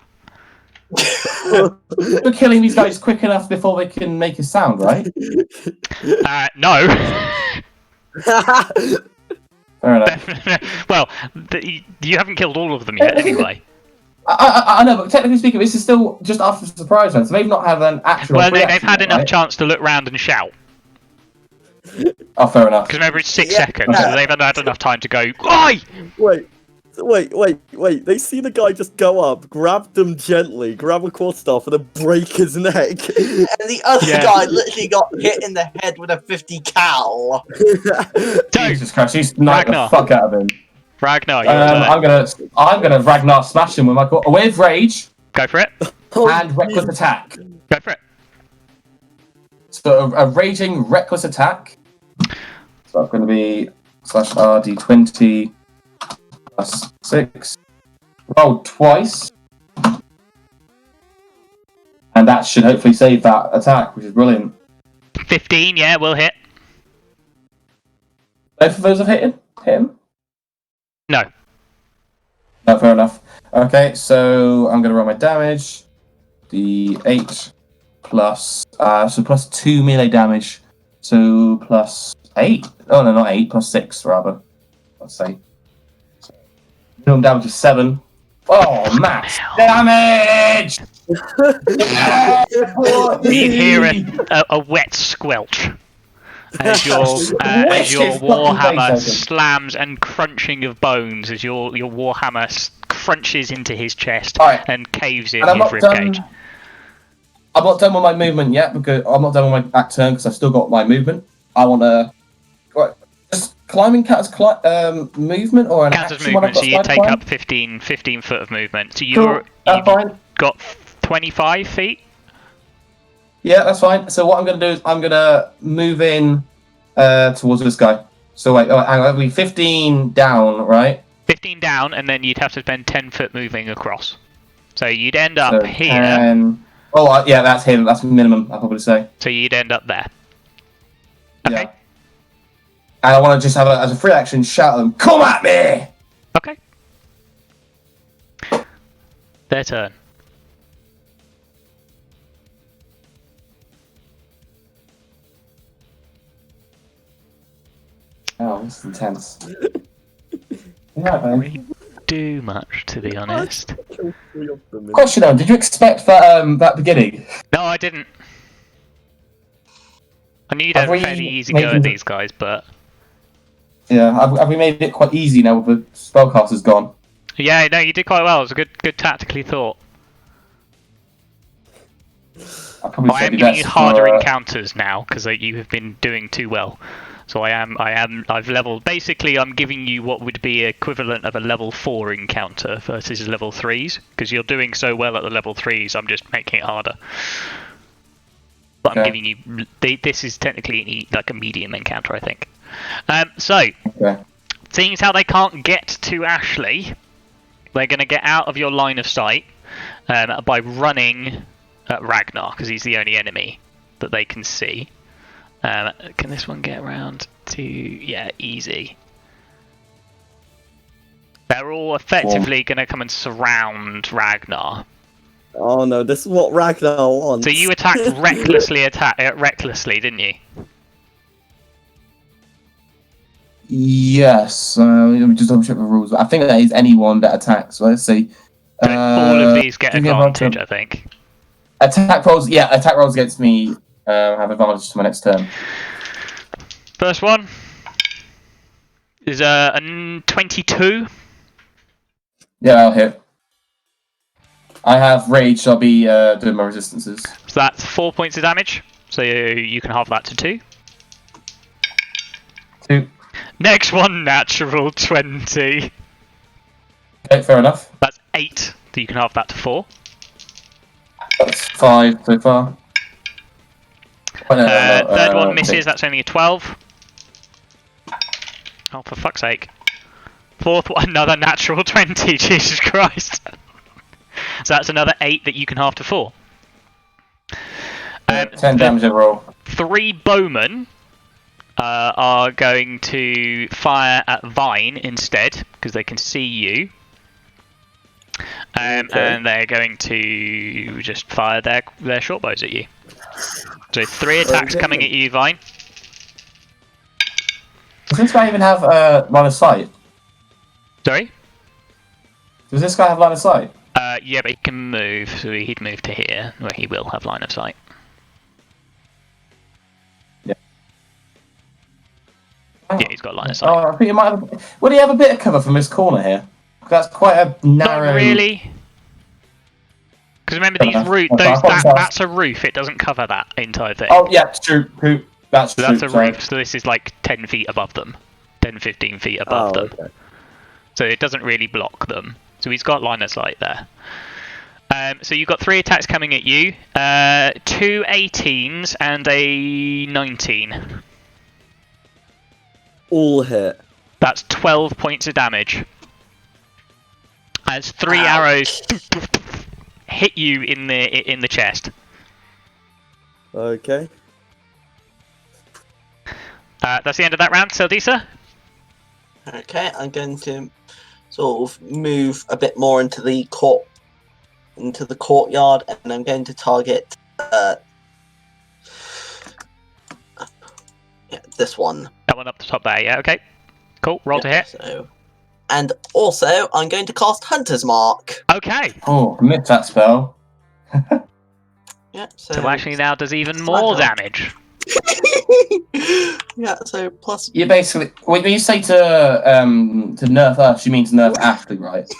You're killing these guys quick enough before they can make a sound, right? No. Fair enough. Well, you haven't killed all of them yet, anyway. I know, but technically speaking, this is still just after the surprise round, so they've not had an actual. Well, they've had enough chance to look round and shout. Oh, fair enough. Because remember, it's 6 seconds, so they've had enough time to go, Oi! Wait. They see the guy just go up, grab them gently, grab a quarterstaff, and then break his neck. And the other guy literally got hit in the head with a 50 cal. Jesus Christ, he's knocked the fuck out of him. Ragnar, I'm gonna Ragnar smash him with rage. Go for it. And reckless attack. Go for it. So a raging reckless attack. So it's going to be /RD20 +6. Roll twice. And that should hopefully save that attack, which is brilliant. 15, yeah, we'll hit. Both of those have hit him? No. No, fair enough. Okay, so I'm going to roll my damage. D8 plus, so +2 melee damage. So +8. Oh, no, not 8, +6 rather. Let's say. So, minimum damage is 7. Oh, max damage! You hear a wet squelch as your warhammer slams and crunching of bones as your warhammer crunches into his chest and caves in his ribcage. I'm not done with my movement yet because I'm not done with my back turn because I've still got my movement. I want to. Just climbing counts movement or an counts as action movement, so you take climb? up 15 foot of movement. So Cool. you've Fine. got 25 feet. Yeah, that's fine. So what I'm going to do is I'm going to move in towards this guy. So wait, I'll be 15 down, right? 15 down, and then you'd have to spend 10 foot moving across. So you'd end up here. 10... Oh, yeah, that's him. That's minimum, I'll probably say. So you'd end up there. Okay. Yeah. And I want to just have as a free action, shout at them, "Come at me!" Okay. Their turn. Oh, this is intense. Yeah, man. Do much, to be honest. Question though, did you expect that beginning? No, I didn't. I knew you'd have a fairly easy go at these guys, but... Yeah, have we made it quite easy now with the spellcasters gone? Yeah, no, you did quite well. It was a good tactically thought. I am giving you harder encounters now because you have been doing too well. So I've leveled. Basically, I'm giving you what would be equivalent of a level 4 encounter versus level 3s because you're doing so well at the level 3s. I'm just making it harder. But I'm giving you. This is technically like a medium encounter, I think. Seeing as how they can't get to Ashley, they're going to get out of your line of sight by running at Ragnar because he's the only enemy that they can see. Can this one get around to... Yeah, easy. They're all effectively going to come and surround Ragnar. Oh no, this is what Ragnar wants. So you attacked recklessly, didn't you? Yes. Let me just double check the rules. I think that is anyone that attacks. So let's see. So all of these get advantage, I think. Attack rolls. Yeah, attack rolls against me have advantage to my next turn. First one is a 22. Yeah, I'll hit. I have rage, so I'll be doing my resistances. So that's 4 points of damage. So you can halve that to 2. 2. Next one, natural 20. Okay, fair enough. That's 8. So you can halve that to 4. That's 5 so far. Oh, no, Third one misses. 6. That's only a 12. Oh, for fuck's sake. Fourth one, another natural 20. Jesus Christ. So that's another 8 that you can halve to 4. 10 damage overall. 3 bowmen are going to fire at Vine instead, because they can see you. And they're going to just fire their short bows at you. So 3 attacks coming at you, Vine. Does this guy even have line of sight? Sorry? Does this guy have line of sight? Yeah, but he can move, so he'd move to here, where he will have line of sight. Yeah. Yeah, he's got line of sight. Oh, I think he might have... Would he have a bit of cover from this corner here? That's quite a narrow... Not really. Because remember, these roof, that's a roof, it doesn't cover that entire thing. Oh, yeah, it's true. That's true. That's a roof, so this is like 10 feet above them. 10, 15 feet above them. Okay. So it doesn't really block them. So he's got line of sight there. So you've got 3 attacks coming at you. 2 18s and a 19. All hit. That's 12 points of damage. As 3 arrows hit you in the chest. Okay. That's the end of that round, Sildisa. Okay, I'm going to sort of move a bit more into the courtyard, and I'm going to target this one. That one up the top there, yeah, okay. Cool, roll to hit. So, and also, I'm going to cast Hunter's Mark. Okay. Oh, I missed that spell. Yeah, So actually now does even more damage. Yeah, so plus... You basically... When you say to nerf us, you mean to nerf Ashley, right?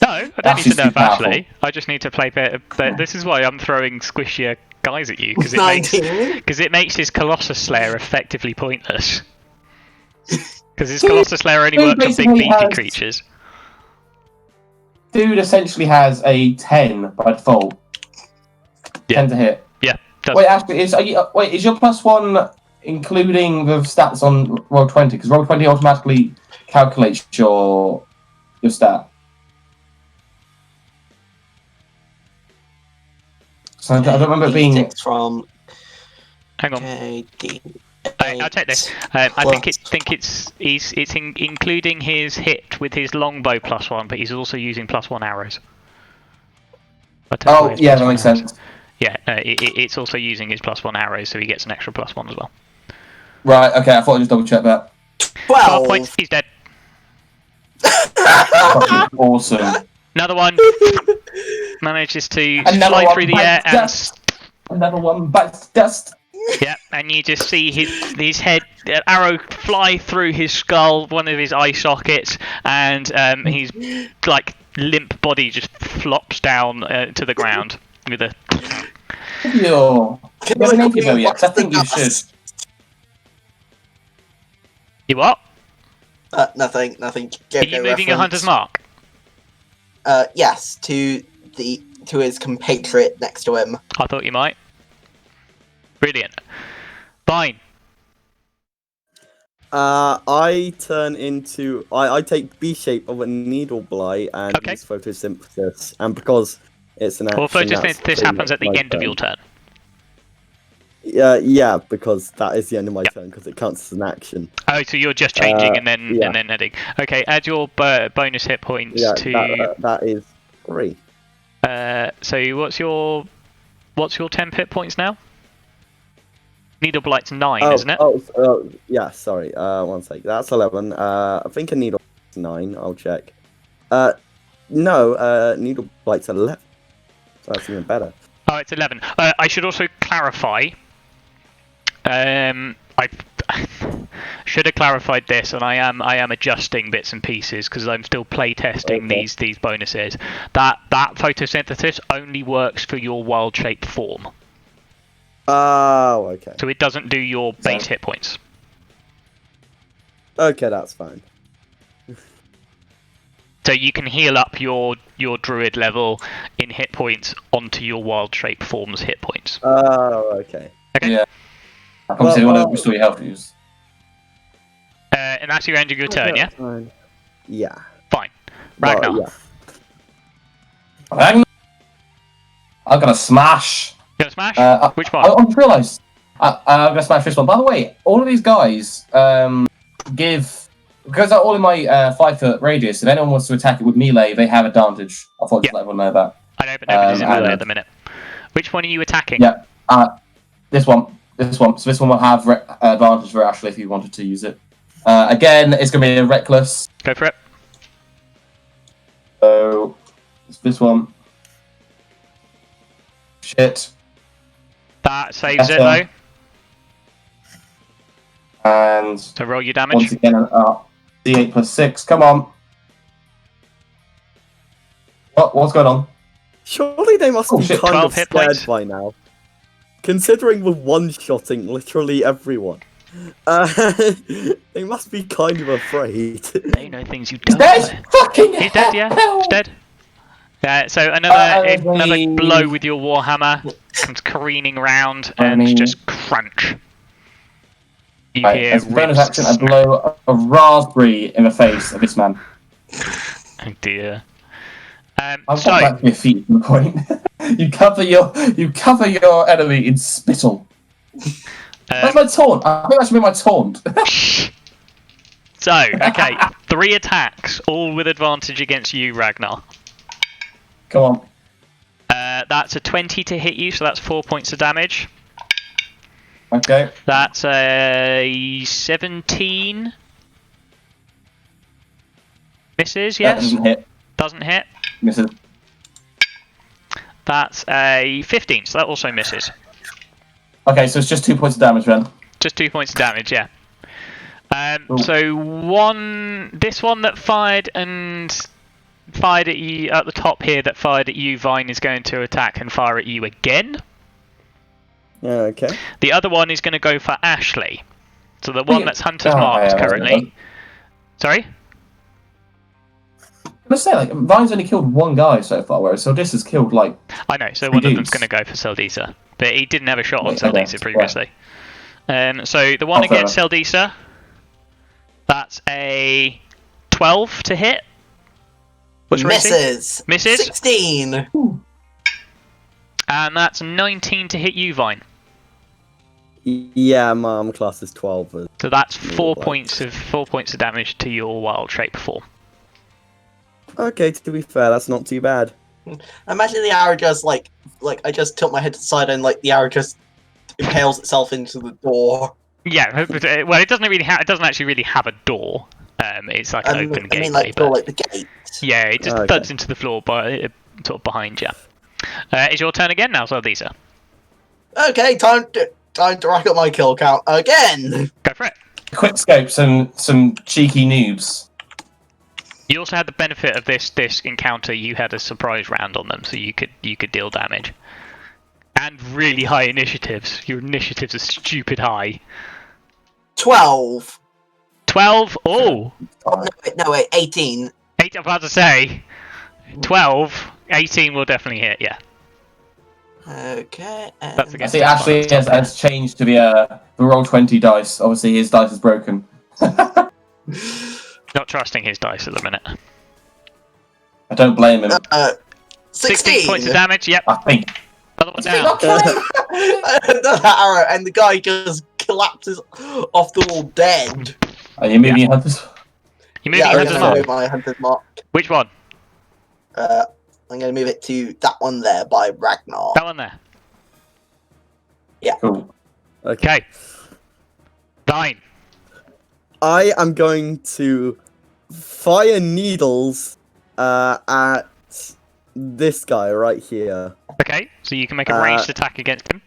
No, I don't need to Ashley's too nerf powerful. Ashley. I just need to play better. This is why I'm throwing squishier guys at you, because it makes his Colossus Slayer effectively pointless. Because his Colossus Slayer only works on big beefy creatures. Dude essentially has a 10 by default. Yeah. 10 to hit. Yeah. Wait, Ashley, is your +1 including the stats on Roll20? Because Roll20 automatically calculates your stat. So I don't remember it being... from... Hang on. JD. I'll take this. I think it's including his hit with his longbow +1, but he's also using +1 arrows. Oh, yeah, that makes sense. Yeah, it's also using his +1 arrows, so he gets an extra +1 as well. Right, okay, I thought I'd just double check that. 12 points, he's dead. Awesome. Another one manages to Another fly one through the air and... dust. Another one bites dust. Yeah, and you just see his head arrow fly through his skull, one of his eye sockets, and his like limp body just flops down to the ground with a. You have an interview yet? I think you should. You what? Nothing. Are you moving your hunter's mark? Yes, to his compatriot next to him. I thought you might. Brilliant. Fine. I turn into... I take B shape of a needle blight and use photosynthesis. And because it's an action... Well, photosynthesis happens at the end of your turn. Yeah, because that is the end of my turn because it counts as an action. Oh, so you're just changing and yeah. then heading. Okay, add your bonus hit points Yeah, to. that is 3. So what's your temp hit points now? Needle Blight's 9, isn't it? Yeah. Sorry. 1 sec. That's 11. I think a needle blight's 9. I'll check. No. Needle blight's 11. So that's even better. Oh, it's 11. I should also clarify. I should have clarified this, and I am adjusting bits and pieces because I'm still playtesting these bonuses. That photosynthesis only works for your wild shape form. Oh, okay. So it doesn't do your base hit points. Okay, that's fine. So you can heal up your druid level in hit points onto your wild shape form's hit points. Oh, okay. Okay. Yeah. Obviously, you want to restore your health use. And that's your end of your turn, yeah? Fine. Yeah. Fine. Ragnar. Well, yeah. Ragnar! I'm gonna smash. You gonna smash? Which one? I just realised. I'm gonna smash this one. By the way, all of these guys give. Because they're all in my 5-foot radius, if anyone wants to attack it with melee, they have advantage. I thought I'd just let everyone know that. I know, but nobody's in melee at the minute. Which one are you attacking? Yeah. This one. So this one will have advantage for Ashley if you wanted to use it. Again, it's going to be a reckless. Go for it. So, it's this one. Shit. That saves it, though. And So roll your damage. once again, D8 plus 6. Come on. What's going on? Surely they must be shit, kind 12 of hit scared points. by now. Considering we're one-shotting literally everyone. They must be kind of afraid. They know things you don't He's know. dead! Fucking He's dead, yeah. He's dead. So another blow with your warhammer comes careening round and just crunch. You hear as a bonus ribs action, I blow a raspberry in the face of this man. Oh dear. I want that to be a feat from the point. you cover your enemy in spittle. That's my taunt. I think that should be my taunt. So, okay, 3 attacks, all with advantage against you, Ragnar. Come on. That's a 20 to hit you, so that's 4 points of damage. Okay. That's a 17. Misses, yes? That doesn't hit. Doesn't hit. Misses. That's a 15, so that also misses. Okay, so it's just 2 points of damage then. Just 2 points of damage, yeah. So this one that fired at you at the top here that fired at you, Vine, is going to attack and fire at you again. Okay. The other one is going to go for Ashley. So the one that's Hunter's marked currently. Sorry? I'm gonna say, like, Vine's only killed 1 guy so far, whereas Sildis has killed, like... I know, so 3 one of them's dudes. going to go for Seldisa. But he didn't have a shot on Okay, Seldisa previously. So the one against Seldisa, that's a 12 to hit. What's your rating? Misses. Misses? 16. And that's 19 to hit you, Vine. Yeah, my armor class is 12. So that's 4 points of damage to your wild shape form. Okay, to be fair, that's not too bad. Imagine the arrow just like I just tilt my head to the side and like the arrow just impales itself into the door. Yeah, well, it doesn't actually really have a door. It's like an open gateway. I mean, like door, like the gate. Yeah, it just thuds into the floor, sort of behind you. Is your turn again now, Saldisa? Okay, time to rack up my kill count again. Go for it. Quick scopes and some cheeky noobs. You also had the benefit of this encounter. You had a surprise round on them, so you could deal damage. And really high initiatives. Your initiatives are stupid high. 12. 12? Oh! No, wait, 18. 8, I'm about to say. 12. 18 will definitely hit, yeah. Okay. That's I against see Ashley has changed to the roll 20 dice. Obviously, his dice is broken. Not trusting his dice at the minute. I don't blame him. 16 points of damage, yep. I think. Other one Did he down. not kill him? Another arrow, and the guy just collapses off the wall dead. Are you moving your hunters? You're moving Yeah, your I'm hunter's going to mark. move my hunter's mark. Which one? I'm going to move it to that one there by Ragnar. That one there. Cool. Okay. Fine. I am going to fire needles at this guy right here. Okay, so you can make a ranged attack against him.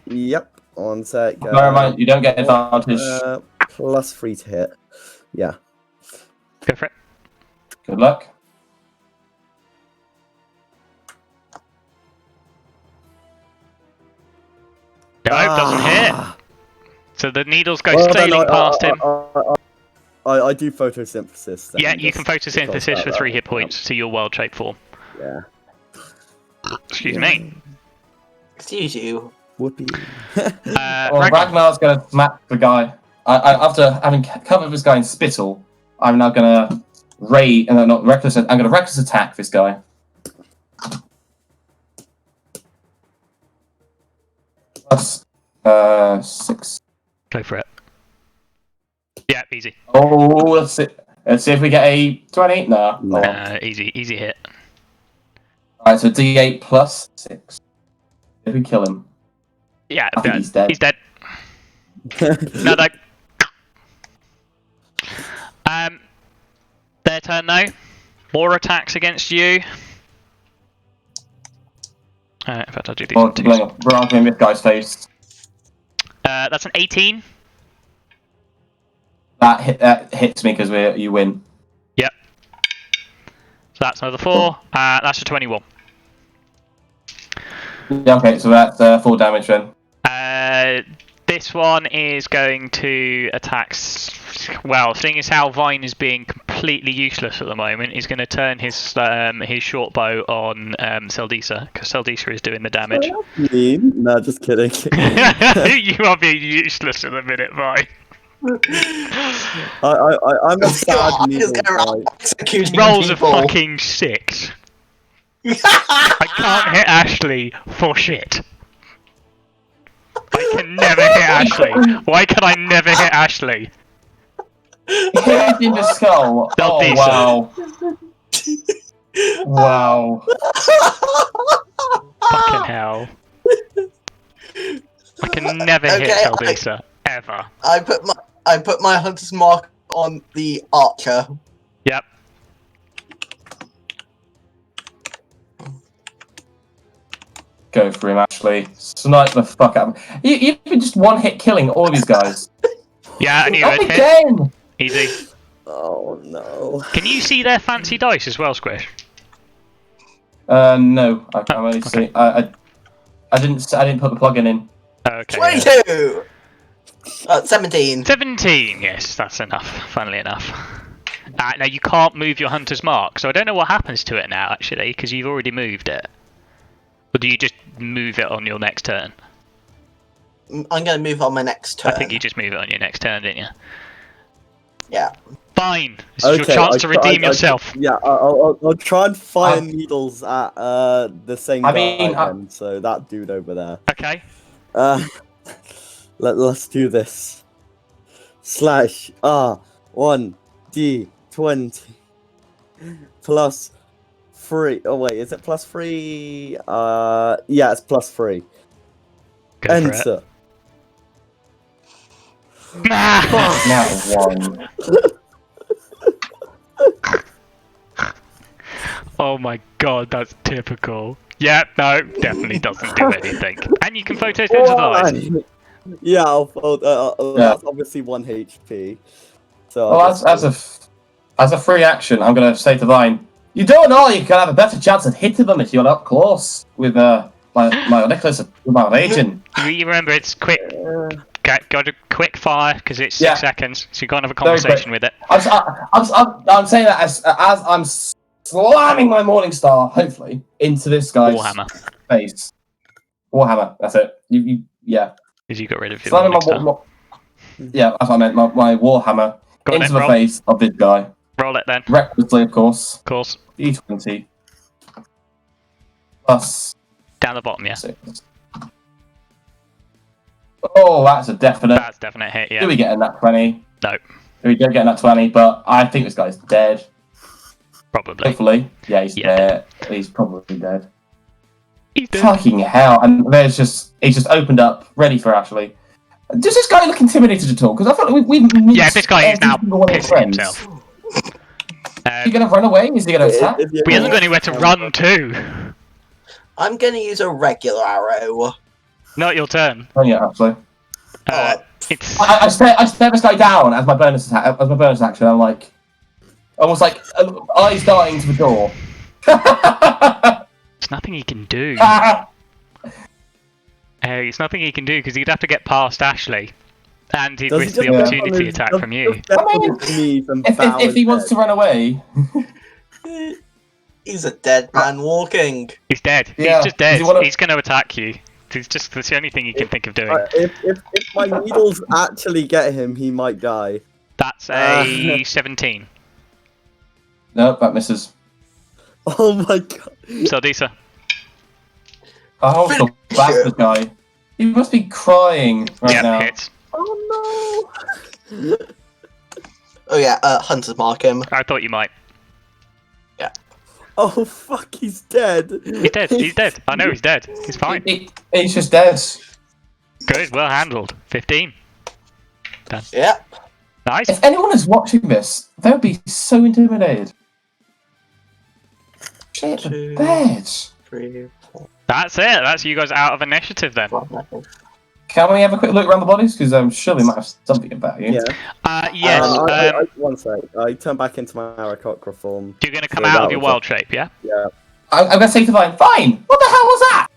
Yep. One sec. Bear in mind, you don't get advantage. +3 to hit. Yeah. Go for it. Good luck. No, doesn't hit. So the needles go Well, sailing past him. I do photosynthesis. Then, Yeah, you can just because photosynthesis for that- 3 hit points to your wild shape form. Yeah. Excuse me. Excuse you. Whoopee. Well, Ragnar. Ragnar's going to smack the guy. After having covered this guy in spittle, I'm now going to not reckless. I'm going to reckless attack this guy. Plus 6. Go for it. Yeah, easy. Oh, let's see. Let's see if we get a 20. No. No. Easy hit. Alright, so D8 plus 6. If we kill him. Yeah, I think he's dead. He's dead. No. Their turn now. More attacks against you. In fact, I'll do these Well, in twos. right in this guy's face. That's an 18. That hits me because you win. Yep. So that's another 4. That's a 21. Yeah, okay, so that's 4 damage then. This one is going to attack. Well, seeing as how Vine is being completely useless at the moment, he's going to turn his short bow on Seldisa, because Seldisa is doing the damage. Mean? No, just kidding. You are being useless at the minute, Vine. I'm a sad God, he's needle going guy. executing Rolls people. a fucking 6. I can't hit Ashley for shit. I can never hit Ashley. Why can I never hit Ashley? Hit in the skull. That'll Oh, be wow. Wow. Fucking hell. I can never hit Okay, Seldisa. Ever. I put my hunter's mark on the archer. Yep. Go for him, Ashley. Snipe the fuck out of him. You've been just one hit killing all these guys. Yeah, I knew Not it hit. again! Easy. Oh no. Can you see their fancy dice as well, Squish? No. I can't really okay. see. I didn't put the plugin in. Okay. Yeah. 22! 17. 17, yes, that's enough, funnily enough. Now, you can't move your hunter's mark, so I don't know what happens to it now, actually, because you've already moved it. Or do you just move it on your next turn? I'm going to move on my next turn. I think you just move it on your next turn, didn't you? Yeah. Fine, this is your chance to redeem yourself. Yeah, I'll try and fire needles at the same guy again, so that dude over there. Okay. Let's do this. Slash R1 D20 plus 3. Oh wait, is it plus 3? Yeah, it's plus 3. Go for Enter. it. Nah. Now 1. Oh my god, that's typical. Yeah, no, definitely doesn't do anything. And you can photosynthesize. Yeah, that's obviously 1 HP. So Well, as a free action, I'm going to say to Vine, you don't know, you can have a better chance at hitting them if you're up close with my necklace with my raging. You remember, it's quick. Got a quick fire because it's 6 Yeah. seconds, so you can't have a conversation with it. I'm saying that as I'm slamming my Morning Star, hopefully, into this guy's Warhammer. face. Warhammer, that's it. Yeah. Because you got rid of your Slamming Morning Star. yeah, that's what I meant. My Warhammer Go on into then, the roll. face of this guy. Roll it then. Recklessly, of course. Of course. D20. Plus Down the bottom, yeah. 6. Oh, that's a definite. That's a definite hit, yeah. Do we get in that 20? No. We don't get in that 20, but I think this guy's dead. Probably. Hopefully. Yeah, he's Yeah. dead. He's probably dead. He's dead. Fucking hell. And he's just opened up, ready for Ashley. Does this guy look intimidated at all? Because I feel like we've Yeah, this guy is now pissing himself. Is he going to run away? Is he going to attack? He hasn't got anywhere to run to. I'm going to use a regular arrow. Not your turn. Oh, yeah, actually. It's I stare this guy down as my bonus attack, as my bonus action. I'm like, almost like eyes darting to the door. there's nothing he can do. It's nothing he can do because he'd have to get past Ashley, and he'd Does he risk the just opportunity attack from you. If he wants to run away, He's a dead man walking. He's dead. Yeah. He's just dead. Does he wanna- He's going to attack you. That's the only thing he can think of doing. If my needles actually get him, he might die. That's a 17. nope, that misses. Oh my god. So Disa. Oh, the bastard guy. He must be crying right Yeah, now. hits. Oh no. Oh yeah, hunters mark him. I thought you might. Oh fuck, he's dead. He's dead. He's dead. I know he's dead. He's fine. He's just dead. Good. Well handled. 15. Done. Yeah. Nice. If anyone is watching this, they would be so intimidated. Shit, Two. bed. 3, 4, That's it. That's you guys out of initiative then. 5. Can we have a quick look around the bodies? Because I'm sure we might have something about you. Yeah. Yes. One sec. I turn back into my Aarakocra form. You're going to come so out that of your was wild shape, yeah? Yeah. I'm going to say to Vine, Fine! What the hell was that?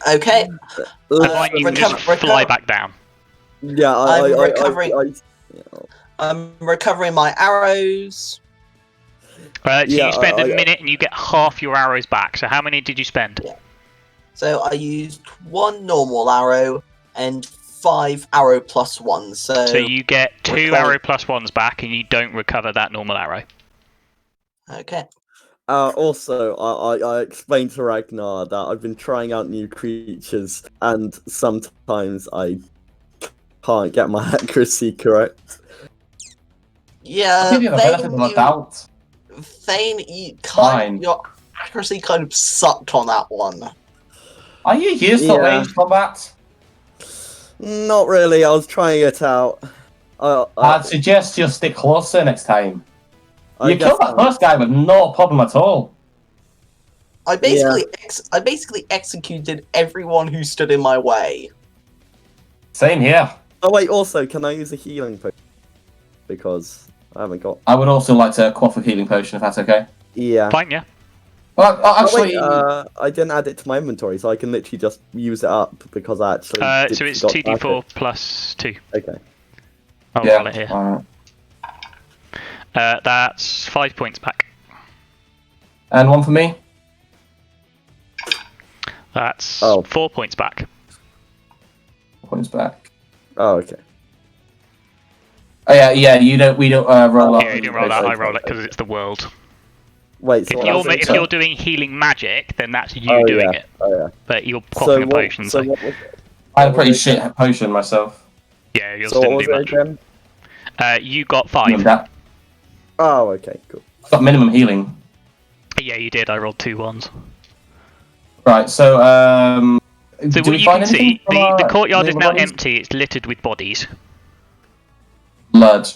Okay. Fine, you can just fly back down. Yeah, I'm recovering. I'm recovering my arrows. So Yeah, you spend a minute and you get half your arrows back. So how many did you spend? Yeah. So I used 1 normal arrow and 5 arrow plus 1. So you get 2 recover- arrow plus 1s back and you don't recover that normal arrow. Okay. Also, I explained to Ragnar that I've been trying out new creatures, and sometimes I can't get my accuracy correct. Yeah. I'll give you the benefit of the doubt. Thane, you Fine. your accuracy kind of sucked on that one. Are you used to Yeah. range combat? Not really. I was trying it out. I'd suggest you stick closer next time. I You killed guess that first guy with no problem at all. I basically executed everyone who stood in my way. Same here. Oh wait. Also, can I use a healing potion? Because I haven't got. I would also like to quaff a healing potion if that's okay. Yeah. Fine, yeah. Well, actually, I didn't add it to my inventory, so I can literally just use it up because I actually. So it's 2d4 plus 2. Okay. I'll yeah. roll it here. Alright. That's 5 points back. And one for me. That's Oh. 4 points back. Points back. Oh, okay. Oh yeah. We don't roll up. Yeah, you didn't roll that. I roll it because it's the world. Wait. So If you're doing healing magic, then that's you Oh, doing yeah. it. Oh yeah. But you're quaffing a potion, So so what was I had a pretty shit potion myself. yeah, you'll so still what do was it much. again? You got Minimum 5. that. Oh, okay, cool. Got minimum healing. Yeah, you did. I rolled 2 ones. Right. So So do what we you find can see, anything from the our courtyard is now bodies? empty. It's littered with bodies. Blood.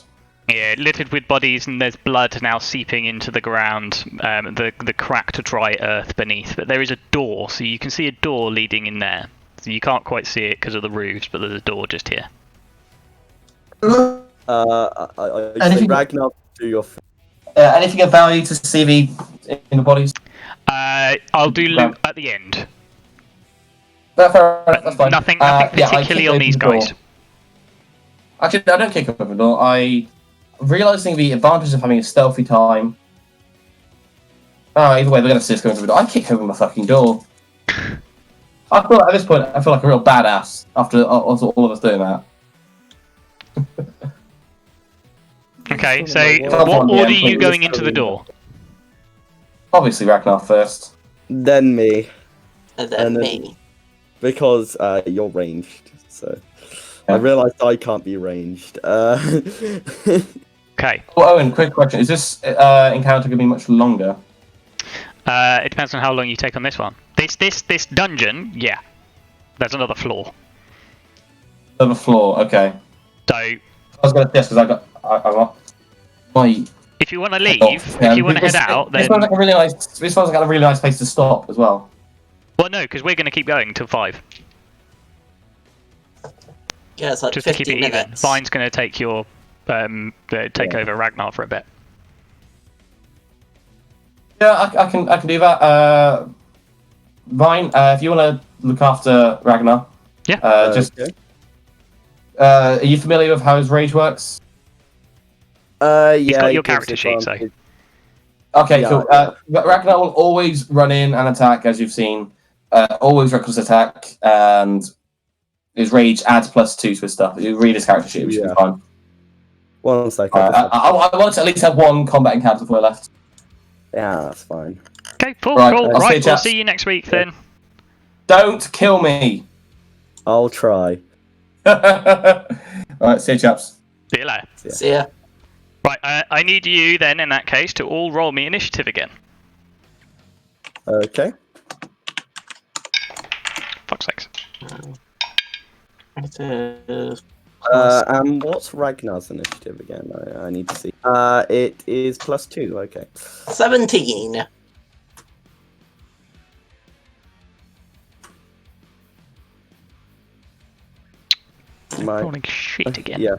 Yeah, littered with bodies, and there's blood now seeping into the ground, the cracked dry earth beneath. But there is a door, so you can see a door leading in there. So you can't quite see it because of the roofs, but there's a door just here. I say Anything- Ragnar, do your. Anything of value to CV in the bodies? I'll do loot at the end. That's But fine. nothing Yeah, I particularly kick on open these the door. guys. Actually, I don't kick open the door. I realizing the advantage of having a stealthy time. Either way, they're gonna see us going through the door. I kick open the fucking door. I feel like, at this point, I feel like a real badass after all of us doing that. Okay, so Well, what yeah, order are you please. going into the door? Obviously, Ragnar first. then me, and then and then- me. because you're ranged. So I Yeah. realised I can't be ranged. Okay. Oh, Owen, quick question: is this encounter gonna be much longer? It depends on how long you take on this one. This dungeon, yeah. There's another floor. Another floor. Okay. So I was gonna guess because I got my. if you want to leave, Yeah, if you want to this- head out, this then sounds like a really nice. This sounds like a really nice place to stop as well. well, no, because we're going to keep going until 5, Yeah, it's like just to keep 15 it even. minutes. Vine's going to take your take over Ragnar for a bit. Yeah, I can do that. Vine, if you want to look after Ragnar, Yeah. just okay. are you familiar with how his rage works? Yeah, He's got it your gives character sheet, so advantage. Okay, Yeah, cool. Ragnar will always run in and attack, as you've seen. Always reckless attack, and his rage adds +2 to his stuff. You read his character sheet, which should be Yeah. fine. 1 second. I want to at least have one combat encounter before I left. Yeah, that's fine. okay, cool, Right, cool. I'll see you, Right, we'll chaps. see you next week then. Don't kill me! I'll try. Alright, see you, chaps. See you later. Yeah. See ya. Right, I need you then, in that case, to all roll me initiative again. Okay. Fuck's sakes. It is And what's Ragnar's initiative again? I need to see. It is +2. Okay. 17. Rolling shit again. Yeah.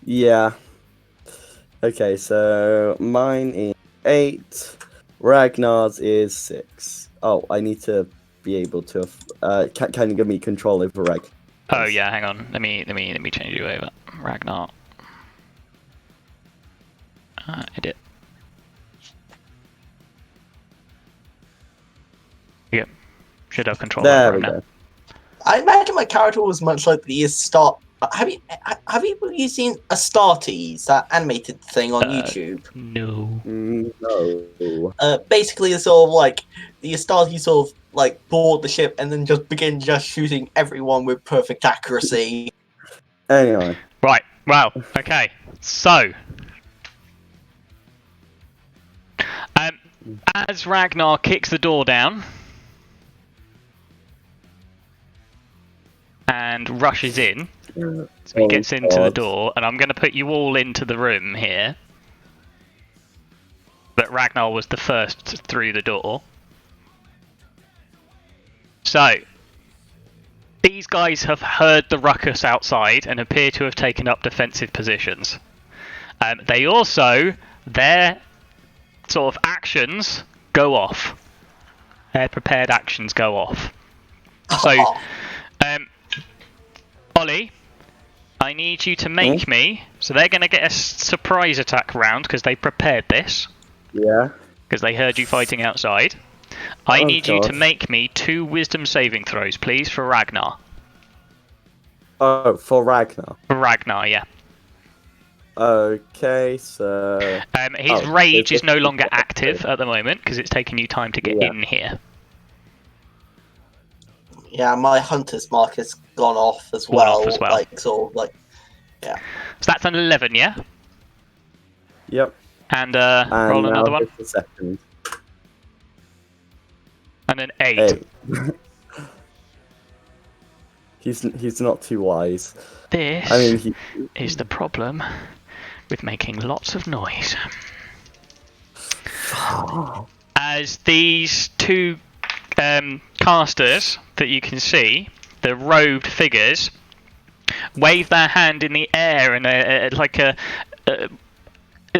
Yeah. Okay, so mine is 8. Ragnar's is 6. Oh, I need to be able to. Can you give me control over Rag? Oh yeah, hang on. Let me change you over. Ragnar. Edit. Yep. Should have control There over we him now. go. I imagine my character was much like the start. Have you seen Astartes, that animated thing on YouTube? No. No. Basically, it's sort of like the Astartes sort of like board the ship and then just begin just shooting everyone with perfect accuracy. Anyway. Right. Wow. Okay. So, as Ragnar kicks the door down and rushes in, so he gets into the door, and I'm going to put you all into the room here. But Ragnar was the first through the door. So, these guys have heard the ruckus outside and appear to have taken up defensive positions. They also, their sort of actions go off. Their prepared actions go off. So, Ollie, I need you to make me. So they're going to get a surprise attack round because they prepared this. Yeah. Because they heard you fighting outside. I need you to God. make me 2 wisdom saving throws, please, for Ragnar. Oh, for Ragnar. For Ragnar, yeah. Okay, so. His Oh, rage it's is no just- longer active at the moment because it's taken you time to get Yeah. in here. Yeah, my hunter's mark has gone off as Gone well. off as well. Like sort of like So that's an 11, yeah? Yep. And And roll now another one. just a second. And an 8. 8. He's not too wise. This I mean, is the problem with making lots of noise. As these 2 casters that you can see, the robed figures, wave their hand in the air and like a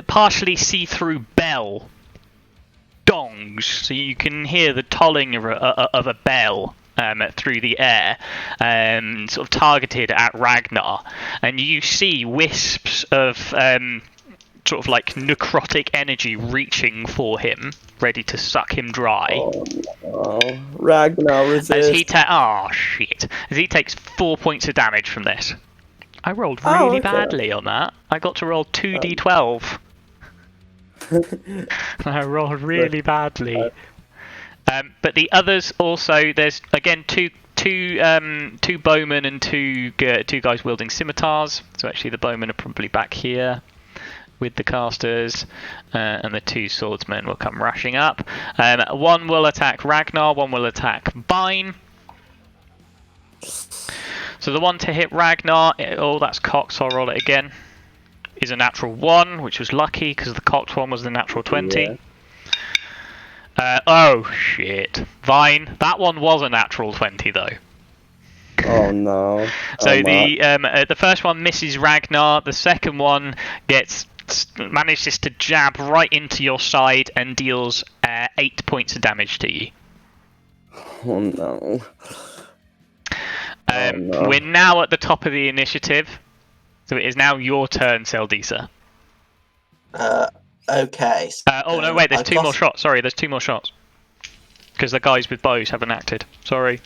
partially see-through bell gongs, so you can hear the tolling of a bell through the air, sort of targeted at Ragnar, and you see wisps of sort of like necrotic energy reaching for him, ready to suck him dry. Oh, Ragnar resist. As he As he takes 4 points of damage from this. I rolled really okay. badly on that. I got to roll 2d12. I rolled really badly. But the others also, there's again two bowmen and two guys wielding scimitars. So actually, the bowmen are probably back here with the casters, and the two swordsmen will come rushing up. One will attack Ragnar, one will attack Vine. So the one to hit Ragnar, that's cocked, so I'll roll it again, is a natural 1, which was lucky because the cocked one was the natural 20. Yeah. Oh shit. Vine, that one was a natural 20 though. Oh no. So the first one misses Ragnar, the second one manages to jab right into your side and deals 8 points of damage to you. Oh no. We're now at the top of the initiative, so it is now your turn, Seldisa. Okay. Oh no, wait, there's two more shots. Sorry, there's 2 more shots. Because the guys with bows haven't acted. Sorry.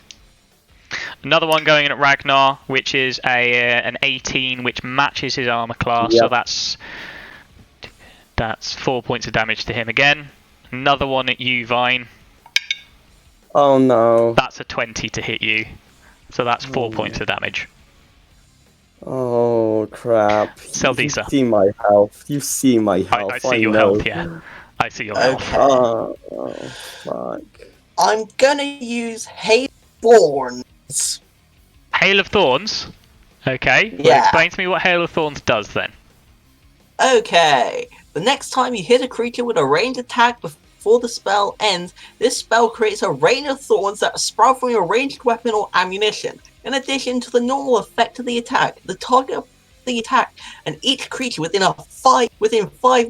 Another one going in at Ragnar, which is an 18, which matches his armor class, so that's 4 points of damage to him again. Another one at you, Vine. Oh no. That's a 20 to hit you, so that's 4 points of damage. Oh crap. Seldisa. You see my health. You see my health. I see your health, yeah. I see your health. Okay. Oh fuck. I'm gonna use Hail Thorns. Hail of Thorns? Okay, well, Yeah. explain to me what Hail of Thorns does then. Okay. The next time you hit a creature with a ranged attack before the spell ends, this spell creates a rain of thorns that sprout from your ranged weapon or ammunition. In addition to the normal effect of the attack, the target of the attack and each creature within 5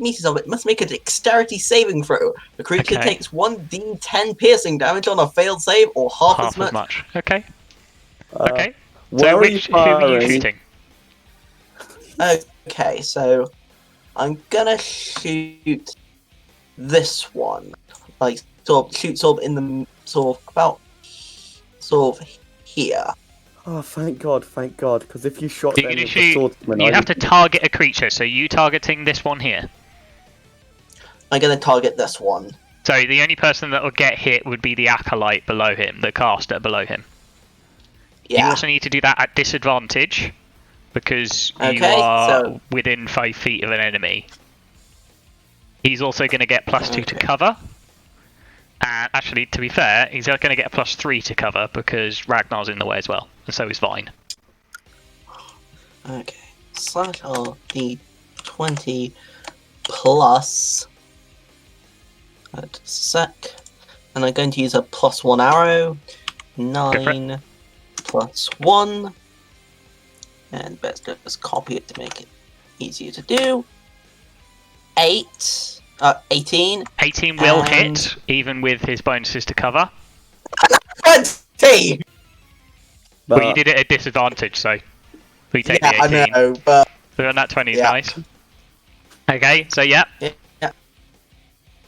meters of it must make a dexterity saving throw. The creature Okay. takes 1d10 piercing damage on a failed save, or half as much. Okay. Uh, Okay. where So are you who are you firing? shooting? Okay, so I'm gonna shoot this one. Like shoot in the about here. Oh, thank God, because if you shot You're them going to with the shoot. swordsman, You I have to would- target a creature, so you targeting this one here. I'm gonna target this one. So the only person that will get hit would be the acolyte below him, the caster below him. You Yeah. also need to do that at disadvantage because you Okay, are so- within 5 feet of an enemy. He's also going to get +2 to Okay. cover. And actually, to be fair, he's going to get a +3 to cover because Ragnar's in the way as well, and so is Vine. Okay. Slash D20 plus. Just a sec. And I'm going to use a +1 arrow. 9 plus 1. And best just copy it to make it easier to do. 18. 18 will And- hit, even with his bonuses to cover. 20! Well, you but- did it at disadvantage, so we take Yeah, the 18. I know, but So that 20 is Yeah. nice. Okay, so yeah. yeah.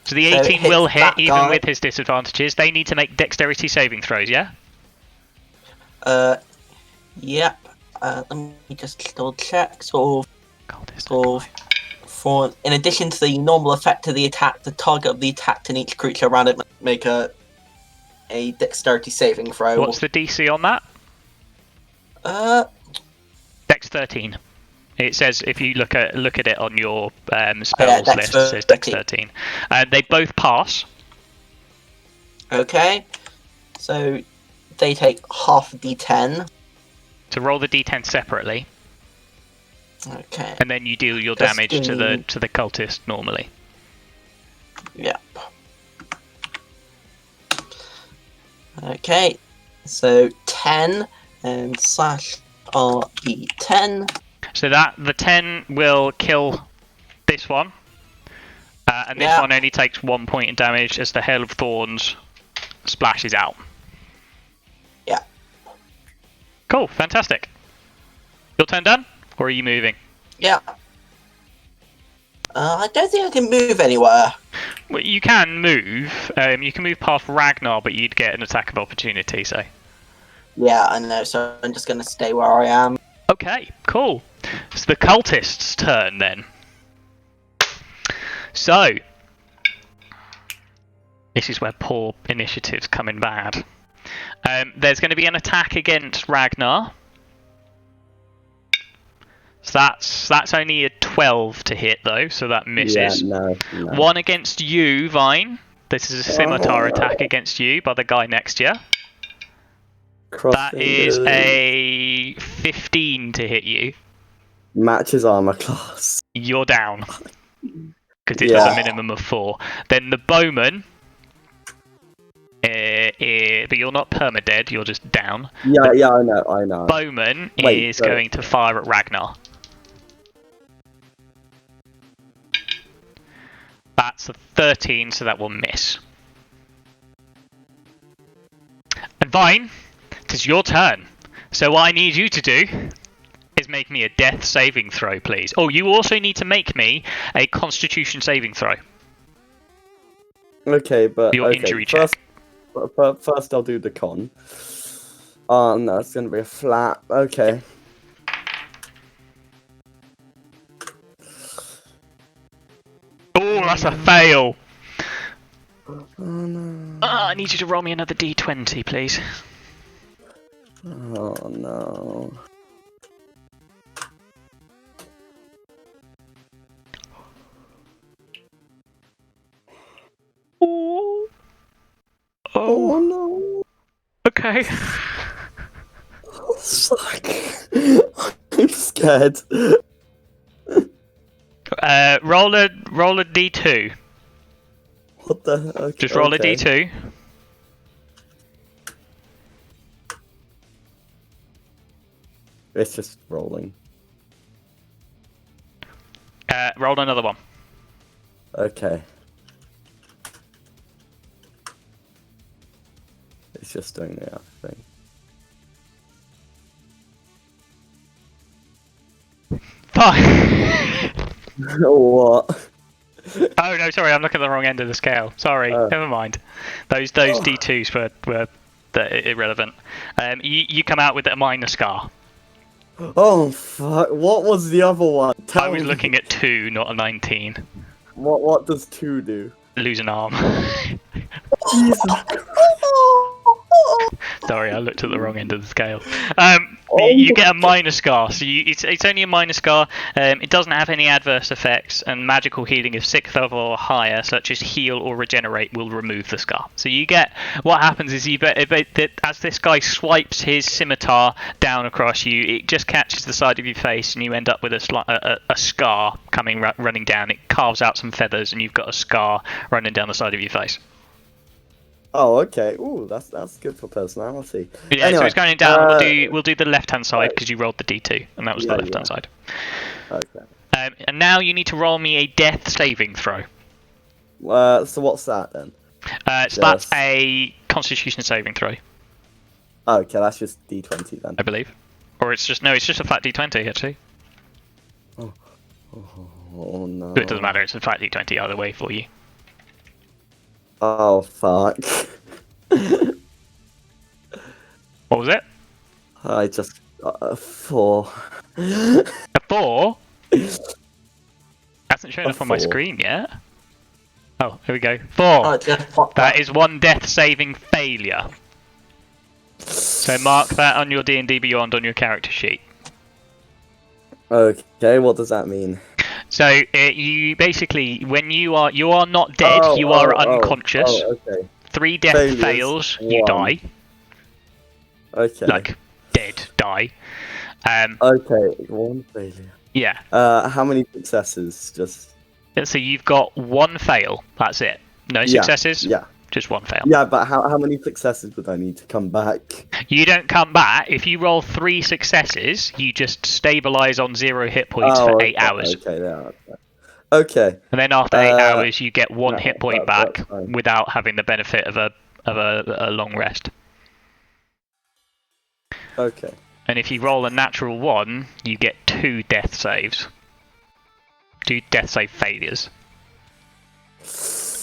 So the So it 18 hits will hit, that even guy. with his disadvantages. They need to make dexterity saving throws, yeah? Yep. Let me just double check. For in addition to the normal effect of the attack, the target of the attack and each creature around it must make a dexterity saving throw. What's the DC on that? Dex 13. It says if you look at it on your spells Dex list, it says Dex 13. 13. They both pass. Okay. So they take half D10. To roll the D10 separately, Okay. and then you deal your Just damage give to me- the cultist normally. Yep. Okay. So 10 and slash RE10. So the 10 will kill this one, and this Yeah. one only takes 1 point of damage as the Hail of Thorns splashes out. Yeah. Cool, fantastic. Your turn done, or are you moving? Yeah. I don't think I can move anywhere. Well, you can move. You can move past Ragnar, but you'd get an attack of opportunity. So. Yeah, I know. So I'm just gonna stay where I am. Okay, cool. It's the cultist's turn then. So, This is where poor initiatives come in bad. There's going to be an attack against Ragnar. So that's only a 12 to hit though, so that misses. Yeah, no. One against you, Vine. This is a scimitar attack against you by the guy next to you. That is a 15 to hit you. Matches armor class. You're down. Because it does a minimum of 4. Then the bowman, but you're not permadead, you're just down. Yeah, I know. Bowman is going to fire at Ragnar. That's a 13, so that will miss. And Vine, it is your turn. So what I need you to do is make me a death saving throw, please. Oh, you also need to make me a constitution saving throw. Okay, but your injury check. First I'll do the con. No, it's gonna be a flat. Okay. Oh, that's a fail. Oh no. I need you to roll me another d20, please. Oh no. Oh no. Okay. Oh, fuck. I'm scared. Roll a d2. What the? Okay, just roll a d2. It's just rolling. Roll another one. Okay. It's just doing the other thing. Fuck. What? Oh no, sorry, I'm looking at the wrong end of the scale. Sorry, never mind. Those d2s were irrelevant. You come out with a minor scar. Oh fuck! What was the other one? I was looking at 2, not a 19. What does 2 do? Lose an arm. Jesus. Sorry, I looked at the wrong end of the scale. You get a minor scar, so it's only a minor scar. It doesn't have any adverse effects, and magical healing of 6th level or higher, such as heal or regenerate, will remove the scar. So you get what happens is as this guy swipes his scimitar down across you, it just catches the side of your face, and you end up with a scar running down. It carves out some feathers, and you've got a scar running down the side of your face. Oh, okay. Ooh, that's good for personality. Yeah, anyway, so it's going down. We'll do the left-hand side because you rolled the d2, and that was the left-hand side. Okay. And now you need to roll me a death saving throw. So what's that then? So that's a Constitution saving throw. Okay, that's just d20 then. I believe, or it's just a flat d20 actually. Oh no. It doesn't matter. It's a flat d20 either way for you. Oh fuck. What was it? I just got a 4. A 4? Hasn't shown up on my screen yet. Oh, here we go. 4. That is one death saving failure. So mark that on your D&D Beyond on your character sheet. Okay, what does that mean? So you basically, when you are not dead, you are unconscious. Okay. 3 death fails, you die. Okay. Like dead, die. Okay, 1 failure. Yeah. How many successes? Just. So you've got 1 fail. That's it. No successes. Yeah. Just 1 fail. Yeah, but how many successes would I need to come back? You don't come back. If you roll 3 successes, you just stabilize on 0 hit points for 8 hours. Okay, yeah. Okay. And then after 8 hours, you get 1 hit point back without having the benefit of a long rest. Okay. And if you roll a natural 1, you get 2 death saves. 2 death save failures.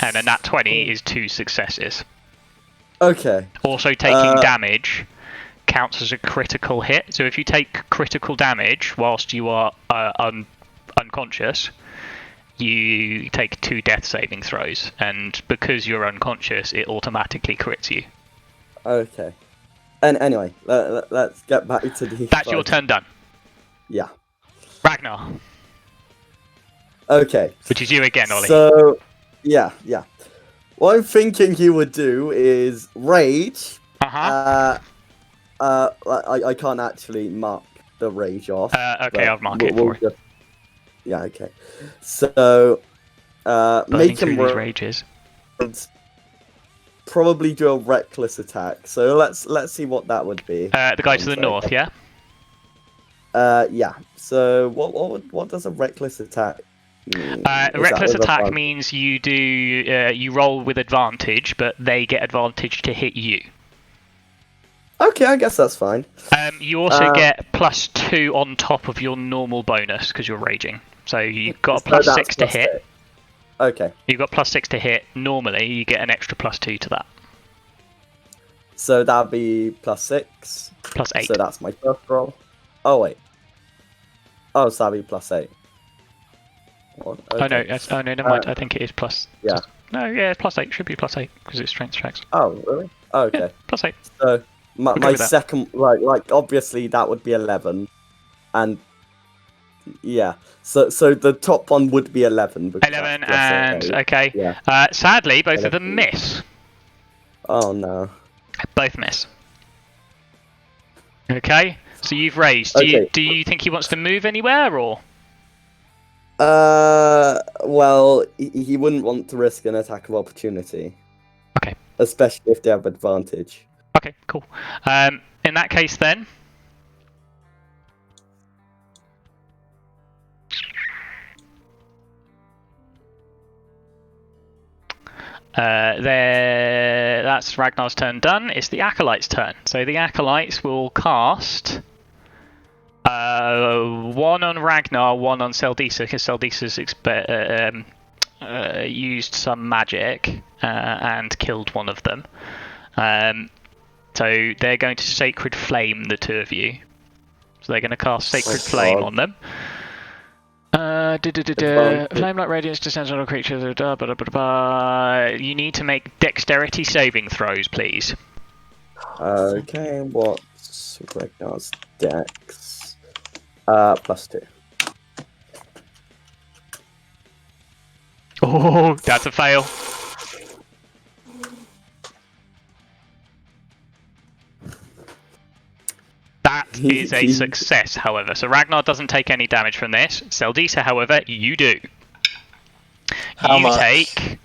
And a nat 20 is 2 successes. Okay. Also, taking damage counts as a critical hit. So if you take critical damage whilst you are unconscious, you take 2 death saving throws, and because you're unconscious, it automatically crits you. Okay. And anyway, let's get back to the. That's your turn done. Yeah. Ragnar, Okay. which is you again, Ollie. So, yeah. What I'm thinking you would do is rage. Uh-huh. I can't actually mark the rage off. Okay, I'll mark it for you. Yeah. Okay. So, Burning make him through these rages. probably do a reckless attack. So let's see what that would be. The guy to the north, yeah? Yeah. So what does a reckless attack mean? Reckless attack means you do you roll with advantage, but they get advantage to hit you. Okay, I guess that's fine. You also get +2 on top of your normal bonus because you're raging. So you've got a +6 to hit. 8. Okay. You've got +6 to hit. Normally, you get an extra +2 to that. So that'd be +6. +8. So that's my first roll. Oh wait. Oh, so that'd be +8. What? Oh no, Okay. never mind. I think it is plus. Yeah. No, yeah, it's +8. Should be +8 because it's strength checks. Oh really? Okay. Yeah, +8. So my with that. second, like obviously that would be 11, and yeah. So the top one would be 11. because 11 that's and +8. okay. Yeah. Sadly, both of them 11. miss. Oh no. Both miss. Okay. So you've raised. Okay. Do you think he wants to move anywhere or? Well, he wouldn't want to risk an attack of opportunity. Okay. Especially if they have advantage. Okay, cool. In that case, then. That's Ragnar's turn done. It's the Acolyte's turn. So the Acolytes will cast 1 on Ragnar, 1 on Seldisa, because Seldisa's used some magic and killed one of them. So they're going to Sacred Flame the 2 of you. So they're going to cast Sacred Flame on them. Flame like radiance descends on a creature. You need to make dexterity saving throws, please. Okay, what's Ragnar's dex? +2. Oh, that's a fail. That is a success, however. So Ragnar doesn't take any damage from this. Seldisa, however, you do. How much? Take,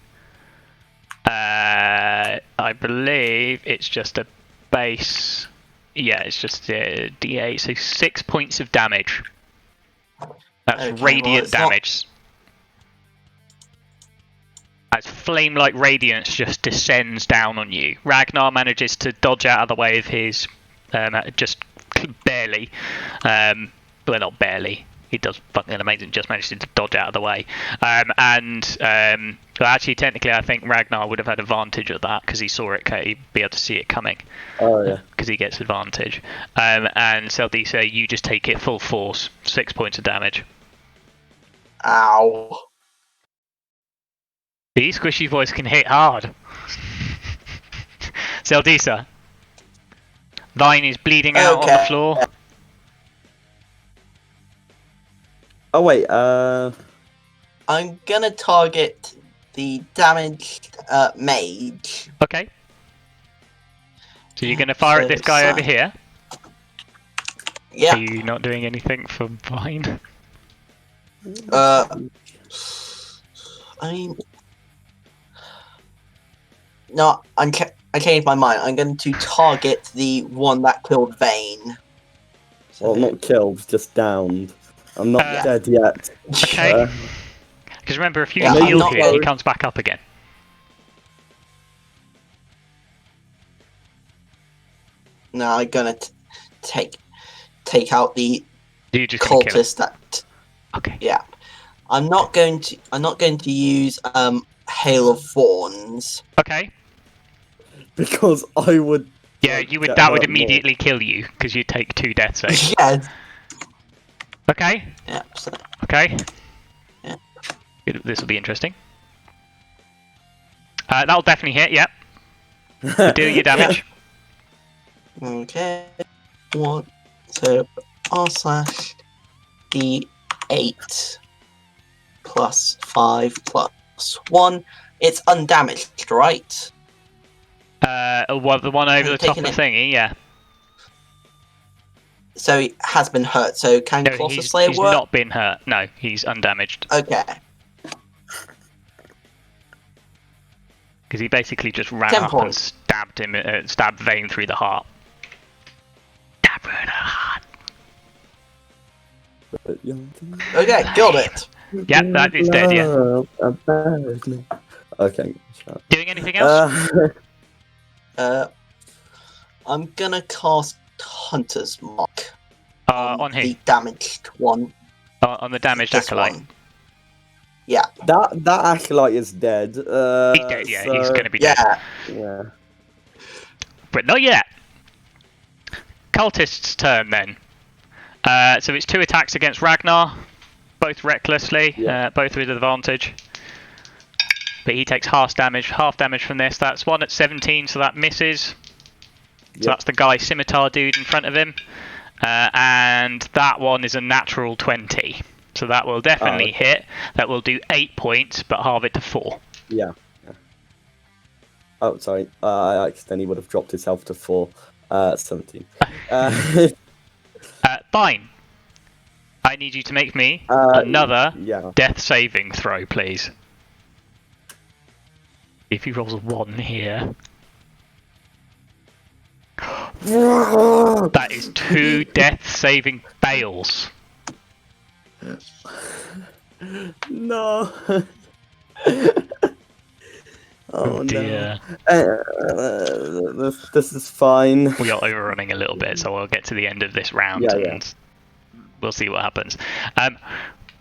I believe it's just a base. Yeah, it's just a D8. So 6 points of damage. That's Okay, radiant well, damage. As flame-like radiance just descends down on you. Ragnar manages to dodge out of the way of his, just barely. Well, not barely. He does fucking amazing. Just managed to dodge out of the way. Well, actually, technically, I think Ragnar would have had advantage of that because he saw it. He'd be able to see it coming. Oh yeah. Because he gets advantage. And Seldisa, you just take it full force. 6 points of damage. Ow. The squishy voice can hit hard. Seldisa. Vine is bleeding out on the floor. Oh wait, I'm gonna target the damaged mage. Okay. So you're going to fire at this guy over here? Yeah. Are you not doing anything for Vine? No, I changed my mind. I'm going to target the one that killed Vane. well, not killed, just downed. I'm not dead yet. Okay. Because remember, if you Yeah, heal I'm him, not he comes back up again. No, I'm gonna take out the You're just gonna kill him. cultist that. Okay. Yeah, I'm not going to use Hail of Thorns. Okay. Because I would. Yeah, you would. That would immediately kill you because you take 2 death saves. Yeah. Okay. Yeah. So, Okay. Yeah. This will be interesting. That'll definitely hit. Yep. Deal your damage. Okay. 1, so r/d8 plus 5 plus 1. It's undamaged, right? Well, the one over the top of the taken thingy, yeah. So he has been hurt. So can No, Colossus Slayer he's work? not been hurt. No, he's undamaged. Okay. Because he basically just ran 10 up points. and stabbed Vane through the heart. Stab her in the heart. Okay, killed it. Yeah, that is dead, yeah. Okay. Doing anything else? I'm gonna cast Hunter's Mark On who? the damaged one. On the damaged This acolyte. one. Yeah. That acolyte is dead. He's dead, yeah. So, He's going to be dead. Yeah. But not yet. Cultist's turn then. So it's 2 attacks against Ragnar, both recklessly, both with advantage. But he takes half damage from this. That's one at 17, so that misses. So that's the guy scimitar dude in front of him. And that one is a natural 20. So that will definitely hit. That will do 8 points, but halve it to 4. Yeah. Oh, sorry. I accidentally would have dropped his health to 4. 17. Fine. I need you to make me another death saving throw, please. If he rolls a 1 here. That is 2 death saving fails. No. Oh dear. No. This is fine. We are overrunning a little bit, so we'll get to the end of this round and we'll see what happens.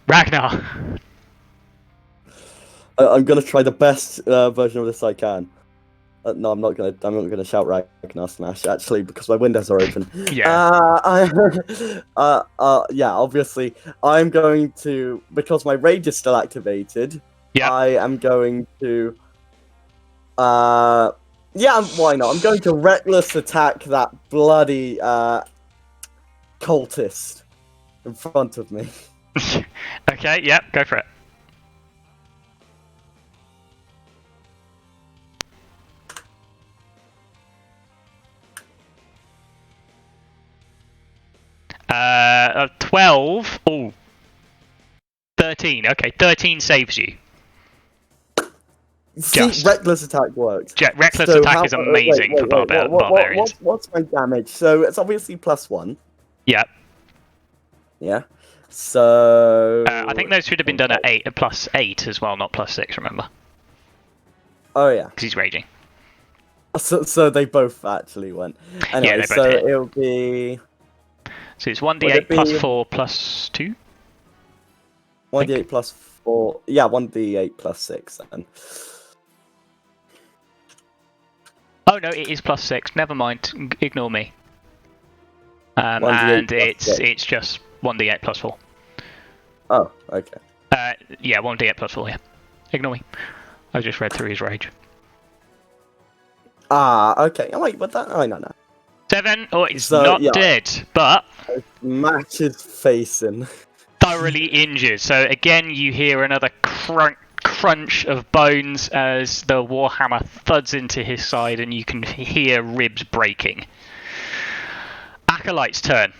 Ragnar. I'm gonna try the best version of this I can. No, I'm not gonna shout Ragnar Smash actually because my windows are open. Obviously, I'm going to, because my rage is still activated. Yeah. I am going to. Why not? I'm going to reckless attack that bloody cultist in front of me. Okay. Yep. Go for it. Uh, 12. Oh. 13. Okay, 13 saves you. See, reckless attack works. Reckless attack is amazing for barbarians. What's my damage? So it's obviously +1. Yeah. Yeah. So. I think those should have been done at +8 as well, not +6. Remember? Oh yeah. Because he's raging. So they both actually went. Anyway, yeah, they both hit. It'll be. So it's 1d8 +4 +2. 1d8 +4. Yeah, 1d8 +6 then. Oh no, it is +6. Never mind. Ignore me. And it's just 1d8 +4. Oh, okay. Yeah, 1d8 +4. Yeah. Ignore me. I just read through his rage. Okay. Oh wait, but that. Oh no. 7. Oh, it's not dead, but match his face in. Thoroughly injured. So again, you hear another crunch of bones as the warhammer thuds into his side, and you can hear ribs breaking. Acolyte's turn.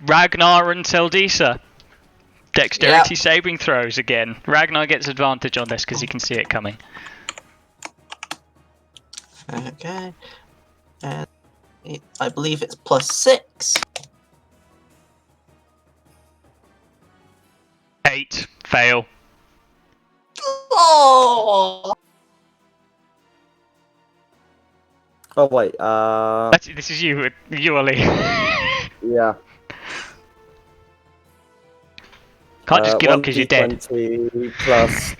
Ragnar and Seldisa. Dexterity saving throws again. Ragnar gets advantage on this because he can see it coming. Okay. And I believe it's +6. 8. Fail. Oh! Oh wait. This is you, Ollie. Yeah. Can't just give up because you're dead. 20 plus.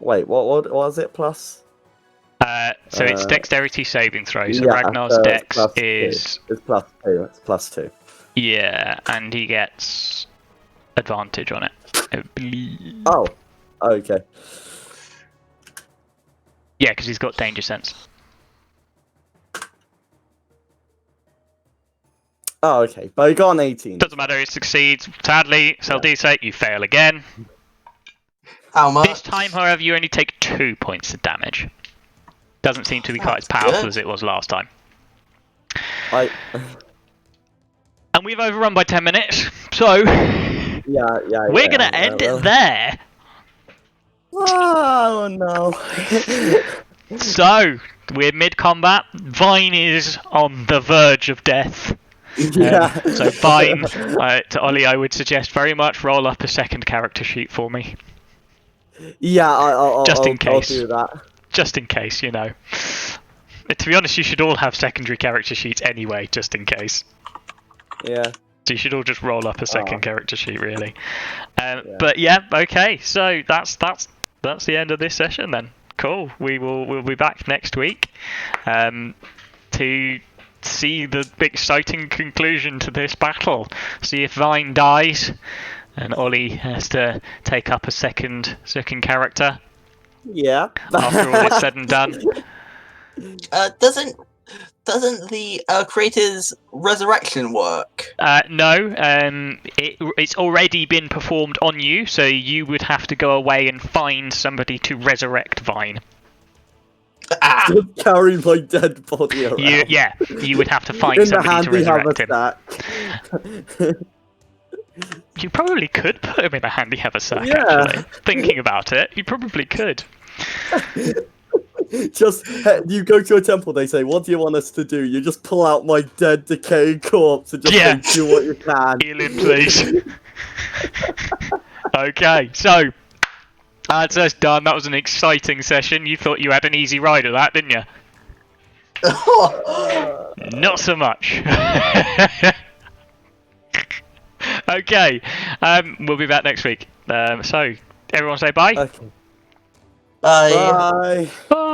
Wait, what was it plus? So it's dexterity saving throw. So Ragnar's dex is. It's +2. It's +2. Yeah, and he gets advantage on it, I believe. Oh, okay. Yeah, because he's got danger sense. Oh, okay. But he got an 18. Doesn't matter, he succeeds. Sadly, Seldice, you fail again. How much? This time, however, you only take 2 points of damage. Doesn't seem to be quite as powerful as it was last time. I. And we've overrun by 10 minutes, so Yeah. we're going to end it there. Oh no. So, we're mid-combat. Vine is on the verge of death. Yeah. So Vine, to Ollie, I would suggest very much roll up a second character sheet for me. Yeah, I'll case. do that. Just in case, you know. To be honest, you should all have secondary character sheets anyway, just in case. Yeah. So you should all just roll up a second character sheet, really. But yeah, okay. So that's the end of this session then. Cool. We'll be back next week to see the exciting conclusion to this battle. See if Vine dies and Ollie has to take up a second character. Yeah. After all is said and done. Doesn't the creator's resurrection work? No, it's already been performed on you, so you would have to go away and find somebody to resurrect Vine. Carry my dead body around. You would have to find In somebody to resurrect him. Sack. You probably could put him in a handy haversack, Yeah. actually. Thinking about it, you probably could. Just, you go to a temple, they say, what do you want us to do? You just pull out my dead, decaying corpse and just say, do what you can. Heal him, please. Okay, so, that's us done. That was an exciting session. You thought you had an easy ride of that, didn't you? Not so much. Okay, we'll be back next week. So, everyone say bye. Okay. Bye. Bye. Bye.